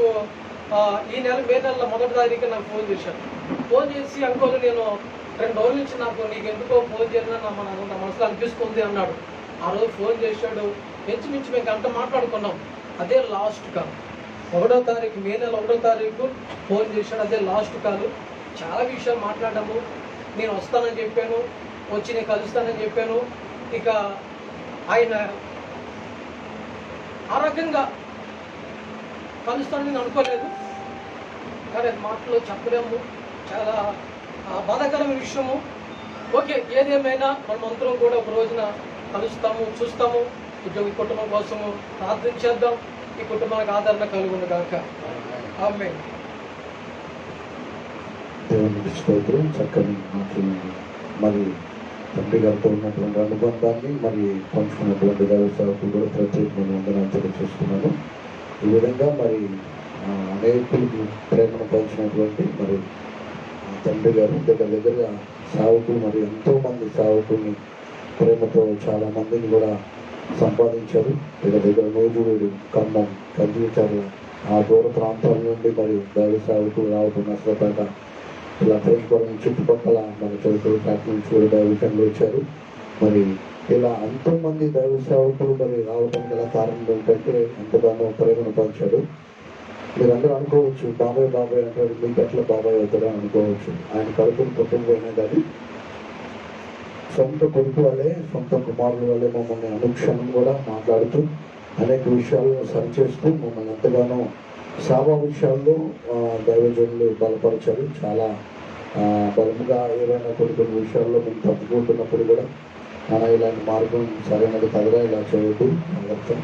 [SPEAKER 7] ఈ నెల మే నెలలో 1వ తారీఖు నాకు ఫోన్ చేశాడు. ఫోన్ చేసి అంకోలు నేను 2 రోజుల నుంచి నీకు ఎందుకో ఫోన్ చేసినా నా మనసులో అనిపిస్తుంది అన్నాడు. ఆ రోజు ఫోన్ చేశాడు. మించి మేము గంట మాట్లాడుకున్నాం. అదే లాస్ట్ కాల్. 1వ తారీఖు మే నెల 1వ తారీఖు ఫోన్ చేశాడు. అదే లాస్ట్ కాల్. చాలా విషయాలు మాట్లాడాము. నేను వస్తానని చెప్పాను, వచ్చి నేను కలుస్తానని చెప్పాను. ఇక ఆయన ఆ రకంగా కలుస్తానని నేను అనుకోలేదు, కానీ అది మాటలో చెప్పలేము. చాలా బాధాకరమైన విషయము. ఓకే, ఏదేమైనా మనమందరం కూడా ఒక రోజున కలుస్తాము, చూస్తాము. ఈ కుటుంబం కోసము ప్రార్థన చేద్దాం. ఈ కుటుంబానికి ఆదరణ కలుగును గాక. ఆమేన్.
[SPEAKER 3] దేవునికి స్తోత్రం. చక్కని మాటలు మరి తండ్రి గారితో ఉన్నటువంటి అనుబంధాన్ని మరి పంచుకున్నటువంటి దైవ సేవకులు కూడా ప్రత్యేకమైన వందనాలు తెలియజేస్తున్నాను. ఈ విధంగా మరి అనేకులకు ప్రేమను పంచినటువంటి మరి తండ్రి గారు దగ్గరగా సేవకులు మరి ఎంతోమంది సేవకుల్ని ప్రేమతో చాలా మందిని కూడా సంపాదించారు. దగ్గర నూజువీడు, ఖమ్మం, కంజీచర్ల ఆ దూర ప్రాంతాల నుండి మరి దైవ సేవకులు రావడం, నష్టపేట ఇలా ప్రేమపురం చుట్టుపక్కల మన చదువుకులు కాటి నుంచి కూడా దైవజనులు వచ్చారు. మరి ఇలా ఎంతోమంది దైవ సేవకులు మరి రావడం గల కారణం ఏంటంటే ఎంతగానో ప్రేమను పంచాడు. మీరందరూ అనుకోవచ్చు, బాబాయ్ అంటాడు, మీకు ఎట్లా బాబాయ్ అవుతారో అనుకోవచ్చు. ఆయన కడుపును పుట్టకపోయినా కానీ సొంత కొడుకు వల్లే, సొంత కుమారుల వల్లే మమ్మల్ని అనుక్షణం కూడా మాట్లాడుతూ అనేక విషయాలను సరిచేస్తూ మమ్మల్ని ఎంతగానో సేవా విషయాల్లో దైవజనులు బలపరిచారు. చాలా బలముగా ఏవైనా కొన్ని విషయాల్లో మేము తప్పుకుంటున్నప్పుడు కూడా మన ఇలాంటి మార్గం సరైనది కదరా, ఇలా చేయొద్దు, అర్థం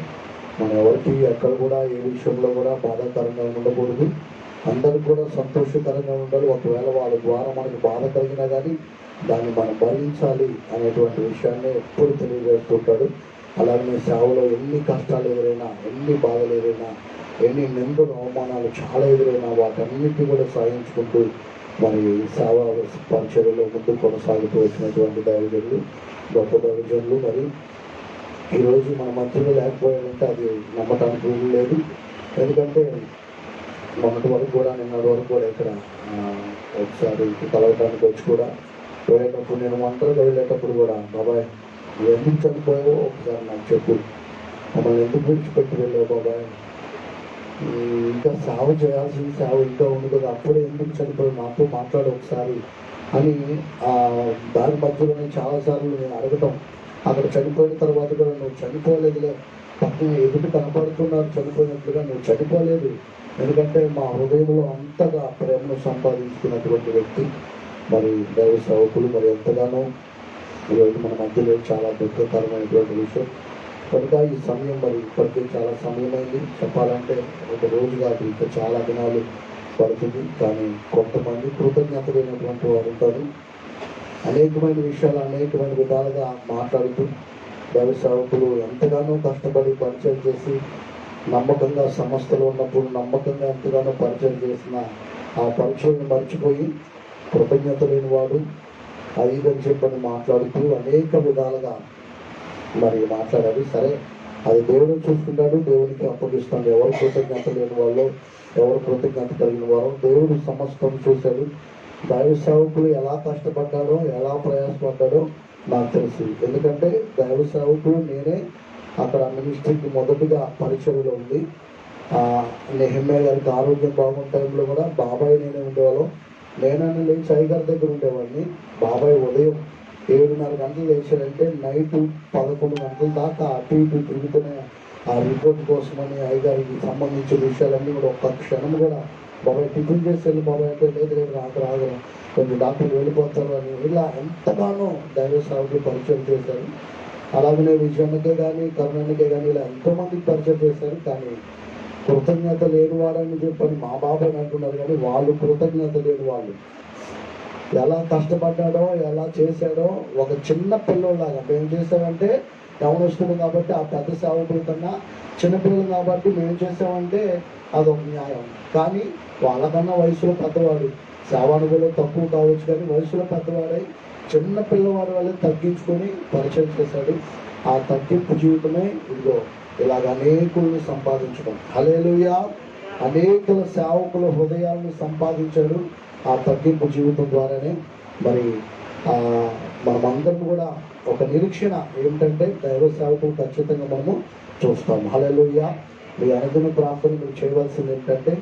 [SPEAKER 3] మన ఎవరికి ఎక్కడ కూడా ఏ విషయంలో కూడా బాధాకరంగా ఉండకూడదు, అందరికి కూడా సంతోషకరంగా ఉండాలి. ఒకవేళ వాళ్ళ ద్వారా మనకు బాధ కలిగినా కానీ దాన్ని మనం భరించాలి అనేటువంటి విషయాన్ని ఎప్పుడు తెలియజేస్తుంటాడు. అలాగే సేవలో ఎన్ని కష్టాలు ఎదురైనా, ఎన్ని బాధలు ఎదురైనా, ఎన్ని నిందలు అవమానాలు చాలా ఎదురైనా వాటన్నిటిని కూడా సాధించుకుంటూ మరి సేవ పరిచర్యలో ముందు కొనసాగుతూ వచ్చినటువంటి దైవజనులు, గొప్ప దైవజనులు. మరి ఈరోజు మన మధ్యలో లేకపోయాడంటే అది నమ్మటానికి వీలు లేదు. ఎందుకంటే మొన్నటి వరకు కూడా, నిన్నటి వరకు కూడా ఇక్కడ ఒకసారి కలవటానికి వచ్చి కూడా వెళ్ళేటప్పుడు, నేను ఒంటరిగా వెళ్ళేటప్పుడు కూడా, బాబాయ్ నువ్వు ఎందుకు చనిపోయావో ఒకసారి నాకు చెప్పు, మమ్మల్ని ఎందుకు విడిచిపెట్టి వెళ్ళావు బాబాయ్, ఇంకా సేవ చేయాల్సిన సేవ ఇంకా ఉంది కదా, అప్పుడే ఎందుకు చనిపోయావు, నాతో మాట్లాడు ఒకసారి అని దాని మధ్యలో చాలాసార్లు నేను అడగటం. అక్కడ చనిపోయిన తర్వాత కూడా నువ్వు చనిపోలేదులే, పక్కన ఎదుటి కనపడుతున్నారు చనిపోయినట్లుగా, నువ్వు చనిపోలేదు. ఎందుకంటే మా హృదయంలో అంతగా ప్రేమను సంపాదించుకున్నటువంటి వ్యక్తి మరి దైవ సేవకులు. మరి ఎంతగానో ఈరోజు మన మధ్యలో చాలా దుఃఖకరమైనటువంటి విషయం. కనుక ఈ సమయం మరి ఇప్పటికే చాలా సమయమైంది. చెప్పాలంటే ఒక రోజు కాదు, ఇంకా చాలా దినాలు పడుతుంది. కానీ కొంతమంది కృతజ్ఞతలైనటువంటి వారు ఉంటారు. అనేకమైన విషయాలు అనేకమైన విధాలుగా మాట్లాడుతూ దైవ సేవకులు ఎంతగానో కష్టపడి పరిచయం చేసి నమ్మకంగా సంస్థలో ఉన్నప్పుడు నమ్మకంగా ఎంతగానో పరిచయం చేసిన ఆ పరిచయం మర్చిపోయి కృతజ్ఞత లేని వాడు అదిదని చెప్పని మాట్లాడుతూ అనేక విధాలుగా మరి మాట్లాడారు. సరే, అది దేవుడు చూసుకుంటాడు, దేవునికి అప్పగిస్తాడు. ఎవరు కృతజ్ఞత లేని వాళ్ళు, ఎవరు కృతజ్ఞత కలిగిన వారు దేవుడు సమస్తం చూశాడు. దైవ సేవకులు ఎలా కష్టపడ్డాడో, ఎలా ప్రయాసపడ్డాడో నాకు తెలుసు. ఎందుకంటే దైవ సేవకులు నేనే అక్కడ మినిస్ట్రీకి మొదటిగా పరిచయలో ఉంది. నెహమ్యా గారికి ఆరోగ్యం బాగున్న టైంలో కూడా బాబాయ్ నేనే ఉండేవాళ్ళం. నేనని లేచి అయ్యగారి దగ్గర ఉండేవాడిని. బాబాయ్ ఉదయం 7:30 గంటలు లేచాడంటే నైట్ 11 గంటల దాకా అటు ఇటు తిరుగుతూనే ఆ రిపోర్ట్ కోసమని అయ్యగారికి సంబంధించిన విషయాలన్నీ కూడా ఒక్క క్షణం కూడా బాబాయ్ టిఫిన్ చేసి వెళ్ళి బాబాయ్ అంటే లేదు రాదు కొంచెం డాక్టర్లు వెళ్ళిపోతారు అని ఇలా ఎంతగానో దైవ సేవకులు పరిచయం చేశారు. అలాగనే విజయానికే కానీ కరుణానికే కానీ ఇలా ఎంతోమందికి పరిచయం చేశారు. కానీ కృతజ్ఞత లేని వాడని చెప్పని మా బాబాయ్ అంటున్నారు. కానీ వాళ్ళు కృతజ్ఞత లేని వాళ్ళు. ఎలా కష్టపడ్డాడో, ఎలా చేశాడో ఒక చిన్న పిల్లలాగా మేము చేసామంటే యవనస్తులు కాబట్టి ఆ పెద్ద సేవకుల కన్నా చిన్నపిల్లలు కాబట్టి మేము చేసామంటే అదొక న్యాయం. కానీ వాళ్ళకన్నా వయసులో పెద్దవాడు, సేవానుభవంలో తక్కువ కావచ్చు కానీ వయసులో పెద్దవాడై చిన్న పిల్లవాడి వల్ల తగ్గించుకొని పరిచయం చేశాడు. ఆ తగ్గింపు జీవితమే ఇదిగో ఇలాగ అనేకులను సంపాదించడం. హల్లెలూయా. అనేకుల సేవకుల హృదయాలను సంపాదించాడు ఆ తగ్గింపు జీవితం ద్వారానే. మరి మనమందరం కూడా ఒక నిరీక్షణ ఏమిటంటే దైవ సేవకులు ఖచ్చితంగా మనము చూస్తాము. హల్లెలూయా. మీ అనుదిన ప్రార్థన మీరు చేయవలసింది ఏంటంటే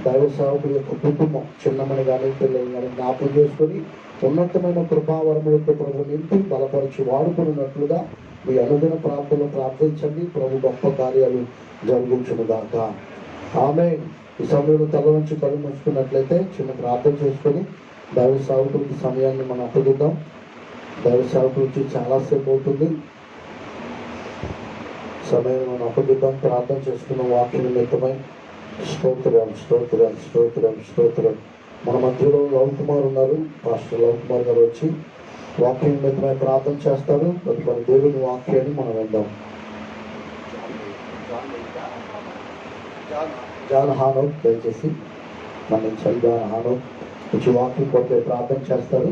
[SPEAKER 3] దైవ సేవకుల యొక్క కుటుంబం చిన్నమని కానీ పిల్లలు కానీ జ్ఞాపకం చేసుకొని ఉన్నతమైన కృపావరములతో ప్రభు నింపి బలపరిచి వాడుకున్నట్లుగా మీ అనుదిన ప్రార్థనలు ప్రార్థించండి. ప్రభు గొప్ప కార్యాలు జరిగించును గాక. ఆమె ఈ సమయంలో తల నుంచి కళ్ళు మూసుకున్నట్లయితే చిన్న ప్రార్థన చేసుకొని దైవ సేవకులకి సమయాన్ని మనం అప్పగిద్దాం. దైవ సేవకుల నుంచి చాలాసేపు అవుతుంది, సమయం మనం అప్పగిద్దాం. ప్రార్థన చేసుకున్న వాక్యం నిమిత్తమై స్తోత్రం స్తోత్రం స్తోత్రం స్తోత్రం. మన మధ్యలో లవ్ కుమార్ ఉన్నారు. పాస్టర్ లవ్ కుమార్ గారు వచ్చి వాక్యం నిమిత్తమై ప్రార్థన చేస్తారు. తదుపరి దేవుని వాక్యాన్ని మనం విందాం. జాన్ హానో దయచేసి మన జాన్ హానో వచ్చి వాక్యం కొట్టే ప్రార్థన చేస్తారు.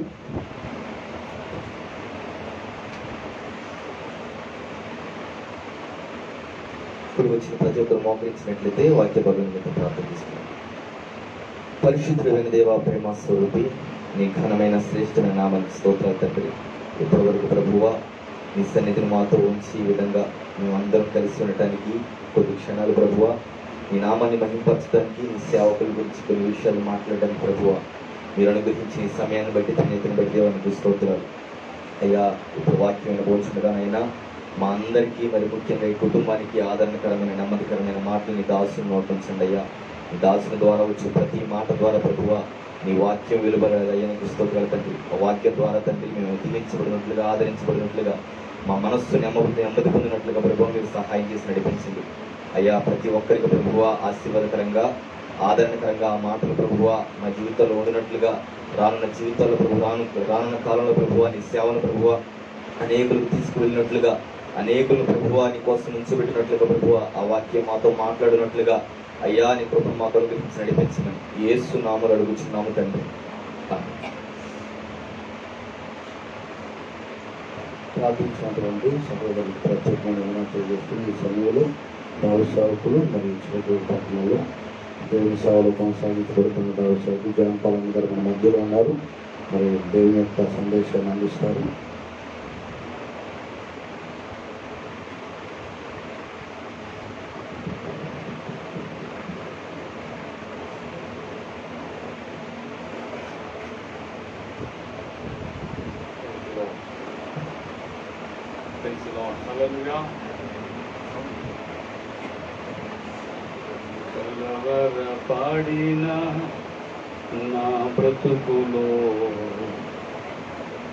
[SPEAKER 8] ఇప్పుడు వచ్చిన ప్రతి ఒక్కరు మోకరించినట్లయితే వాక్య భాగం ప్రార్థన చేస్తున్నాం. పరిశుద్ధుడైన దేవా, ప్రేమ స్వరూపి, నీ ఘనమైన శ్రేష్టమైన నామానికి స్తోత్రాలు తండ్రి. ఇప్పటి వరకు ప్రభువా నీ సన్నిధిని మాతో ఉంచి ఈ విధంగా మేము అందరం కలిసి ఉండటానికి కొద్ది క్షణాలు ప్రభువా నీ నామాన్ని మహింపరచడానికి, నీ సేవకుల గురించి కొన్ని విషయాలు మాట్లాడడానికి ప్రభువా మీరు అనుగ్రహించిన ఈ సమయాన్ని బట్టి ధన్యతను బట్టి దేవానికి స్తోత్రాలు అయ్యా. ఇప్పుడు వాక్యం వినబోచుండగానైనా మా అందరికీ మరి ముఖ్యంగా ఈ కుటుంబానికి ఆదరణకరమైన నమ్మకకరమైన మాటలు నీ దాసుని నోటించండి అయ్యా. నీ దాసుని ద్వారా వచ్చే ప్రతి మాట ద్వారా ప్రభువా నీ వాక్యం వెలువడయ్యా నీకు స్తోత్రాలు తండ్రి. ఆ వాక్యం ద్వారా తండ్రి మేము దీవించబడినట్లుగా ఆదరించబడినట్లుగా మా మనస్సు నెమ్మది పొందినట్లుగా ప్రభువా మీరు సహాయం చేసి నడిపించింది అయ్యా. ప్రతి ఒక్కరికి ప్రభువా ఆశీర్వాదకరంగా ఆదరణకరంగా ఆ మాటలు ప్రభువా మా జీవితాల్లో ఉండినట్లుగా రానున్న జీవితాల్లో రానున్న కాలంలో ప్రభువా నీ సేవను ప్రభువా అనేకులకు తీసుకువెళ్ళినట్లుగా అనేకులను ప్రభువా నీ కోసం ఉంచబెట్టినట్లుగా ప్రభువా ఆ వాక్యం మాతో మాట్లాడినట్లుగా అయ్యా నీ కృపను మాతో గురించి నడిపించమని యేసు నామములో అడుగుచున్నాము తండ్రి.
[SPEAKER 3] ప్రార్థించినటువంటి సహోదరులకు ప్రత్యేకమైన తెలియజేస్తున్న ఈ సమయంలో దైవ సేవకులు మరియు చివరి పట్టణంలో దేవుని సేవలు కొనసాగించబడుతున్న దైవ సేవకులు జనంపాలన గారు మన మధ్యలో ఉన్నారు. మరి దేవుని యొక్క సందేశాన్ని అందిస్తారు.
[SPEAKER 5] పాడిన నా బ్రతుకులో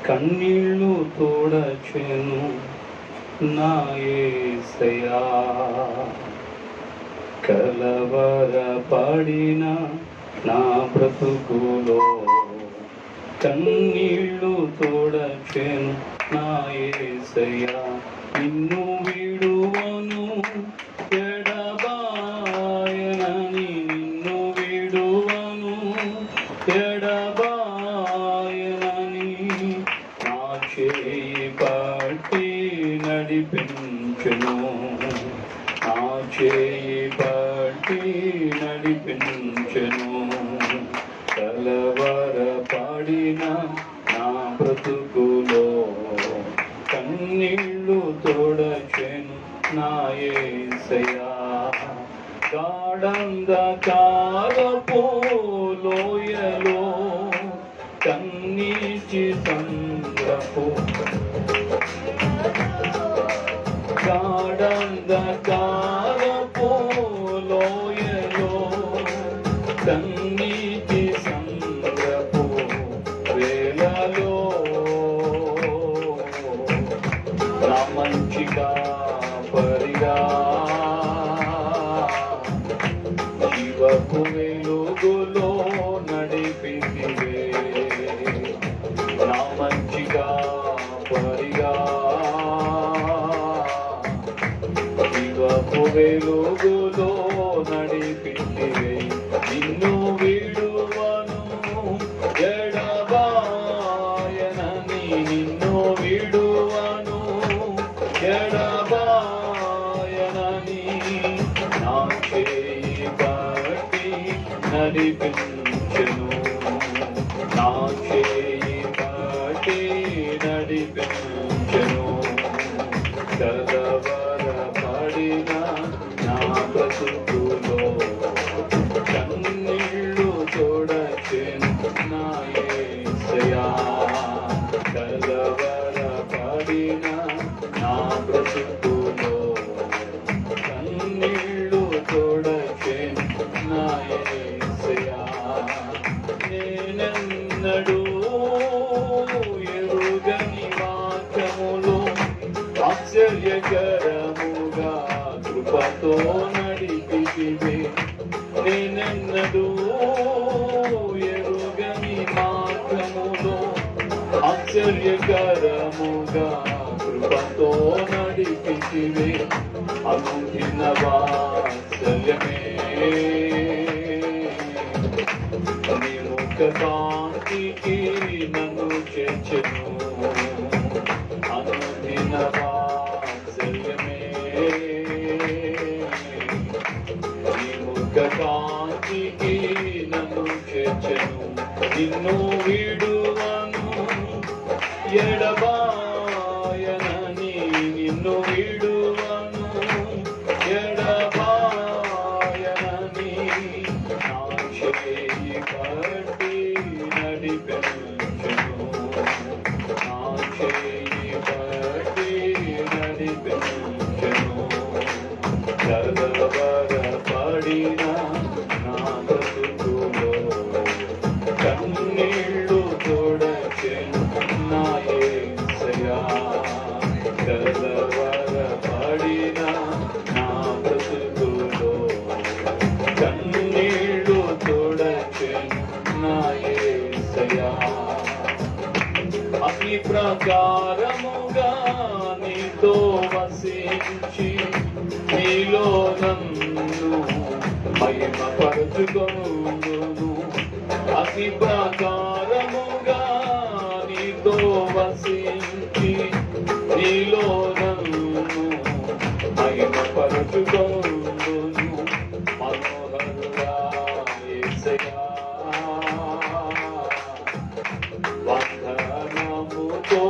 [SPEAKER 5] కన్నీళ్ళు తోడచెను నా యేసయ్యా. కలవర పాడిన నా బ్రతుకులో కన్నీళ్ళు తోడచెను నా యేసయ్యా. నిన్ను విడువను ఎడబాయనని, నిన్ను విడువను ఎడబాయనని నా చేయి పట్టి నడిపించును, నా చేయి పట్టి నడిపించును. కలవర పాడిన నా బ్రతుకులో కన్నీళ్ళు తోడచెను నా యేసయ్యా. గాఢంధకారపు లోయలో కన్నీటి సంద్రపు, గాఢంధకారపు లోయలో కన్నీటి సంద్రపు వేళలో నా మంచిగా పరిగా జీవపు వెలుగులో నడిపితివే. నా మంచిగా పరిగా జీవపు వెలుగులో నడిపితివే. నిన్ను విడువను ఎడబాయనని, నడిపించెను నా చేయి పట్టి నడిపించెను కలవరపడిన నా బ్రతుకులో కన్నీళ్ళు తోడచెను నా యేసయ్యా కలవరపడిన నా బ్రతుకులో కన్నీళ్ళు తోడచెను నా యేసయ్యా నేనెన్నడూ ఎరుగని వాక్యములో ఆశ్చర్యకరముగా కృపతో నడిపితివే నేనెన్నడూ ఎరుగని మార్గములో ఆశ్చర్యకరముగా కృపతో నడిపితివే అనుదిన వాత్సల్యమే నీ ముఖ కాంతికి నన్ను చేర్చెను అనుదిన వాత్సల్యమే నీ ముఖ కాంతికి నన్ను చేర్చెను నిన్ను విడువను ఎడబాయనని నిన్ను విడువను ఎడబాయనని నా చేయి పట్టి నడిపించెను నా చేయి పట్టి నడిపించెను కలవరపడిన నా బ్రతుకులో కన్నీళ్ళు తోడచెను నా యేసయ్యా కలవరపడిన నా బ్రతుకులో కన్నీళ్ళు తోడచెను నా యేసయ్యా అగ్ని ప్రకారముగా నీతో వసించి నీలో నన్ను మహిమపరచుకొనును అగ్ని ప్రకారముగా నీతో వసించి నీలో నన్ను మహిమపరచుకొనును మనోహరుడా యేసయ్యా వందనముతో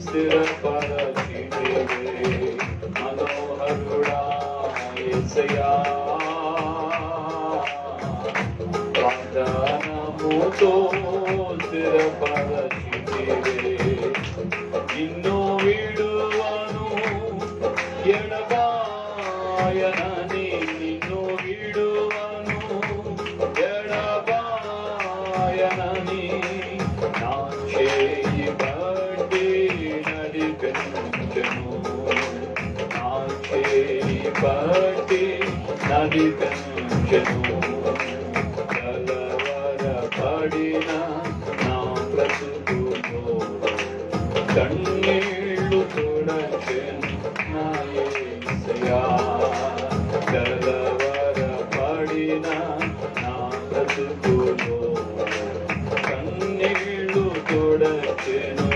[SPEAKER 5] స్థిరపరచితివే మనోహరుడా యేసయ్యా వందనముతో స్థిరపరచితివే నిన్ను విడువను ఎడబాయనని నిన్ను విడువను ఎడబాయనని నా చేయి పట్టి నడిపించెను నా చేయి పట్టి నడిపించెను కలవరపడిన నా బ్రతుకులో కన్నీళ్ళు తోడచెను నా యేసయ్యా కలవరపడిన నా బ్రతుకులో కన్నీళ్ళు తోడచెను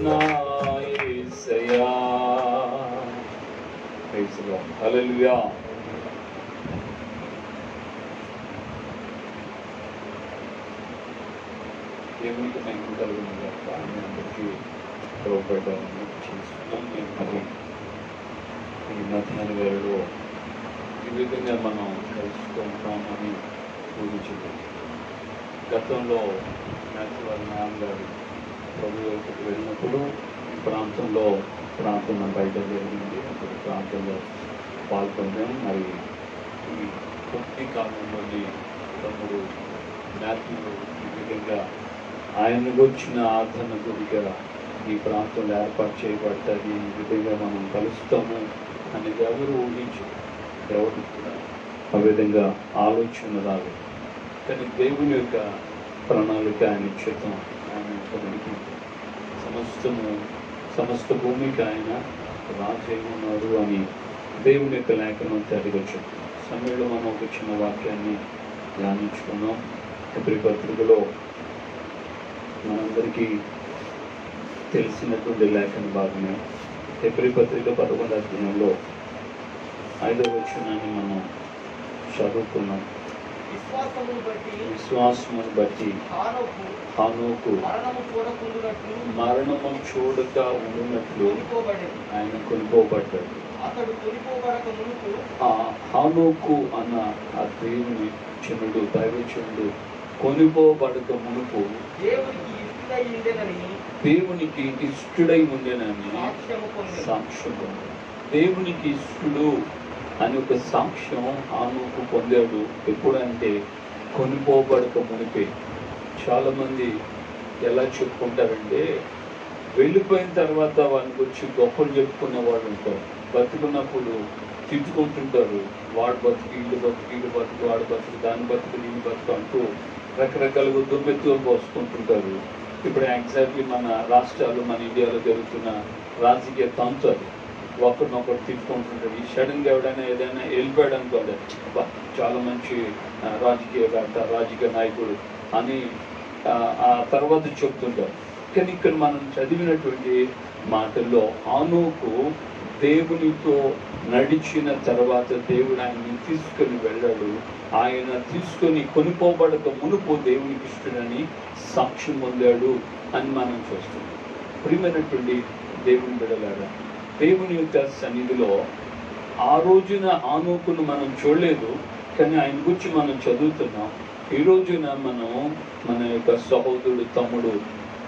[SPEAKER 5] నా యేసయ్యా ప్రైజ్ లార్డ్ హల్లెలూయా దేవునికి మహిమ కలుగును గాక మీ అందరికీ ప్రభుపడ్డాను చేస్తున్నాం నేను మరి ఈ మధ్యాహ్న వేళలో ఈ విధంగా మనం కలుస్తూ ఉంటామని ఊహించింది గతంలో వారి నాన్నగారు ప్రభు వైపుకి వెళ్ళినప్పుడు ఈ ప్రాంతంలో ప్రాంతం బయట జరిగింది అప్పుడు ప్రాంతంలో పాల్గొన్నాం మరి ఈ కొద్ది కాలంలోని తమ్ముడు జ్ఞాపకులు ఈ విధంగా ఆయనకు వచ్చిన ఆదరణ గురిగా ఈ ప్రాంతంలో ఏర్పాటు చేయబడతాయి ఈ విధంగా మనం కలుస్తాము అనేది ఎవరు ఊహించారు ఎవరు కూడా ఆ విధంగా ఆలోచన రాదు కానీ దేవుని యొక్క ప్రణాళిక ఆయన ఇచ్చతం ఆయన యొక్క నడిపింపు సమస్త భూమికి ఆయన రాజు ఉన్నాడు అని దేవుని యొక్క లేఖనం చదివచ్చు సమయంలో మనం ఒక చిన్న వాక్యాన్ని ధ్యానించుకున్నాం ఎబ్రీ పత్రికలో మనందరికీ తెలిసినటువంటి లేఖన భాగమే ఎబ్రీ పత్రిక 11వ అధ్యాయంలో
[SPEAKER 9] 5వ వచనాన్ని మనం చదువుకున్నాం.
[SPEAKER 1] విశ్వాసమును
[SPEAKER 9] బట్టి హానోకు మరణము చూడక ఉండునట్లు ఆయన కొనుకోబడ్డాడు. ఆ హానోకు అన్న ఆ దేవుని చనుడు, దైవచనుడు కొనుకోబడక మునుపు దేవునికి ఇష్టడై ఉండేనని సాక్ష్యము. దేవునికి ఇష్టడు అని ఒక సాక్ష్యం హానోకు పొందాడు. ఎప్పుడంటే కొనుకోబడక మునిపే. చాలా మంది ఎలా చెప్పుకుంటారంటే వెళ్ళిపోయిన తర్వాత వాళ్ళకి వచ్చి గొప్పలు చెప్పుకునే వాళ్ళు ఉంటారు. బతుకున్నప్పుడు తిట్టుకుంటుంటారు. వాడు బతుకు, వీళ్ళు బతుకు, వాడు బతుకు, దాని బతుకు, దీని బతుకు అంటూ రకరకాలుగా దుమ్మెత్తులు పోసుకుంటుంటారు. ఇప్పుడు ఎగ్జాక్ట్లీ మన రాష్ట్రాలు, మన ఇండియాలో జరుగుతున్న రాజకీయ తంత్రాలు ఒకరినొకరు తిట్టుకుంటుంటారు. ఈ సడన్గా ఎవడైనా ఏదైనా వెళ్ళిపోయాడు అనుకోండి, చాలా మంచి రాజకీయవేత్త, రాజకీయ నాయకుడు అని ఆ తర్వాత చెప్తుంటారు. కానీ ఇక్కడ మనం చదివినటువంటి మాటల్లో హానోకు దేవునితో నడిచిన తర్వాత దేవుడు ఆయన్ని తీసుకొని వెళ్ళాడు. ఆయన తీసుకొని కొనుకోబడక మునుపు దేవునికి ఇష్టడని సాక్ష్యం పొందాడు అని మనం చూస్తున్నాం. ప్రియమైనటువంటి దేవుని బిడ్డలారా, దేవుని యొక్క సన్నిధిలో ఆ రోజున హానోకును మనం చూడలేదు, కానీ ఆయన గురించి మనం చదువుతున్నాం. ఈ రోజున మనం మన యొక్క సహోదరుడు, తమ్ముడు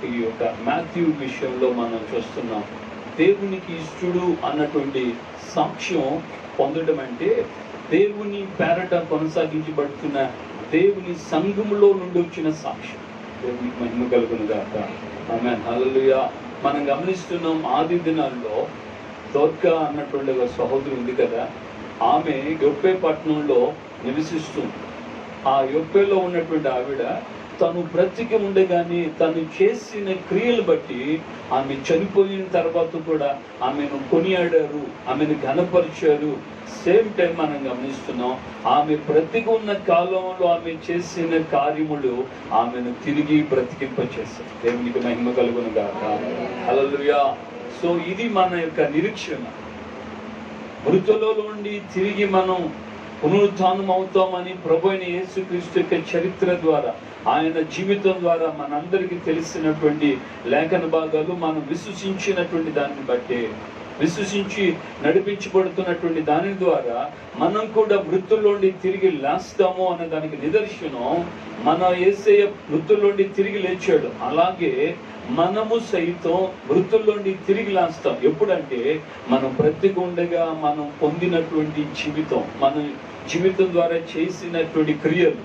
[SPEAKER 9] ఈ యొక్క మాథ్యూ విషయంలో మనం చూస్తున్నాం. దేవునికి ఇష్టడు అన్నటువంటి సాక్ష్యం పొందడం అంటే దేవుని పేరట కొనసాగించబడుతున్న దేవుని సంఘములో నుండి వచ్చిన సాక్ష్యం. దేవునికి మహిమ కలుగును గాక. ఆమేన్, హల్లెలూయా. మనం గమనిస్తున్నాం, ఆది దినాల్లో దోర్కా అన్నటువంటి ఒక సహోదరు ఉంది కదా, ఆమె యొప్పే పట్టణంలో నివసిస్తుంది. ఆ యొప్పేలో ఉన్నటువంటి ఆవిడ తను బ్రతికి ఉండగానే తను చేసిన క్రియలు బట్టి ఆమె చనిపోయిన తర్వాత కూడా ఆమెను కొనియాడారు, ఆమెను ఘనపరిచారు. సేమ్ టైం మనం గమనిస్తున్నాం, ఆమె బ్రతికి ఉన్న కాలంలో ఆమె చేసిన కార్యములు ఆమెను తిరిగి బ్రతికింపచేశారు. దేవునికి మహిమ కలుగును గాక. హల్లెలూయా. సో ఇది మన యొక్క నిరీక్షణ. మృతులలో నుండి తిరిగి మనం పునరుత్థానం అవుతామని ప్రభు అయిన యేసుక్రీస్తు యొక్క చరిత్ర ద్వారా, ఆయన జీవితం ద్వారా మనందరికీ తెలిసినటువంటి లేఖన భాగాలు మనం విశ్వసించినటువంటి దాన్ని బట్టి, విశ్వసించి నడిపించబడుతున్నటువంటి దాని ద్వారా మనం కూడా మృతుల్లోండి తిరిగి లేస్తాము అనే దానికి నిదర్శనం మన యేసయ్య మృతుల్లోండి తిరిగి లేచాడు. అలాగే మనము సైతం మృతుల్లోండి తిరిగి లేస్తాం. ఎప్పుడంటే మనం బ్రతికి ఉండగా మనం పొందినటువంటి జీవితం, మన జీవితం ద్వారా చేసినటువంటి క్రియలు,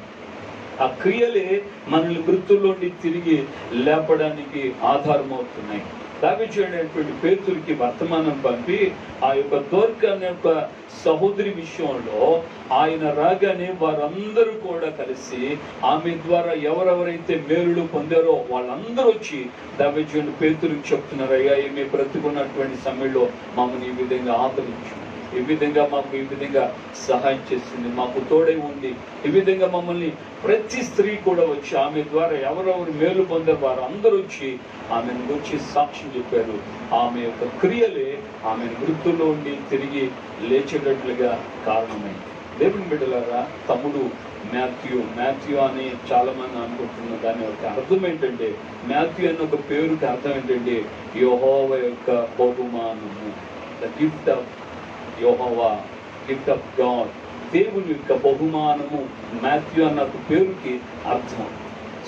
[SPEAKER 9] ఆ క్రియలే మనల్ని మృతుల్లోండి తిరిగి లేపడానికి ఆధారం అవుతున్నాయి. దావీదునటువంటి పేతురుకి వర్తమానం పంపి ఆ యొక్క దోర్కా అనే యొక్క సహోదరి విషయంలో ఆయన రాగానే వారందరూ కూడా కలిసి ఆమె ద్వారా ఎవరెవరైతే మేలులు పొందారో వాళ్ళందరూ వచ్చి దావీదు పేతురుకి చెప్తున్నారు, అయ్యా ఈమె బ్రతుకున్నటువంటి సమయంలో మమ్మల్ని ఈ విధంగా ఆదరించు, ఈ విధంగా మాకు ఈ విధంగా సహాయం చేసింది, మాకు తోడై ఉంది. ఈ విధంగా మమ్మల్ని ప్రతి స్త్రీ కూడా వచ్చి ఆమె ద్వారా ఎవరెవరు మేలు పొందారు వారు అందరూ వచ్చి ఆమెను గురించి సాక్ష్యం చెప్పారు. ఆమె యొక్క క్రియలే ఆమెను మృతుల్లో ఉండి తిరిగి లేచేటట్లుగా కారణమైంది. దేవుని బిడ్డలారా, తమ్ముడు మాథ్యూ అని చాలా మంది అనుకుంటున్నారు. దాని యొక్క అర్థం ఏంటంటే, మాథ్యూ అన్న ఒక పేరుకి అర్థం ఏంటంటే యెహోవా యొక్క బహుమానము, the gift of Jehovah, gift of God, దేవుని యొక్క బహుమానము మాథ్యూ అన్న పేరుకి అర్థం.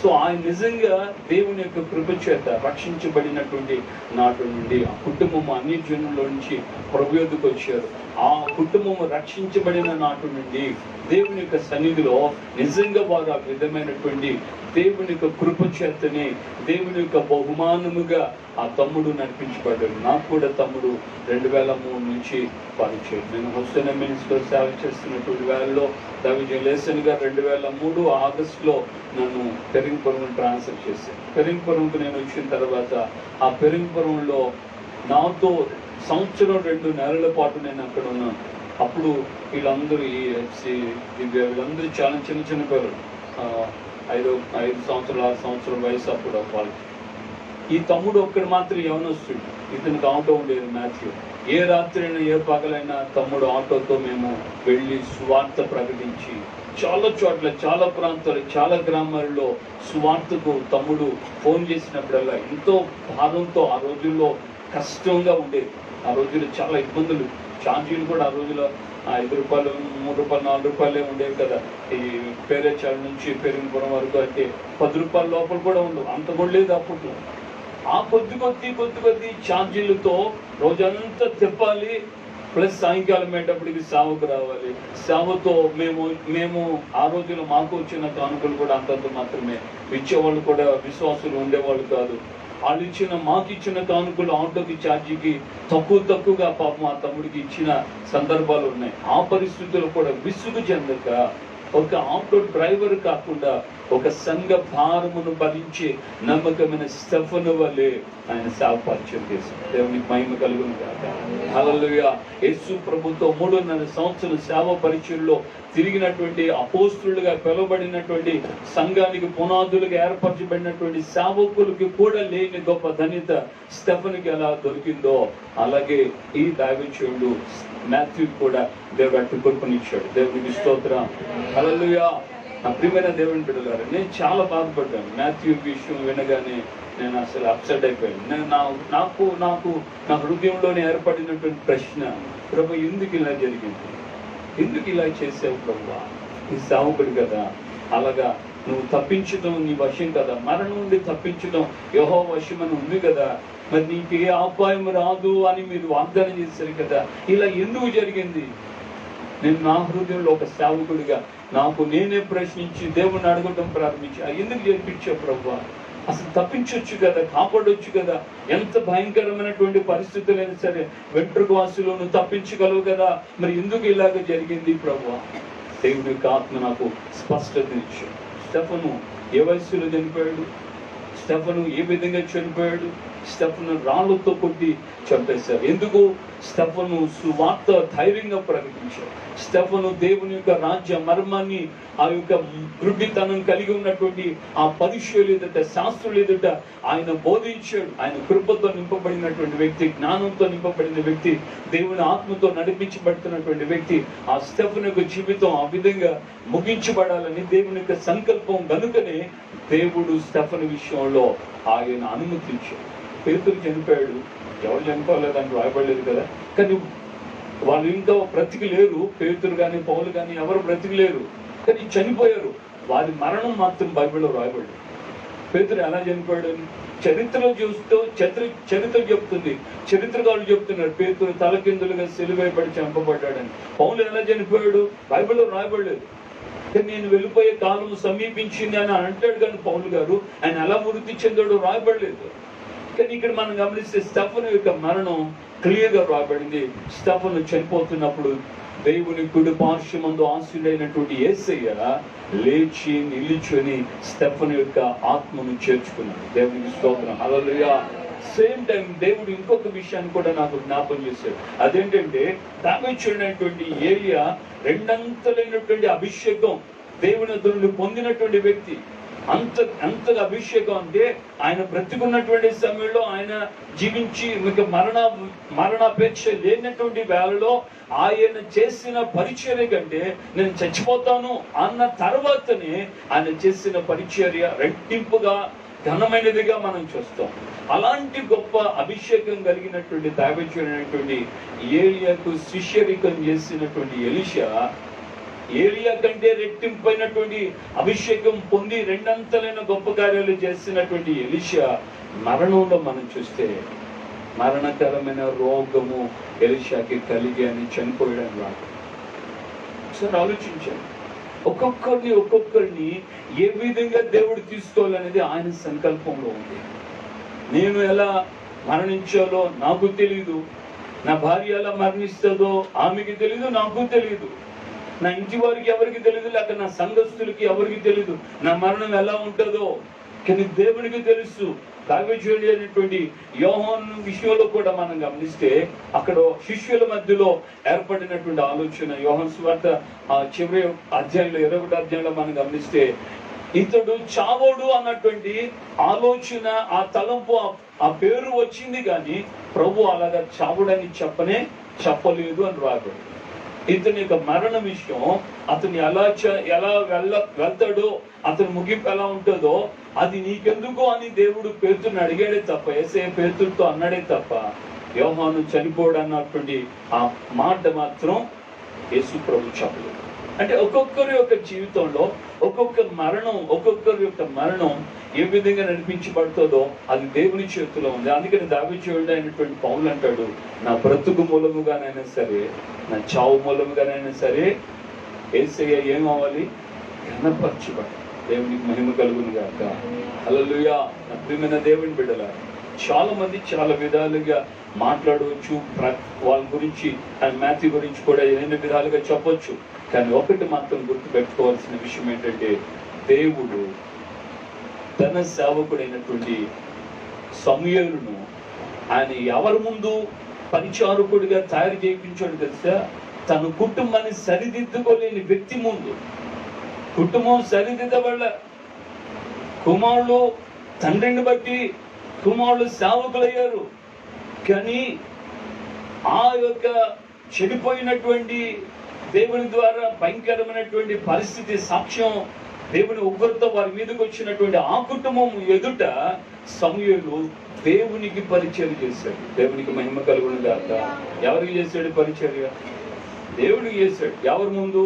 [SPEAKER 9] సో ఆయన నిజంగా దేవుని యొక్క కృప చేత రక్షించబడినటువంటి నాటి నుండి ఆ కుటుంబం అన్ని జనుల నుంచి ప్రభు యొద్దకు వచ్చారు. ఆ కుటుంబం రక్షించబడిన నాటి నుండి దేవుని యొక్క సన్నిధిలో నిజంగా వారు ఆ విధమైనటువంటి దేవుని యొక్క కృప చేతనే దేవుని యొక్క బహుమానముగా ఆ తమ్ముడు నడిపించబడ్డాడు. నాకు కూడా తమ్ముడు 2003 నుంచి పరిచయం. నేను హుస్సేన్ మినిస్టర్ సేవ చేస్తున్నటువంటి వేళలో దావీదు లేసన్ గారు 2003 ఆగస్టులో నన్ను పెరింగపురం ట్రాన్స్ఫర్ చేశాను. పెరింగపురంకు నేను వచ్చిన తర్వాత ఆ పెరింగపురంలో నాతో 1-2 నెలల పాటు నేను అక్కడ ఉన్నాను. అప్పుడు వీళ్ళందరూ ఈ ఎఫ్సి వీళ్ళందరూ చాలా చిన్న పిల్లలు, 5 సంవత్సరాలు 6 సంవత్సరాల వయసు అప్పుడు వాళ్ళకి. ఈ తమ్ముడు ఒక్కడు మాత్రం యవనొస్తుడు, ఇతనికి ఆటో ఉండేది మాథ్యూ. ఏ రాత్రి అయినా ఏ పగలైనా తమ్ముడు ఆటోతో మేము వెళ్ళి సువార్త ప్రకటించి చాలా చోట్ల, చాలా ప్రాంతాలు, చాలా గ్రామాల్లో సువార్తకు తమ్ముడు ఫోన్ చేసినప్పుడల్లా ఎంతో బాధంతో, ఆ రోజుల్లో కష్టంగా ఉండేది. ఆ రోజుల్లో చాలా ఇబ్బందులు, ఛార్జీలు కూడా ఆ రోజుల్లో 5 రూపాయలు, 3 రూపాయలు, 4 రూపాయలే ఉండేవి కదా. ఈ పేరేచాల నుంచి పెరిగిపురం వరకు అయితే 10 రూపాయల లోపల కూడా ఉండవు, అంత కూడా లేదు అప్పట్లో. ఆ కొద్ది ఛార్జీలతో రోజంతా తిప్పాలి, ప్లస్ సాయంకాలం అయ్యేటప్పటికి సేవకు రావాలి. సేవతో మేము ఆ రోజుల్లో మాకు వచ్చిన కానుకలు కూడా అంతంత మాత్రమే ఇచ్చేవాళ్ళు, కూడా విశ్వాసులు ఉండేవాళ్ళు కాదు. వాళ్ళు మాకు ఇచ్చిన కానుకలు ఆటోకి ఛార్జీకి తక్కువగా పాపం మా తమ్ముడికి ఇచ్చిన సందర్భాలు ఉన్నాయి. ఆ పరిస్థితుల్లో కూడా విసుగు చెందక ఒక ఆటో డ్రైవర్ కాకుండా ఒక సంఘ భారమును భరించే నమ్మకమైన స్టెఫను వలె ఆయన సేవ పరిచయం చేశారు. దేవునికి మహిమ కలుగును గాక. హల్లెలూయా. యేసు ప్రభుతో 3.5 సంవత్సరాల సేవ పరిచయంలో తిరిగినటువంటి అపోస్తులుగా పిలువబడినటువంటి సంఘానికి పునాదులుగా ఏర్పరచబడినటువంటి సేవకులకి కూడా లేని గొప్ప ధన్యత స్టెఫనుకి ఎలా దొరికిందో అలాగే ఈ దైవజనుడు మాథ్యూ కూడా దేవుడు అట్టి కృపనిచ్చాడు. దేవునికి స్తోత్రం. హల్లెలూయా. నా ప్రియమైన దేవుని బిడ్డలారా, నేను చాలా బాధపడ్డాను మాథ్యూ విషయం వినగానే. నేను అసలు అప్సెట్ అయిపోయాను. నాకు నా హృదయంలోనే ఏర్పడినటువంటి ప్రశ్న, ప్రభు ఎందుకు ఇలా జరిగింది, ఎందుకు ఇలా చేసావు ప్రభు? ఈ సేవకుడు కదా, అలాగా నువ్వు తప్పించడం నీ వశం కదా, మరణం నుండి తప్పించడం యెహోవా వశం అని ఉంది కదా, మరి నీకు ఏ అపాయం రాదు అని మీరు వాగ్దానం చేశారు కదా, ఇలా ఎందుకు జరిగింది? నేను నా హృదయంలో ఒక సేవకుడిగా నాకు నేనే ప్రశ్నించి దేవుణ్ణి అడగటం ప్రారంభించి, ఎందుకు జరిపించావు ప్రభు? అసలు తప్పించవచ్చు కదా, కాపాడొచ్చు కదా, ఎంత భయంకరమైనటువంటి పరిస్థితులైనా సరే వెంట్రుకవాసులు నువ్వు తప్పించగలవు కదా, మరి ఎందుకు ఇలాగ జరిగింది ప్రభు? దేవుని యొక్క ఆత్మ నాకు స్పష్టత ఇచ్చాడు. స్టెఫను ఏ వయస్సులో చనిపోయాడు, స్టెఫను ఏ విధంగా చనిపోయాడు, స్టెఫను రాళ్ళతో కొట్టి చంపేశారు. ఎందుకు? స్టెఫను సువార్త ధైర్యంగా ప్రకటించాడు. స్టెఫను దేవుని యొక్క రాజ్య మర్మాన్ని, ఆ యొక్క దృఢితనం కలిగి ఉన్నటువంటి ఆ పరిశీలు ఎదుట, శాస్త్రులు ఎదుట ఆయన బోధించాడు. ఆయన కృపతో నింపబడినటువంటి వ్యక్తి, జ్ఞానంతో నింపబడిన వ్యక్తి, దేవుని ఆత్మతో నడిపించబడుతున్నటువంటి వ్యక్తి. ఆ స్టెఫను యొక్క జీవితం ఆ విధంగా ముగించబడాలని దేవుని యొక్క సంకల్పం కనుకనే దేవుడు స్టెఫను విషయంలో ఆయన అనుమతించాడు. పేతురు చనిపోయాడు, ఎవరు చనిపోలేదని రాయబడలేదు కదా, కానీ వాళ్ళు ఇంకా బ్రతికి లేరు. పేతురు కానీ పౌలు కానీ ఎవరు బ్రతికి లేరు, కానీ చనిపోయారు. వారి మరణం మాత్రం బైబిల్లో రాయబడలేదు. పేతురు ఎలా చనిపోయాడు చరిత్రలో చూస్తూ చరిత్ర చెప్తుంది, చరిత్రకారులు చెప్తున్నారు పేతురు తలకిందులుగా సిలువైపడి చంపబడ్డాడని. పౌలు ఎలా చనిపోయాడు బైబిల్లో రాయబడలేదు. నేను వెళ్ళిపోయే కాలం సమీపించింది అని అంటాడు కానీ పౌలు గారు ఆయన ఎలా మృతి చెందాడో రాయబడలేదు. కానీ ఇక్కడ మనం గమనిస్తే స్టెఫను యొక్క మరణం క్లియర్ గా రాబడింది. స్టెఫను చనిపోతున్నప్పుడు దేవుని కుడి పార్శ్వమందు ఆశీనుడైనటువంటి యేసయ్య లేచి నిలిచుని స్టెఫను యొక్క ఆత్మను చేర్చుకున్నాడు. దేవునికి స్తోత్రం. హల్లెలూయా. సేమ్ టైం దేవుడు ఇంకొక విషయాన్ని కూడా నాకు జ్ఞాపకం చేశాడు. అదేంటంటే దావీదునటువంటి ఏలియా రెండంతలైనటువంటి అభిషేకం దేవుని నుండి పొందినటువంటి వ్యక్తి. అంతగా అభిషేకం అంటే ఆయన బ్రతికున్నటువంటి సమయంలో ఆయన జీవించి మీకు మరణాపేక్ష లేనటువంటి వేళలో ఆయన చేసిన పరిచర్య కంటే నేను చచ్చిపోతాను అన్న తర్వాతనే ఆయన చేసిన పరిచర్య రెట్టింపుగా ఘనమైనదిగా మనం చూస్తాం. అలాంటి గొప్ప అభిషేకం కలిగినటువంటి దైవజనుడైనటువంటి ఏలియాకు శిష్యరికం చేసినటువంటి ఎలీషా, ఏలియా కంటే రెట్టింపైనటువంటి అభిషేకం పొంది రెండంతలైన గొప్ప కార్యాలు చేసినటువంటి ఎలీషా మరణంలో మనం చూస్తే మరణకరమైన రోగము ఎలీషాకి కలిగి అని చనిపోయాడని రాదు. ఒకసారి ఆలోచించాను, ఒక్కొక్కరిని ఏ విధంగా దేవుడు తీసుకోవాలనేది ఆయన సంకల్పంలో ఉంది. నేను ఎలా మరణించాలో నాకు తెలియదు, నా భార్య ఎలా మరణిస్తుందో ఆమెకి తెలీదు, నాకు తెలియదు, నా ఇంటి వారికి ఎవరికి తెలియదు, లేక నా సంఘస్థులకి ఎవరికి తెలియదు నా మరణం ఎలా ఉంటుందో. కానీ దేవునికి తెలుసు. దైవజనుడు అయినటువంటి యోహాను విషయంలో కూడా మనం గమనిస్తే అక్కడ శిష్యుల మధ్యలో ఏర్పడినటువంటి ఆలోచన యోహాను సువార్త చివరి అధ్యాయంలో 21వ అధ్యాయంలో మనం గమనిస్తే ఇతడు చావోడు అన్నటువంటి ఆలోచన, ఆ తలంపు, ఆ పేరు వచ్చింది, కానీ ప్రభు అలాగా చావుడని చెప్పలేదు అని రాబడి. ఇతని యొక్క మరణ విషయం, అతను ఎలా వెళ్తాడో, అతని ముగింపు ఎలా ఉంటుందో అది నీకెందుకు అని దేవుడు పేతురుని అడిగాడే తప్ప, యేసయ్య పేతురుతో అన్నాడే తప్ప యోహాను చనిపోడు అన్నటువంటి ఆ మాట మాత్రం యేసు ప్రభు చెప్పలేదు. అంటే ఒక్కొక్కరి యొక్క జీవితంలో ఒక్కొక్కరి యొక్క మరణం ఏ విధంగా నడిపించబడుతుందో అది దేవుని చేతిలో ఉంది. అందుకని దావీదు అయినటువంటి పౌలు అంటాడు, నా బ్రతుకు మూలముగానైనా సరే, నా చావు మూలముగానైనా సరే యేసయ్య ఏమవ్వాలి? ఘనపరచబడి దేవునికి మహిమ కలుగును గాక. హల్లెలూయా. నా ప్రియమైన దేవుని బిడ్డలారా, చాలా మంది చాలా విధాలుగా మాట్లాడవచ్చు వాళ్ళ గురించి, మాథ్యూ గురించి కూడా ఎన్నో విధాలుగా చెప్పొచ్చు. కానీ ఒకటి మాత్రం గుర్తు పెట్టుకోవాల్సిన విషయం ఏంటంటే, దేవుడు తన సేవకుడైనటువంటి సమూయేలును ఆయన ఎవరి ముందు పరిచారకుడిగా తయారు చేయించాడు తెలుసా? తన కుటుంబాన్ని సరిదిద్దుకోలేని వ్యక్తి ముందు. కుటుంబం సరిదిద్దబడ, కుమారులు తండ్రిని బట్టి కుమారులు సేవకులయ్యారు, కానీ ఆ యొక్క చెడిపోయినటువంటి దేవుని ద్వారా భయంకరమైనటువంటి పరిస్థితి, సాక్ష్యం, దేవుని ఉగ్రత వారి మీదకి వచ్చినటువంటి ఆ కుటుంబం ఎదుట సమూయేలు దేవునికి పరిచర్య చేశాడు. దేవునికి మహిమ కలుగును గాక. ఎవరికి చేశాడు పరిచర్య? దేవుడికి చేశాడు. ఎవరి ముందు?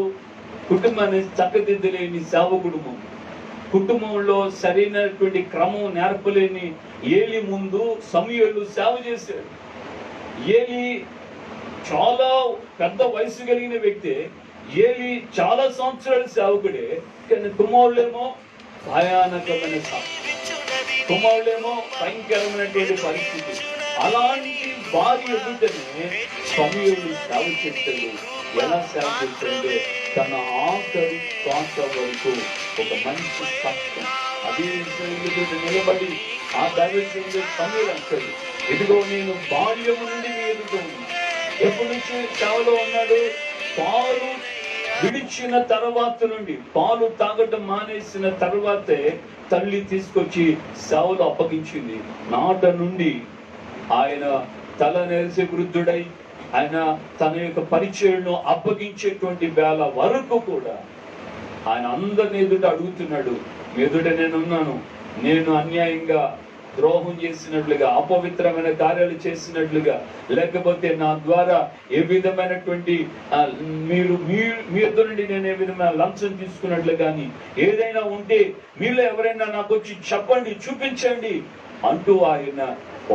[SPEAKER 9] కుటుంబాన్ని చక్కదిద్దలేని సేవకుడు ముందు, కుటుంబంలో సరైనటువంటి క్రమం నేర్పలేని ఏలి ముందు సమూయేలు సేవ చేశాడు. ఏలి చాలా పెద్ద వయసు కలిగిన వ్యక్తి, ఏలి చాలా సంవత్సరాల సేవకుడే, కానీ కుమారులేమో భయానకమైన సాక్షి, కుమారులేమో భయంకరమైనటువంటి పరిస్థితి. అలాంటి వారి ఎదుటనే సమూయేలు సేవ చేస్తాడు. ఎలా సేవ చేస్తాడంటే తన ఆఖరి శ్వాస వరకు ఒక మంచి సాక్ష్యం. అది నిలబడి ఆ దైవజనుడు సమూయేలు అంటాడు, ఇదిగో నేను బాల్యము నుండి మీ ఎదుట ఉన్నాను. ఎప్పటి నుంచి సేవలో ఉన్నాడు? పాలు విడిచిన తర్వాత నుండి, పాలు తాగటం మానేసిన తర్వాతే తల్లి తీసుకొచ్చి సేవలో అప్పగించింది. నాట నుండి ఆయన తల నెరిసే వృద్ధుడై ఆయన తన యొక్క పరిచయను అప్పగించేటువంటి వేళ వరకు కూడా ఆయన అందరిని ఎదుట అడుగుతున్నాడు, మీ ఎదుట నేనున్నాను, నేను అన్యాయంగా ద్రోహం చేసినట్లుగా, అపవిత్రమైన కార్యాలు చేసినట్లుగా, లేకపోతే నా ద్వారా ఏ విధమైనటువంటి మీరు మీ ఎదురు నుండి నేను ఏ విధమైన లంచం తీసుకున్నట్లు కానీ ఏదైనా ఉంటే మీలో ఎవరైనా నాకు వచ్చి చెప్పండి, చూపించండి అంటూ ఆయన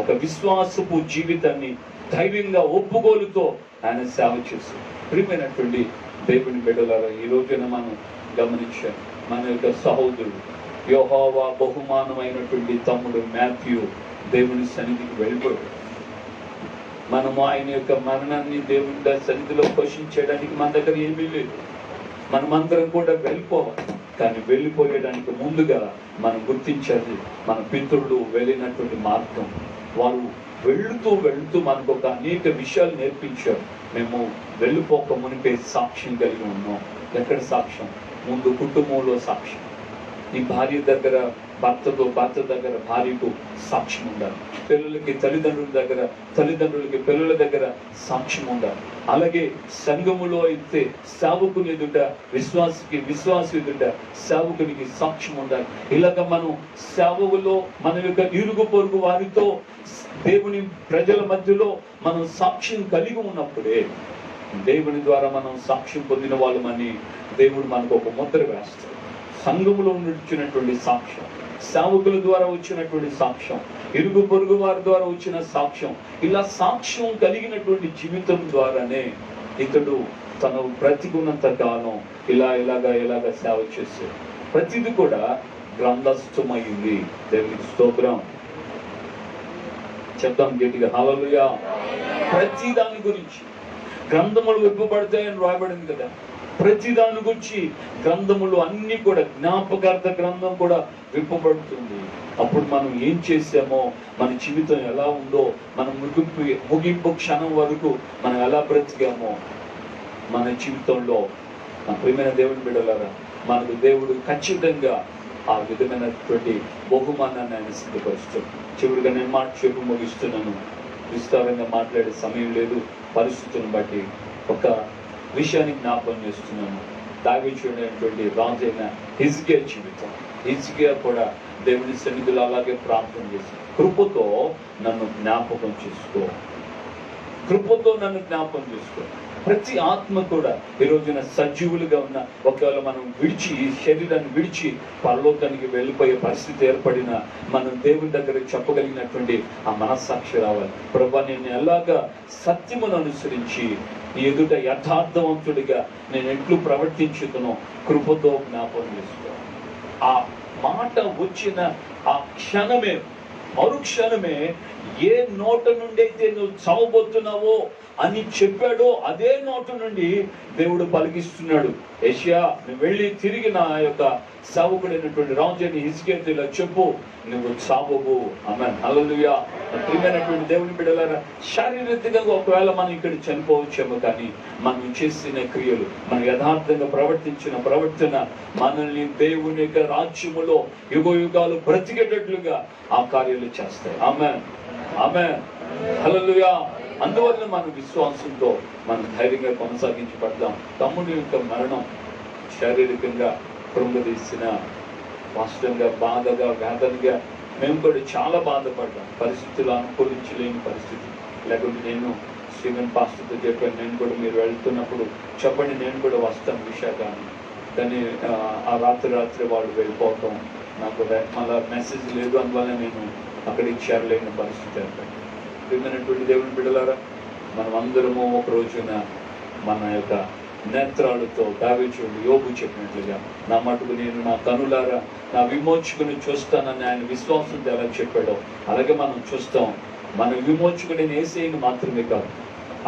[SPEAKER 9] ఒక విశ్వాసపు జీవితాన్ని ధైర్యంగా ఒప్పుకోలుతో ఆయన సేవ చేశారు. ప్రియమైనటువంటి దేవుని బిడ్డలారా, ఈ రోజున మనం గమనించాం, మన యొక్క సహోదరుడు యెహోవా బహుమానమైనటువంటి తమ్ముడు మాథ్యూ దేవుని సన్నిధికి వెళ్ళిపోయాడు. మనము ఆయన యొక్క మరణాన్ని దేవుని సన్నిధిలో పోషించడానికి మన దగ్గర ఏమీ లేదు. మనమందరం కూడా వెళ్ళిపోవాలి. కానీ వెళ్ళిపోయేదానికి ముందుగా మనం గుర్తించాలి మన పితరులు వెళ్ళినటువంటి మార్గం. వారు వెళుతూ మనకు ఒక అనేక విషయాలు నేర్పించారు. మేము వెళ్ళిపోక మునిపే సాక్ష్యం కలిగి ఉన్నాం. ఎక్కడ సాక్ష్యం? ముందు కుటుంబంలో సాక్ష్యం. ఈ భార్య దగ్గర భర్తతో, భర్త దగ్గర భార్యకు సాక్ష్యం ఉండాలి. పిల్లలకి తల్లిదండ్రులకి పిల్లల దగ్గర సాక్ష్యం ఉండాలి. అలాగే సంఘములో అయితే సేవకుని ఎదుట, విశ్వాసి ఎదుట సేవకునికి సాక్ష్యం ఉండాలి. ఇలాగ మనం సేవలో మన యొక్క ఇరుగు పొరుగు వారితో, దేవుని ప్రజల మధ్యలో మనం సాక్ష్యం కలిగి ఉన్నప్పుడే దేవుని ద్వారా మనం సాక్ష్యం పొందిన వాళ్ళమని దేవుడు మనకు ఒక ముద్ర వేస్తాడు. సంఘములో వచ్చినటువంటి సాక్ష్యం, సేవకుల ద్వారా వచ్చినటువంటి సాక్ష్యం, ఇరుగు పొరుగు వారి ద్వారా వచ్చిన సాక్ష్యం, ఇలా సాక్ష్యం కలిగినటువంటి జీవితం ద్వారానే ఇతడు తను బ్రతికున్నంత కాలం ఇలాగా సేవ చేశాడు. ప్రతిది కూడా గ్రంథస్థమైంది. దేవునికి స్తోత్రం చెప్తాం గట్టిగా, హల్లెలూయా. ప్రతి దాని గురించి గ్రంథములు విప్పబడతాయని రాయబడింది కదా. ప్రతి దాని గురించి గ్రంథములు అన్ని కూడా, జ్ఞాపకార్థ గ్రంథం కూడా విప్పబడుతుంది. అప్పుడు మనం ఏం చేసామో, మన జీవితం ఎలా ఉందో, మనం ముగింపు క్షణం వరకు మనం ఎలా బ్రతికామో మన జీవితంలో, నా ప్రియమైన దేవుని బిడ్డలారా, మనకు దేవుడు ఖచ్చితంగా ఆ విధమైనటువంటి బహుమానాన్ని ఆయన సిద్ధపరుస్తాం. చివరిగా నేను మాట చెప్పి ముగిస్తున్నాను. విస్తారంగా మాట్లాడే సమయం లేదు, పరిస్థితులను బట్టి ఒక విషయాన్ని జ్ఞాపకం చేస్తున్నాను. దావీదుడైనటువంటి రాజైన హిజ్కియా జీవితం. హిజ్కియా కూడా దేవుని సన్నిధిలో అలాగే ప్రార్థన చేసి, కృపతో నన్ను జ్ఞాపకం చేసుకో, కృపతో నన్ను జ్ఞాపకం చేసుకో. ప్రతి ఆత్మ కూడా ఈ రోజున సజీవులుగా ఉన్న, ఒకవేళ మనం విడిచి ఈ శరీరాన్ని విడిచి పరలోకానికి వెళ్ళిపోయే పరిస్థితి ఏర్పడిన, మనం దేవుని దగ్గర చెప్పగలిగినటువంటి ఆ మనస్సాక్షి రావాలి. ప్రభా, నేను ఎలాగా సత్యమును అనుసరించి ఎదుట యథార్థవంతుడిగా నేను ఎట్లు ప్రవర్తించుతునో కృపతో జ్ఞాపకం చేసుకో. ఆ మాట వచ్చిన ఆ క్షణమే, మరుక్షణమే ఏ నోట నుండి అయితే నువ్వు చావబోతున్నావో అని చెప్పాడో అదే నోట నుండి దేవుడు పలికిస్తున్నాడు. యెషయా, నువ్వు వెళ్ళి తిరిగి నా యొక్క సేవకుడైనటువంటి రాజుని హిజ్కియాతో ఇలా చెప్పు, నువ్వు చావవు. ఆమేన్, హల్లెలూయా. ప్రియమైనటువంటి దేవుని బిడ్డలారా, శారీరకంగా ఒకవేళ మనం ఇక్కడ చనిపోవచ్చేమో, కానీ మనం చేసిన క్రియలు, మనం యథార్థంగా ప్రవర్తించిన ప్రవర్తన మనల్ని దేవుని యొక్క రాజ్యములో యుగ యుగాలు బ్రతికేటట్లుగా ఆ కార్యాలు చేస్తాయి. ఆమేన్, ఆమేన్, హల్లెలూయా. అందువల్ల మన విశ్వాసంతో మనం ధైర్యంగా కొనసాగించబడదాం. తమ్ముడి యొక్క మరణం శారీరకంగా కృంగదీసిన, వాస్తవంగా బాధగా, వేదనగా మేము కూడా చాలా బాధపడ్డాం. పరిస్థితులు అనుకూలించలేని పరిస్థితి. లేకుంటే నేను శ్రీమన్ పాస్టర్తో చెప్పాను, నేను కూడా మీరు వెళ్తున్నప్పుడు చెప్పండి, నేను కూడా వస్తాను విశాఖ అని. కానీ ఆ రాత్రి వాళ్ళు వెళ్ళిపోవటం, నాకు మళ్ళీ మెసేజ్ లేదు, అందువల్ల నేను అక్కడికి చేరలేని పరిస్థితి ఏర్పడింది. ప్రియమైనటువంటి దేవుని బిడ్డలారా, మనం అందరము ఒక రోజున మన యొక్క నేత్రాలతో దావీదు యోబు చెప్పినట్లుగా, నా మటుకు నేను నా కనులారా నా విమోచకుని చూస్తానని ఆయన విశ్వాసంతో ఎలా చెప్పాడో అలాగే మనం చూస్తాం. మన విమోచకుని యేసయ్యను మాత్రమే కాదు,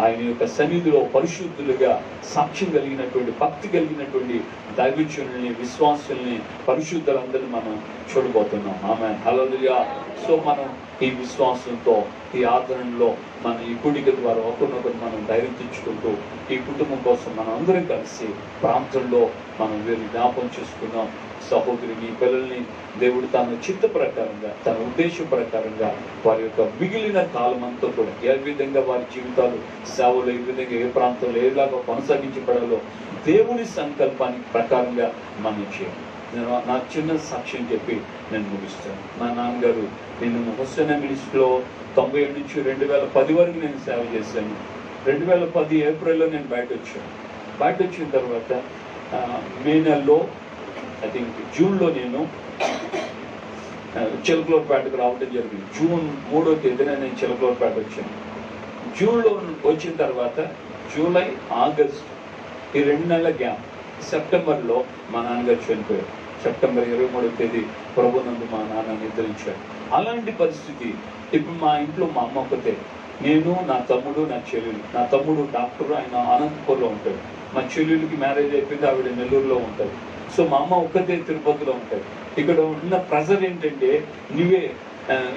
[SPEAKER 9] ఆయన యొక్క సన్నిధిలో పరిశుద్ధులుగా సాక్ష్యం కలిగినటువంటి, భక్తి కలిగినటువంటి దైవజనుల్ని, విశ్వాసుల్ని, పరిశుద్ధులందరినీ మనం చూడబోతున్నాం. ఆమేన్, హల్లెలూయా. సో మనం ఈ విశ్వాసంతో, ఈ ఆదరణలో మన ఈ కూడిక ద్వారా ఒకరినొకరు మనం ధైర్యం తెచ్చుకుంటూ ఈ కుటుంబం కోసం మనం అందరం కలిసి ప్రాంతంలో మనం వీరిని జ్ఞాపకం చేసుకున్నాం. సహోదరిని, పిల్లల్ని దేవుడు తన చిత్త ప్రకారంగా, తన ఉద్దేశం ప్రకారంగా వారి యొక్క మిగిలిన కాలం అంతా కూడా ఏ విధంగా వారి జీవితాలు సేవలు ఏ విధంగా ఏ ప్రాంతంలో ఏలాగా కొనసాగించబడాలో దేవుని సంకల్పానికి ప్రకారంగా మనం చేయాలి. నేను నా చిన్న సాక్ష్యం చెప్పి నేను ముగిస్తాను. మా నాన్నగారు, నేను హుస్సేనా మినిస్ట్రీలో 97 నుంచి 2010 వరకు నేను సేవ చేశాను. 2010 ఏప్రిల్లో నేను బయట వచ్చాను. బయట వచ్చిన తర్వాత మే నెలలో, ఐ థింక్ జూన్లో నేను చిలకలూరుపేటకు రావడం జరిగింది. జూన్ 3వ తేదీన నేను చిలకలూరుపేట వచ్చాను. జూన్లో వచ్చిన తర్వాత జూలై, ఆగస్ట్ ఈ 2 నెలల గ్యాప్, సెప్టెంబర్లో మా నాన్నగారు చనిపోయారు. సెప్టెంబర్ 23వ తేదీ ప్రభునందు మా నాన్న నిద్రించారు. అలాంటి పరిస్థితి. ఇప్పుడు మా ఇంట్లో మా అమ్మ ఒక్కతే, నేను, నా తమ్ముడు, నా చెల్లెలు. నా తమ్ముడు డాక్టర్, ఆయన అనంతపూర్లో ఉంటాడు. మా చెల్లెలికి మ్యారేజ్ అయిపోయింది, ఆవిడ నెల్లూరులో ఉంటుంది. సో మా అమ్మ ఒక్కతే తిరుపతిలో ఉంటుంది. ఇక్కడ ఉన్న ప్రెజర్ ఏంటంటే, నువ్వే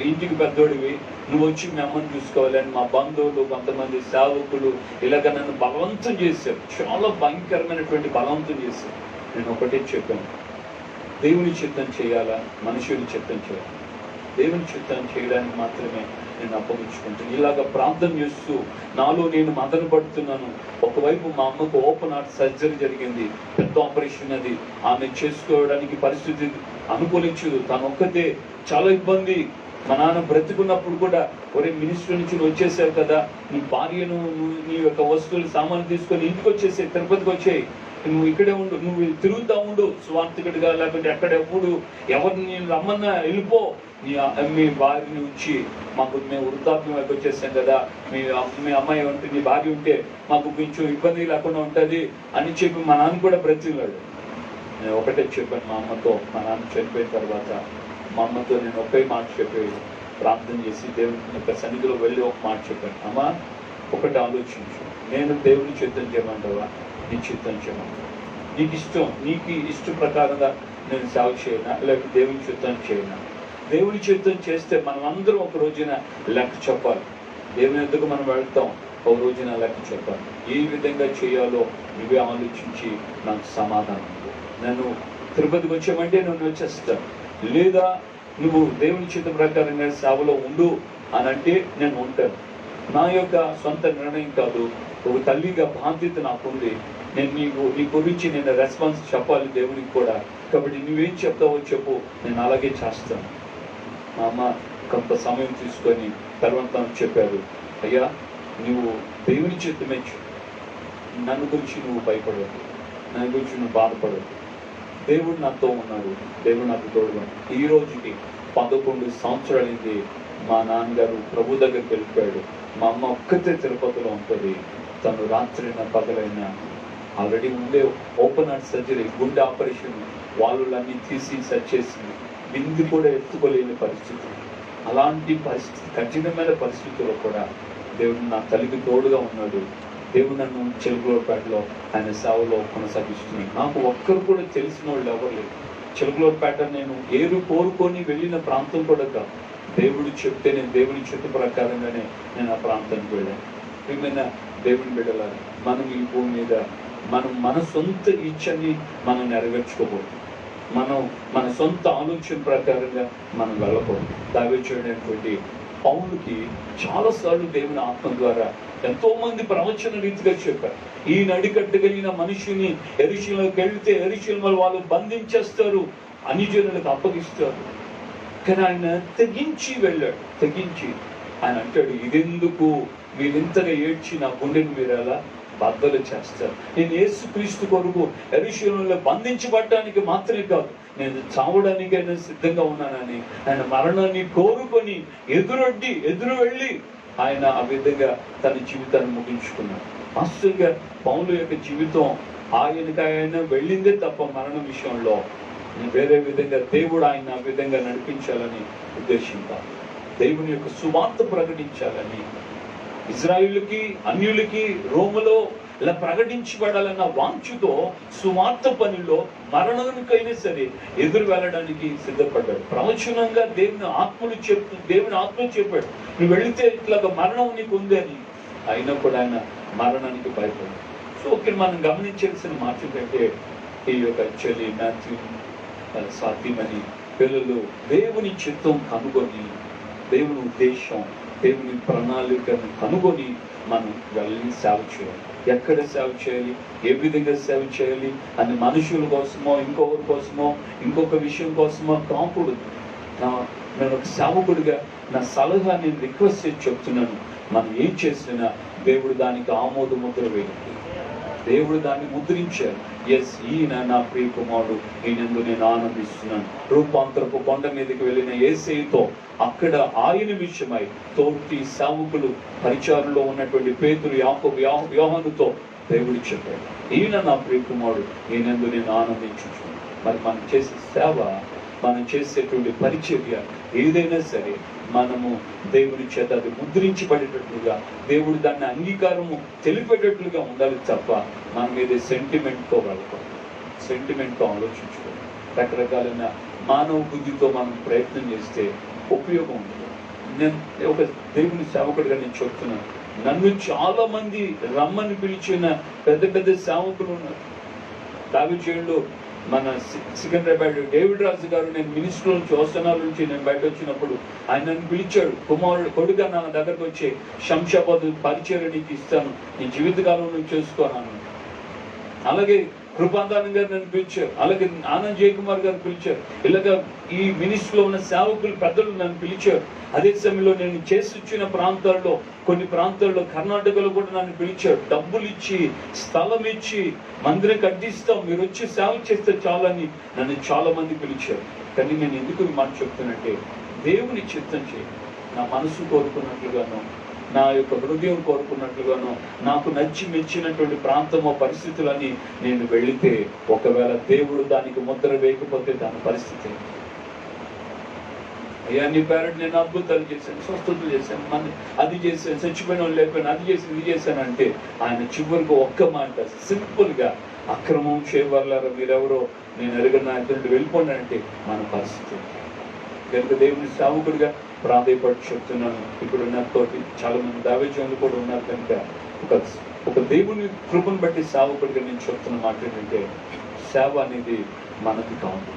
[SPEAKER 9] ఇంటికి పెద్దోడివి, నువ్వు వచ్చి మీ అమ్మని చూసుకోవాలని మా బంధువులు, కొంతమంది సేవకులు ఇలాగ నన్ను బలవంతం చేశారు. చాలా భయంకరమైనటువంటి బలవంతం చేశారు. నేను ఒకటే చెప్పాను, దేవుని చిత్తం చేయాలా, మనుషుని చిత్తం చేయాలి. దేవుని చిత్తం చేయడానికి మాత్రమే నేను అప్పగించుకుంటాను. ఇలాగ ప్రార్థన చేస్తూ నాలో నేను మదన పడుతున్నాను. ఒకవైపు మా అమ్మకు ఓపెన్ హార్ట్ సర్జరీ జరిగింది, పెద్ద ఆపరేషన్. అది ఆమె చేసుకోవడానికి పరిస్థితి అనుకూలించదు. తను ఒక్కతే, చాలా ఇబ్బంది. మా నాన్న బ్రతుకున్నప్పుడు కూడా, ఒరే మినిస్టర్ నుంచి నువ్వు వచ్చేసావు కదా, నీ భార్యను, నీ యొక్క వస్తువులు, సామాన్లు తీసుకొని ఇంటికి వచ్చేసే, తిరుపతికి వచ్చేయి, నువ్వు ఇక్కడే ఉండు, నువ్వు తిరుగుతూ ఉండు స్వార్థకుడిగా, లేకుంటే ఎక్కడ ఎప్పుడు ఎవరిని నేను రమ్మన్నా వెళ్ళిపో, మీ భార్యని ఉంచి, మేము వృద్ధాప్యం వైపు వచ్చేసాం కదా, మీ అమ్మాయి ఉంటే, నీ భార్య ఉంటే మాకు కొంచెం ఇబ్బంది లేకుండా ఉంటుంది అని చెప్పి మా నాన్న కూడా బ్రతిలాడు. నేను ఒకటే చెప్పాను మా అమ్మతో. మా నాన్న చనిపోయిన తర్వాత మా అమ్మతో నేను ఒకే మాట చెప్పి ప్రార్థన చేసి దేవుని యొక్క సన్నిధిలో వెళ్ళి ఒక మాట చెప్పాను, అమ్మ ఒకటి ఆలోచించు, నేను దేవుని చిత్తం చేయమంటావా, నీ చిత్తం చేయమంటావా? నీకు ఇష్టం ప్రకారంగా నేను సేవ చేయనా, లేకపోతే దేవుని చిత్తం చేయనా? దేవుని చిత్తం చేస్తే మనం అందరం ఒక రోజున లెక్క చెప్పాలి. దేవుని ఎందుకు మనం వెళ్తాం, ఒక రోజున లెక్క చెప్పాలి. ఏ విధంగా చేయాలో నువ్వే ఆలోచించి నాకు సమాధానం. నేను తిరుపతికి వచ్చామంటే నేను వచ్చేస్తాను, లేదా నువ్వు దేవుని చిత్త ప్రకారంగా సేవలో ఉండు అని అంటే నేను ఉంటాను. నా యొక్క సొంత నిర్ణయం కాదు, ఒక తల్లిగా బాధ్యత నాకుంది. నేను నీ గురించి నేను రెస్పాన్స్ చెప్పాలి దేవునికి కూడా. కాబట్టి నువ్వేం చెప్తావో చెప్పు, నేను అలాగే చేస్తాను. మా అమ్మ కొంత సమయం తీసుకొని తర్వాత చెప్పారు, అయ్యా నువ్వు దేవుని చిత్తమే నన్ను గురించి నువ్వు భయపడవద్దు, నన్ను గురించి నువ్వు బాధపడవద్దు. దేవుడు నాతో ఉన్నాడు, దేవుడు నాకు తోడుగా. ఈ రోజుకి 11 సంవత్సరాలైంది మా నాన్నగారు ప్రభు దగ్గరికి వెళ్ళిపోయాడు. మా అమ్మ ఒక్కతే తిరుపతిలో ఉంటుంది. తను రాత్రైనా పగలైనా ఆల్రెడీ ఉండే ఓపెన్ హార్ట్ సర్జరీ, గుండె ఆపరేషన్, వాళ్ళన్నీ తీసి సెట్ చేసింది. బింది కూడా ఎత్తుకోలేని పరిస్థితి. అలాంటి పరిస్థితి, కఠినమైన పరిస్థితుల్లో కూడా దేవుడు నా తల్లికి తోడుగా ఉన్నాడు. దేవుడు నన్ను చిలుకలూరుపేటలో ఆయన సేవలో కొనసాగిస్తున్నాడు. నాకు ఒక్కరు కూడా తెలిసిన వాళ్ళు ఎవరు లేరు. చిలుకలూరుపేట నేను ఏరు కోరుకొని వెళ్ళిన ప్రాంతం కూడా కాదు. దేవుడు చెప్తే నేను దేవుని చెట్టు ప్రకారంగానే నేను ఆ ప్రాంతానికి వెళ్ళాను. ఏమైనా దేవుని బిడ్డలారా, మనం ఈ భూమి మీద మన సొంత ఇచ్చని మనం నెరవేర్చుకోకూడదు. మనం మన సొంత ఆలోచన ప్రకారంగా మనం వెళ్ళకూడదు. దావీదునటువంటి పౌలుకి చాలాసార్లు దేవుని ఆత్మ ద్వారా ఎంతో మంది ప్రవచన రీతిగా చెప్పారు. ఈ నడికట్టగలిగిన మనిషిని యెరూషలేముకి వెళ్తే యెరూషలేములో వాళ్ళు బంధించేస్తారు, అన్యజనులకు అప్పగిస్తారు. కానీ ఆయన తెగించి వెళ్ళాడు. తెగించి ఆయన అంటాడు, ఇదెందుకు మీరు ఇంతగా ఏడ్చి నా గుండెను మీరు ఎలా బద్దలు చేస్తారు? నేను యేసుక్రీస్తు కొరకు యెరూషలేములో బంధించబడటానికి మాత్రమే కాదు, నేను చావడానికైనా సిద్ధంగా ఉన్నానని ఆయన మరణాన్ని కోరుకొని ఎదురు వెళ్ళి ఆయన ఆ విధంగా తన జీవితాన్ని ముగించుకున్నాడు. వాస్తవంగా పౌలు యొక్క జీవితం ఆయన వెళ్ళిందే తప్ప మరణం విషయంలో వేరే విధంగా దేవుడు ఆయన ఆ విధంగా నడిపించాలని ఉద్దేశించారు. దేవుని యొక్క సువార్త ప్రకటించాలని, ఇజ్రాయిలుకి అన్యులకి రోములో ఇలా ప్రకటించబడాలన్న వాంఛతో సువార్త పనిలో మరణానికైనా సరే ఎదురు వెళ్ళడానికి సిద్ధపడ్డాడు. ప్రవచనంగా దేవుని ఆత్మ చెప్పాడు, నువ్వు వెళితే ఇట్లాగా మరణం నీకు ఉంది అని. అయినా కూడా ఆయన మరణానికి భయపడ్డాడు. సో ఇక్కడ మనం గమనించాల్సిన మాట ఏంటంటే, ఈ యొక్క చెల్లి మాథ్యూ సాధ్యమని పిల్లలు దేవుని చిత్తం కనుగొని, దేవుని ఉద్దేశం, దేవుని ప్రణాళికను కనుగొని మనం వెళ్ళి సేవ చేయాలి. ఎక్కడ సేవ చేయాలి, ఏ విధంగా సేవ చేయాలి అని మనుషుల కోసమో ఇంకొకరి కోసమో ఇంకొక విషయం కోసమో కాకూడదు. నేను ఒక సేవకుడిగా నా సలహా నేను రిక్వెస్ట్ చేసి చెప్తున్నాను, మనం ఏం చేసినా దేవుడు దానికి ఆమోద ముద్ర వేయండి. దేవుడు దాన్ని ముద్రించారు. ఎస్, ఈయన నా ప్రియ కుమారుడు, ఈయనందు నేను ఆనందిస్తున్నాను. రూపాంతరపు కొండ మీదకి వెళ్ళిన యేసేయుతో అక్కడ ఆయన విషయమై తోటి సేవకులు పరిచారంలో ఉన్నటువంటి పేతురు, యాకోబు, యోహానుతో దేవుడు చెప్పాడు, ఈయన నా ప్రియ కుమారుడు, ఈయనందు నేను ఆనందించుచున్నాను. మరి మనం చేసే సేవ, మనం చేసేటువంటి పరిచర్య ఏదైనా సరే మనము దేవుని చేత అది ముద్రించబడేటట్లుగా, దేవుడు దాన్ని అంగీకారము తెలిపేటట్లుగా ఉండాలి తప్ప మన మీద సెంటిమెంట్తో వెళ్ళకూడదు, సెంటిమెంట్తో ఆలోచించుకోవాలి. రకరకాలైన మానవ బుద్ధితో మనం ప్రయత్నం చేస్తే ఉపయోగం ఉండదు. నేను ఒక దేవుని సేవకుడిగా నేను చెప్తున్నాను, నన్ను చాలా మంది రమ్మని పిలిచిన పెద్ద పెద్ద సేవకులు ఉన్నారు. దావీదులో మన సికింద్రాబాద్ డేవిడ్ రాజు గారు, నేను మినిస్టర్ నుంచి హోస్టనాల నుంచి నేను బయట వచ్చినప్పుడు ఆయన నన్ను పిలిచాడు, కొడుగా నా దగ్గరకు వచ్చి శంషాబాద్ పరిచయం నీకు ఇస్తాను, నీ జీవితకాలం నువ్వు చేసుకోను. అలాగే కృపాంతానం గారు నన్ను పిలిచారు, అలాగే ఆనంద్ జయకుమార్ గారు పిలిచారు. ఇలాగా ఈ మినిస్ట్రీలో ఉన్న సేవకులు పెద్దలు నన్ను పిలిచారు. అదే సమయంలో నేను చేసి వచ్చిన ప్రాంతాల్లో, కొన్ని ప్రాంతాల్లో కర్ణాటకలో కూడా నన్ను పిలిచారు. డబ్బులు ఇచ్చి, స్థలం ఇచ్చి, మందిరం కట్టిస్తాం, మీరు వచ్చి సేవ చేస్తే చాలని నన్ను చాలా మంది పిలిచారు. కానీ నేను ఎందుకు మాట చెప్తానంటే, దేవుని చిత్తం చేయండి. నా మనసు కోరుకున్నట్లుగాను, నా యొక్క హృదయం కోరుకున్నట్లుగాను, నాకు నచ్చి మెచ్చినటువంటి ప్రాంతమో పరిస్థితులని నేను వెళితే, ఒకవేళ దేవుడు దానికి ముద్ర వేయకపోతే దాని పరిస్థితి, అయ్యా నీ పేరెంట్ నేను అద్భుతాలు చేశాను, స్వస్థతలు చేశాను, అది చేశాను, చచ్చిపోయిన వాళ్ళు లేకపోయినా అది చేసి ఇది చేశాను అంటే, ఆయన చివరికి ఒక్క మాట సింపుల్ గా, అక్రమం చేయవాళ్ళారా మీరెవరో నేను అడిగిన ఇద్దరు వెళ్ళిపోయినంటే మన పరిస్థితి. కనుక దేవుని సేవకుడిగా ప్రాధాయపడి చెప్తున్నాను. ఇప్పుడు నాతోటి చాలా మంది దావీదులు కూడా ఉన్నారు కనుక ఒక దేవుని కృపను బట్టి సేవకుడిగా నేను చెప్తున్న మాట ఏంటంటే, సేవ అనేది మనది కాదు.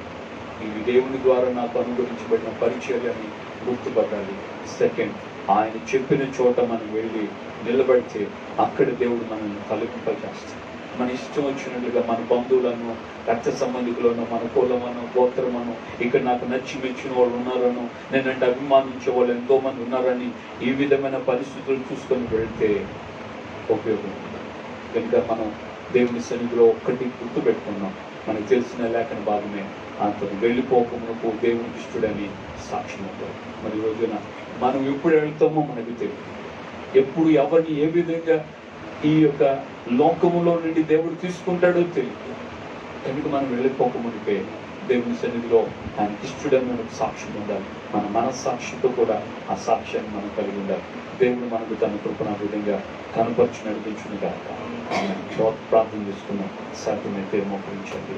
[SPEAKER 9] ఇవి దేవుని ద్వారా నాకు అనుగ్రహించబడిన పరిచర్యని గుర్తుపట్టాలి. సెకండ్, ఆయన చెప్పిన చోట మనం వెళ్ళి నిలబడితే అక్కడ దేవుడు మనల్ని ఫలింపజేస్తాడు. మన ఇష్టం వచ్చినట్లుగా మన బంధువులను, రక్త సంబంధికులను, మన కులమను, గోత్రమను, ఇక్కడ నాకు నచ్చి మెచ్చిన వాళ్ళు ఉన్నారను, నేనంటే అభిమానించే వాళ్ళు ఎంతో మంది ఉన్నారని ఈ విధమైన పరిస్థితులు చూసుకొని వెళ్తే ఉపయోగం. కనుక మనం దేవుని సన్నిధిలో ఒక్కటి గుర్తు పెట్టుకున్నాం. మనకు తెలిసిన లేఖన భాగమే, అతను వెళ్ళిపోకమునకు దేవునికి ఇష్టడని సాక్ష్యం ఉంటాడు. మరి రోజున మనం ఎప్పుడు వెళ్తామో మనకు తెలియదు. ఎప్పుడు ఎవరిని ఏ విధంగా ఈ యొక్క లోకములో నుండి దేవుడు తీసుకుంటాడో తెలియదు. కనుక మనం వెళ్ళిపోకమునిపే దేవుని సన్నిధిలో ఆయన ఇష్టడని మనకు సాక్ష్యం ఉండాలి. మన మనస్సాక్షితో కూడా ఆ సాక్ష్యాన్ని మనం కలిగి ఉండాలి. దేవుడు మనకు తన కృపను ఆ విధంగా కనపరిచి నడిపించును కాక ప్రార్థన చేసుకున్నాం. సాధ్యమైతే మోకరించండి.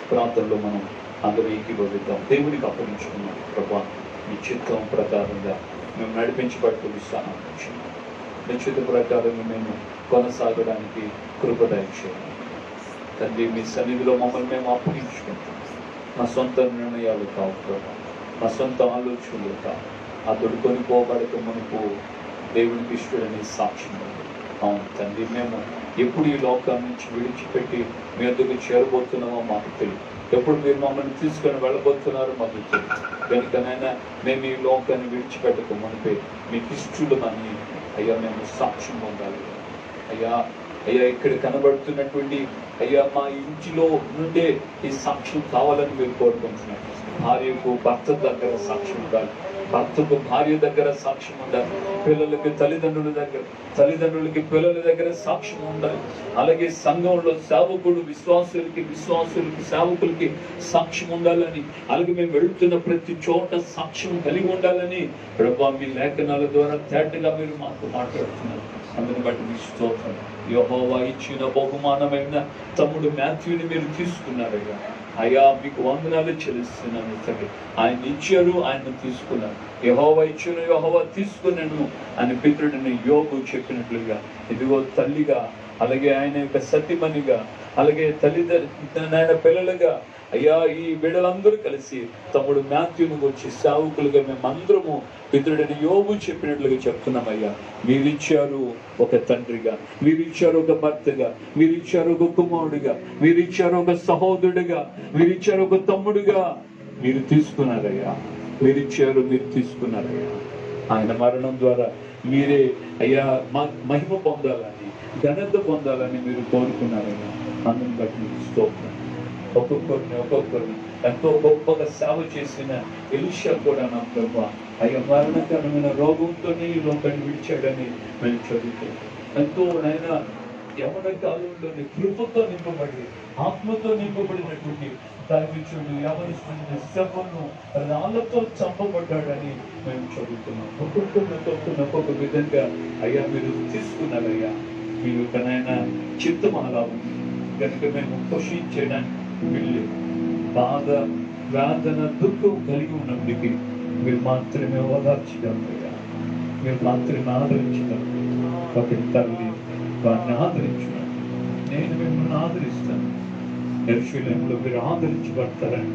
[SPEAKER 9] ప్రార్థనలో మనం అందరూ ఏకీభవిద్దాం. దేవునికి అప్పగించుకున్నాం. ప్రభా, మీ చిత్తం ప్రకారంగా మేము నడిపించబడుతూ ఉత్సాహం వచ్చింది. మీ చిత్త ప్రకారంగా మేము కొనసాగడానికి కృప దయచేయండి తండ్రి. మీ సన్నిధిలో మమ్మల్ని మేము అప్పగించుకుంటాం. మా సొంత నిర్ణయాలు కావు ప్రభా, మా సొంత ఆలోచనలు కావు. అతడు కొనిపోబడక మునుపు దేవునికి ఇష్టడని సాక్ష్యం. అవును తండ్రి, మేము ఎప్పుడు ఈ లోకాల నుంచి విడిచిపెట్టి మీ వద్దకు చేరబోతున్నామో మాకు తెలియదు. ఎప్పుడు మీరు మమ్మల్ని తీసుకొని వెళ్ళబోతున్నారో మాకు తెలియదు. కనుకనైనా మేము ఈ లోకాన్ని విడిచిపెట్టక మునిపే మీకు ఇష్టమని అయ్యా మేము సాక్ష్యం పొందాలి. అయ్యా అయ్యా ఇక్కడ కనబడుతున్నటువంటి అయ్యా మా ఇంటిలో నుండే ఈ సాక్ష్యం కావాలని మీరు కోరుకుంటున్నారు. భార్యకు భర్త దగ్గర సాక్ష్యం ఉండాలి, భర్తకు భార్య దగ్గర సాక్ష్యం ఉండాలి, పిల్లలకి తల్లిదండ్రులకి పిల్లల దగ్గర సాక్ష్యం ఉండాలి. అలాగే సంఘంలో సేవకుడు విశ్వాసులకి సేవకులకి సాక్ష్యం ఉండాలని, అలాగే మేము వెళుతున్న ప్రతి చోట సాక్ష్యం కలిగి ఉండాలని ప్రభువా మీ లేఖనాల ద్వారా తేటగా మీరు మాకు మాట్లాడుతున్నారు. అందుని బట్టి మీ స్తోత్రం. యెహోవా ఇచ్చిన బహుమానమైన తమ్ముడు మాథ్యూని మీరు తీసుకున్నారయ్యా. అయ్యా మీకు వందనాలు చెల్లిస్తున్నాను తండ్రి. ఆయన ఇచ్చారు, ఆయన తీసుకున్నారు. యెహోవా ఇచ్చాను, యెహోవా తీసుకున్నాను అని పితరుడిని యోగు చెప్పినట్లుగా ఇదిగో తల్లిగా, అలాగే ఆయన యొక్క సతిమణిగా, అలాగే తల్లిదండ్రుల పిల్లలుగా అయ్యా ఈ బిడ్డలందరూ కలిసి తమ్ముడు మాథ్యూను వచ్చి సేవకులుగా మేమందరము పితరుడిని యోగు చెప్పినట్లుగా చెప్తున్నామయ్యా. మీరిచ్చారు ఒక తండ్రిగా, మీరిచ్చారు ఒక భర్తగా, మీరిచ్చారు ఒక కుమారుడిగా, మీరిచ్చారు ఒక సహోదరుడిగా, మీరిచ్చారు ఒక తమ్ముడుగా. మీరు తీసుకున్నారయ్యా, మీరిచ్చారు, మీరు తీసుకున్నారయ్యా. ఆయన మరణం ద్వారా మీరే అయ్యా మహిమ పొందాలని, ఘనత పొందాలని మీరు కోరుకున్నారయ్యా. అందుని బట్టి మీకు స్తోత్రం. ఒక్కొక్కరిని ఎంతో గొప్పగా సేవ చేసిన ఎలీషా కూడా నా ప్రభు అయ్యా మరణకరమైన రోగంతోనే ఈ లోకాన్ని విడిచాడని మేము చదువుతాం. ఎంతో ఆయన యవన కాలంలోని కృపతో నింపబడి ఆత్మతో నింపబడినటువంటి దైవజనుడు యవనస్తుని శవను రాళ్లతో చంపబడ్డాడని మేము చదువుతున్నాం. ఒక్కొక్క విధంగా అయ్యా మీరు తీసుకున్నారయ్యా. మీ యొక్క నాయన చిత్తం అలా ఉంది కనుక మేము పోషించడానికి వెళ్ళి బాధ, వేదన, దుఃఖం కలిగి ఉన్నప్పటికీ మీరు మాత్రమే ఓదార్చగలరయ్యా. మీరు మాత్రమే ఆదరించగలరు. ఒక తల్లి వారిని ఆదరించున్నాను, నేను మిమ్మల్ని ఆదరిస్తాను. యెరూషలేములో మీరు ఆదరించబడతారని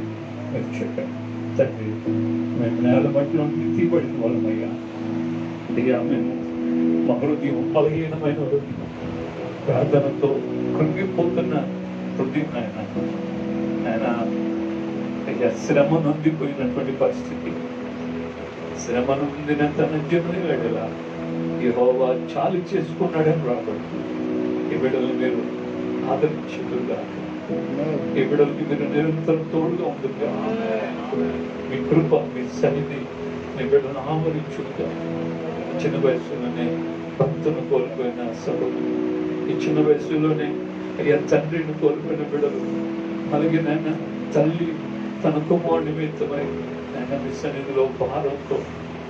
[SPEAKER 9] మీరు చెప్పారు తండ్రి. మేము నేల మట్టిలో తీయబడిన వాళ్ళమయ్యా. అయ్యా మేము మా హృదయం బలహీనమైన హృదయం, వేదనతో కృంగిపోతున్న హృదయం ఆయన అయ్యా శ్రమ నొందిపోయినటువంటి పరిస్థితి, శ్రమ నొందినంత నజ్జముని వేళలా యెహోవా చాలి చేసుకున్నాడని రాబడి ఈ బిడ్డలు మీరు ఆదరించుగా, ఈ బిడ్డలకి మీరు నిరంతరం తోడుగా ఉందిగా. మీ కృప, మీ సన్నిధి మీ బిడ్డను ఆమరించుగా. చిన్న వయసులోనే భక్తును కోల్పోయిన సభలు, ఈ చిన్న వయసులోనే అయ్యా తండ్రిని కోల్పోయిన బిడ్డలు, అలాగే నాయన తల్లి తన కుమారుడి నిమిత్తమై నాయన మీ సన్నిధిలో భారంతో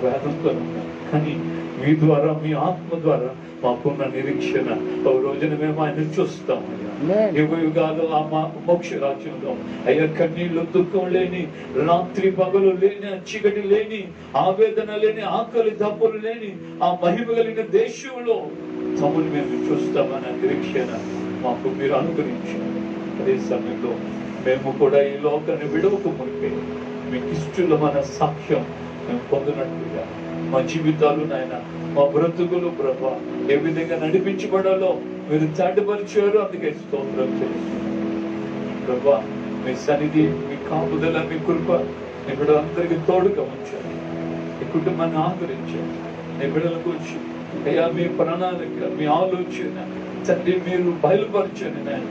[SPEAKER 9] వేదంతో ఉన్నారు. కానీ మీ ద్వారా, మీ ఆత్మ ద్వారా మాకున్న నిరీక్షణ ఒక రోజున మేము ఆయన చూస్తాం యుగ యుగాలు ఆ మోక్ష రాజ్యంలో. అయ్యా కన్నీళ్ళు, దుఃఖం లేని, రాత్రి పగలు లేని, చీకటి లేని, ఆవేదన లేని, ఆకలి దప్పులు లేని ఆ మహిమ కలిగిన దేశంలో తమను మేము చూస్తామన్న నిరీక్షణ మాకు మీరు అనుగ్రహించారు. అదే సమయంలో మేము కూడా ఈ లోకాన్ని విడవకు మునిపే మీకు ఇష్టమైన సాక్ష్యం మేము పొందినట్లుగా మా జీవితాలు నాయన, మా బ్రతుకులు ప్రభా ఏ విధంగా నడిపించబడాలో మీరు చాటుపరిచారు. అందుకే స్తోత్రం చేస్తున్నాం ప్రభా. మీ సన్నిధి, మీ కాపుదల, మీ కృప నీ బిడ్డలందరికీ తోడుగా ఉంచారు. ఈ కుటుంబాన్ని ఆదరించారు. నీ బిడ్డల గురించి అయ్యా మీ ప్రణాళిక, మీ ఆలోచన తండ్రి మీరు బయలుపరచండి నాయన.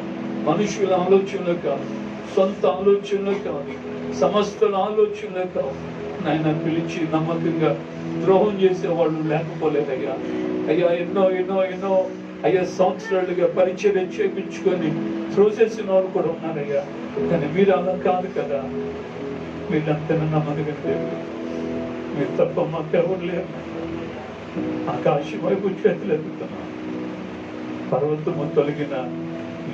[SPEAKER 9] మనుషుల ఆలోచనలు కాదు, సొంత ఆలోచనలు కాదు, సమస్తల ఆలోచనలు కాదు నాయన. పిలిచి నమ్మకంగా ద్రోహం చేసే వాళ్ళు లేకపోలేదయ్యా. అయ్యా ఎన్నో ఎన్నో ఎన్నో అయ్యా సంవత్సరాలుగా పరిచయం చేయించుకొని త్రోసేసిన వాళ్ళు కూడా ఉన్నారయ్యా. కానీ మీరు అలా కాదు కదా. మీరంతా నమ్మకం దేవుడు, మీరు తప్ప మాకెవరు లేరు. ఆకాశం వైపు చేతులు ఎత్తుతున్నా, పర్వతము తొలగిన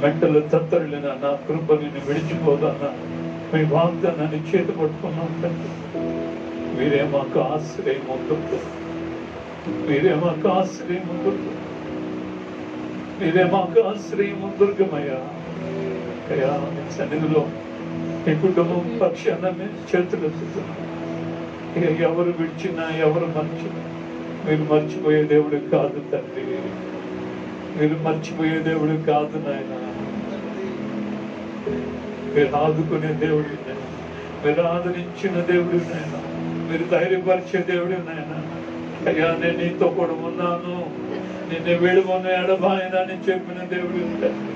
[SPEAKER 9] మెంటలు తత్తరిలిన నా కృప నిన్ను విడిచిపోదన్నా మీ వాగ్దానాన్ని చేతి పట్టుకున్నాం. మీరే మాకు ఆశ్రయం ఉంటుంది, మీరే మాకు ఆశ్రయం ఉంటుంది, మీరే మాకు ఆశ్రయం దుర్గమయ్యా. అయ్యా సన్నిధిలో ఈ కుటుంబం పక్షాన చేతులు ఎత్తుతున్నాం. ఇక ఎవరు విడిచినా ఎవరు మర్చినా మీరు మర్చిపోయే దేవుడు కాదు తండ్రి, మీరు మర్చిపోయే దేవుడు కాదు నాయన. మీరు ఆదుకునే దేవుడు నాయన, మీరు ఆదరించిన దేవుడు నాయన, మీరు ధైర్యపరిచే దేవుడు నాయన. అయ్యా నేను నీతో కూడా ఉన్నాను, నిన్ను వేడుమను ఎడబాయన అని చెప్పిన దేవుడు తండ్రి.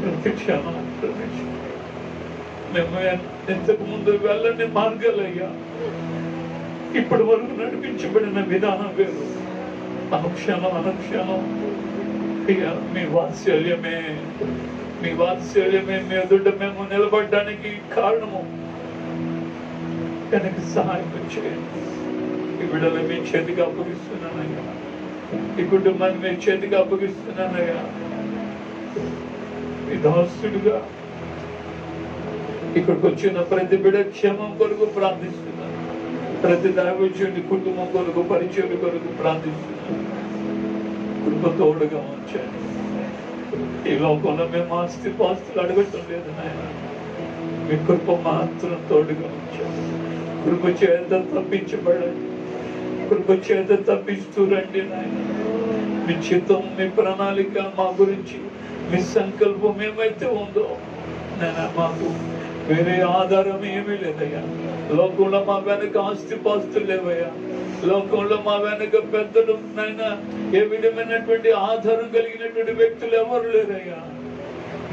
[SPEAKER 9] ప్రతి క్షణం మేము ఇంతకు ముందు వెళ్ళని మార్గాలయ్యా, ఇప్పటి వరకు నడిపించబడిన విధానం వేరు. అనుక్షణం అనుక్షణం అయ్యా మీ వాత్సల్యమే, మీ వాత్సల్యమే మీ ఎదుట మేము నిలబడడానికి కారణము. కనుక సహాయం చేయండి. ఈ బిడ్డలు మీ చేతికి అప్పగిస్తున్నానయ్యా, ఈ కుటుంబాన్ని మీ చేతికి అప్పగిస్తున్నానయ్యా. మీ దాసుడుగా ఇక్కడికి వచ్చిన ప్రతి బిడ్డ క్షేమం కొరకు ప్రార్థిస్తున్నాను. ప్రతి దైవజనుడి కుటుంబం కొరకు, పరిచయం కొరకు ప్రార్థిస్తున్నాను. కృప తోడుగా ఉంచండి. ఈ లోకంలో మేము ఆస్తి పాస్తులు అడగటం లేదు నాయన, మీ కృప మాత్రం తోడుగా ఉంచండి. కృప చేత తప్పించబడండి, కృప చేత తప్పిస్తూ రండి నాయన. మీ చిత్తం, మీ ప్రణాళిక మా గురించి, మీ సంకల్పం ఏమైతే ఉందో నాయన, మాకు వేరే ఆధారం ఏమీ లేదయ్యా. లోకంలో మా వెనక ఆస్తి పాస్తులు లేవయ్యా. లోకంలో మా వెనక పెద్దలు నాయన ఏ విధమైనటువంటి ఆధారం కలిగినటువంటి వ్యక్తులు ఎవరు లేరయ్యా.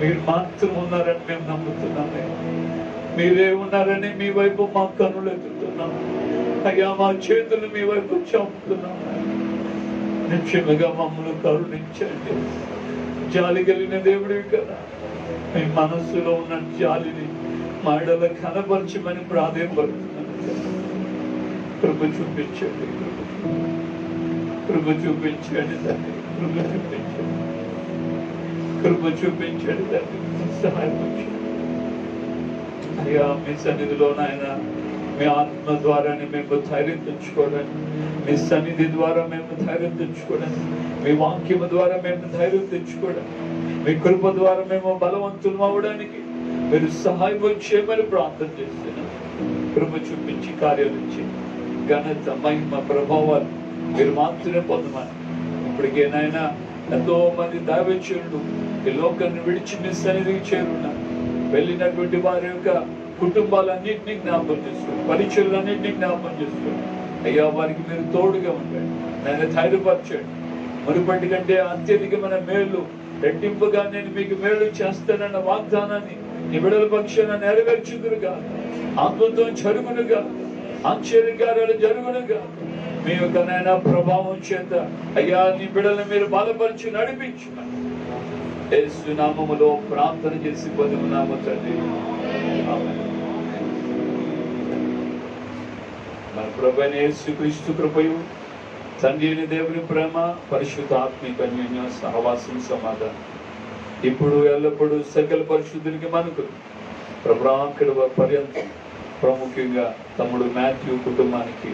[SPEAKER 9] మీరు మాత్రం ఉన్నారని మేము నమ్ముతున్నామయ్యా. మీరే ఉన్నారని మీ వైపు మా కన్నులు ఎత్తుతున్నాం అయ్యా. మా చేతులు మీ వైపు చాపుతున్నాం. నిశ్చయముగా మమ్మల్ని కరుణించండి. జాలి కలిగిన దేవుడివి కదా, మీ మనస్సులో ఉన్న జాలిని మాడల కనపరచమని ప్రాధేయపడుతున్నాను. కృప చూపించండి, కృప చూపించండి తండ్రి, కృప చూపించండి, కృప చూపించండి తండ్రి, సహాయపరచండి అయ్యా. మీ సన్నిధిలో నాయన మీ ఆత్మ ద్వారానే మేము ధైర్యం తెచ్చుకోవడానికి, మీ సన్నిధి ద్వారా మేము ధైర్యం తెచ్చుకోవడానికి, మీ వాక్యము ద్వారా మేము ధైర్యం తెచ్చుకోవడానికి, మీ కృప ద్వారా మేము బలవంతులు అవ్వడానికి మీరు సహాయం చేయమని ప్రార్థన చేస్తున్నాం. కృప చూపించి కార్యాలించి ఘనత, మహిమ, ప్రభావాలు మీరు మాత్రమే పొందమని. ఇప్పటికేనైనా ఎంతో మంది దైవజనులు ఈ లోకాన్ని విడిచి మీ సన్నిధికి చేరున్నారు. వెళ్ళినటువంటి వారి యొక్క కుటుంబాలన్నింటినీ జ్ఞాపకం చేసుకోండి, పరిచయాలన్నింటినీ జ్ఞాపకం చేసుకోండి అయ్యా. వారికి మీరు తోడుగా ఉండండి, నన్ను ధైర్యపరచండి. మునుపటి కంటే అత్యధికమైన మేలు రెట్టింపుగా నేను మీకు మేలు చేస్తానన్న వాగ్దానాన్ని నీ బిడ్డల పక్షాన నెరవేర్చుదురుగా, అద్భుతం జరుగునుగా, ఆశ్చర్యకార్యాలు జరుగునుగా. మీ యొక్క నాయన ప్రభావం చేత అయ్యా నీ బిడ్డలను మీరు బలపరిచి నడిపించమని యేసు నామములో ప్రార్థన చేసి పొందుకున్నాము తండ్రి. ఆమేన్. మన ప్రభువైన యేసుక్రీస్తు కృపయు, తండ్రి అయిన దేవుని ప్రేమ, పరిశుద్ధ ఆత్మీయ అన్యోన్య సహవాసం, సమాధానం ఇప్పుడు ఎల్లప్పుడూ సకల పరిశుద్ధునికి మనకు ప్రభాకర పర్యంతం, ప్రాముఖ్యంగా తమ్ముడు మాథ్యూ కుటుంబానికి,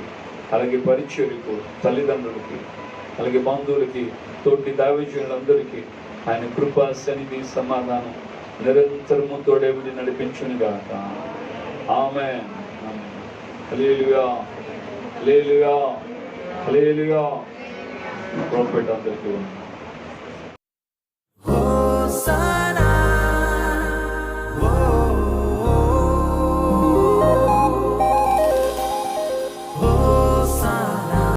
[SPEAKER 9] అలాగే పరిచర్యకు, తల్లిదండ్రులకి, అలాగే బంధువులకి, తోటి దైవజనులందరికీ ఆయన కృప, సన్నిధి, సమాధానం నిరంతరము తోడేవిడి నడిపించును గాక. ఆమేన్. హల్లెలూయా, హల్లెలూయా, హల్లెలూయా. ప్రాఫెట్ అందరికీ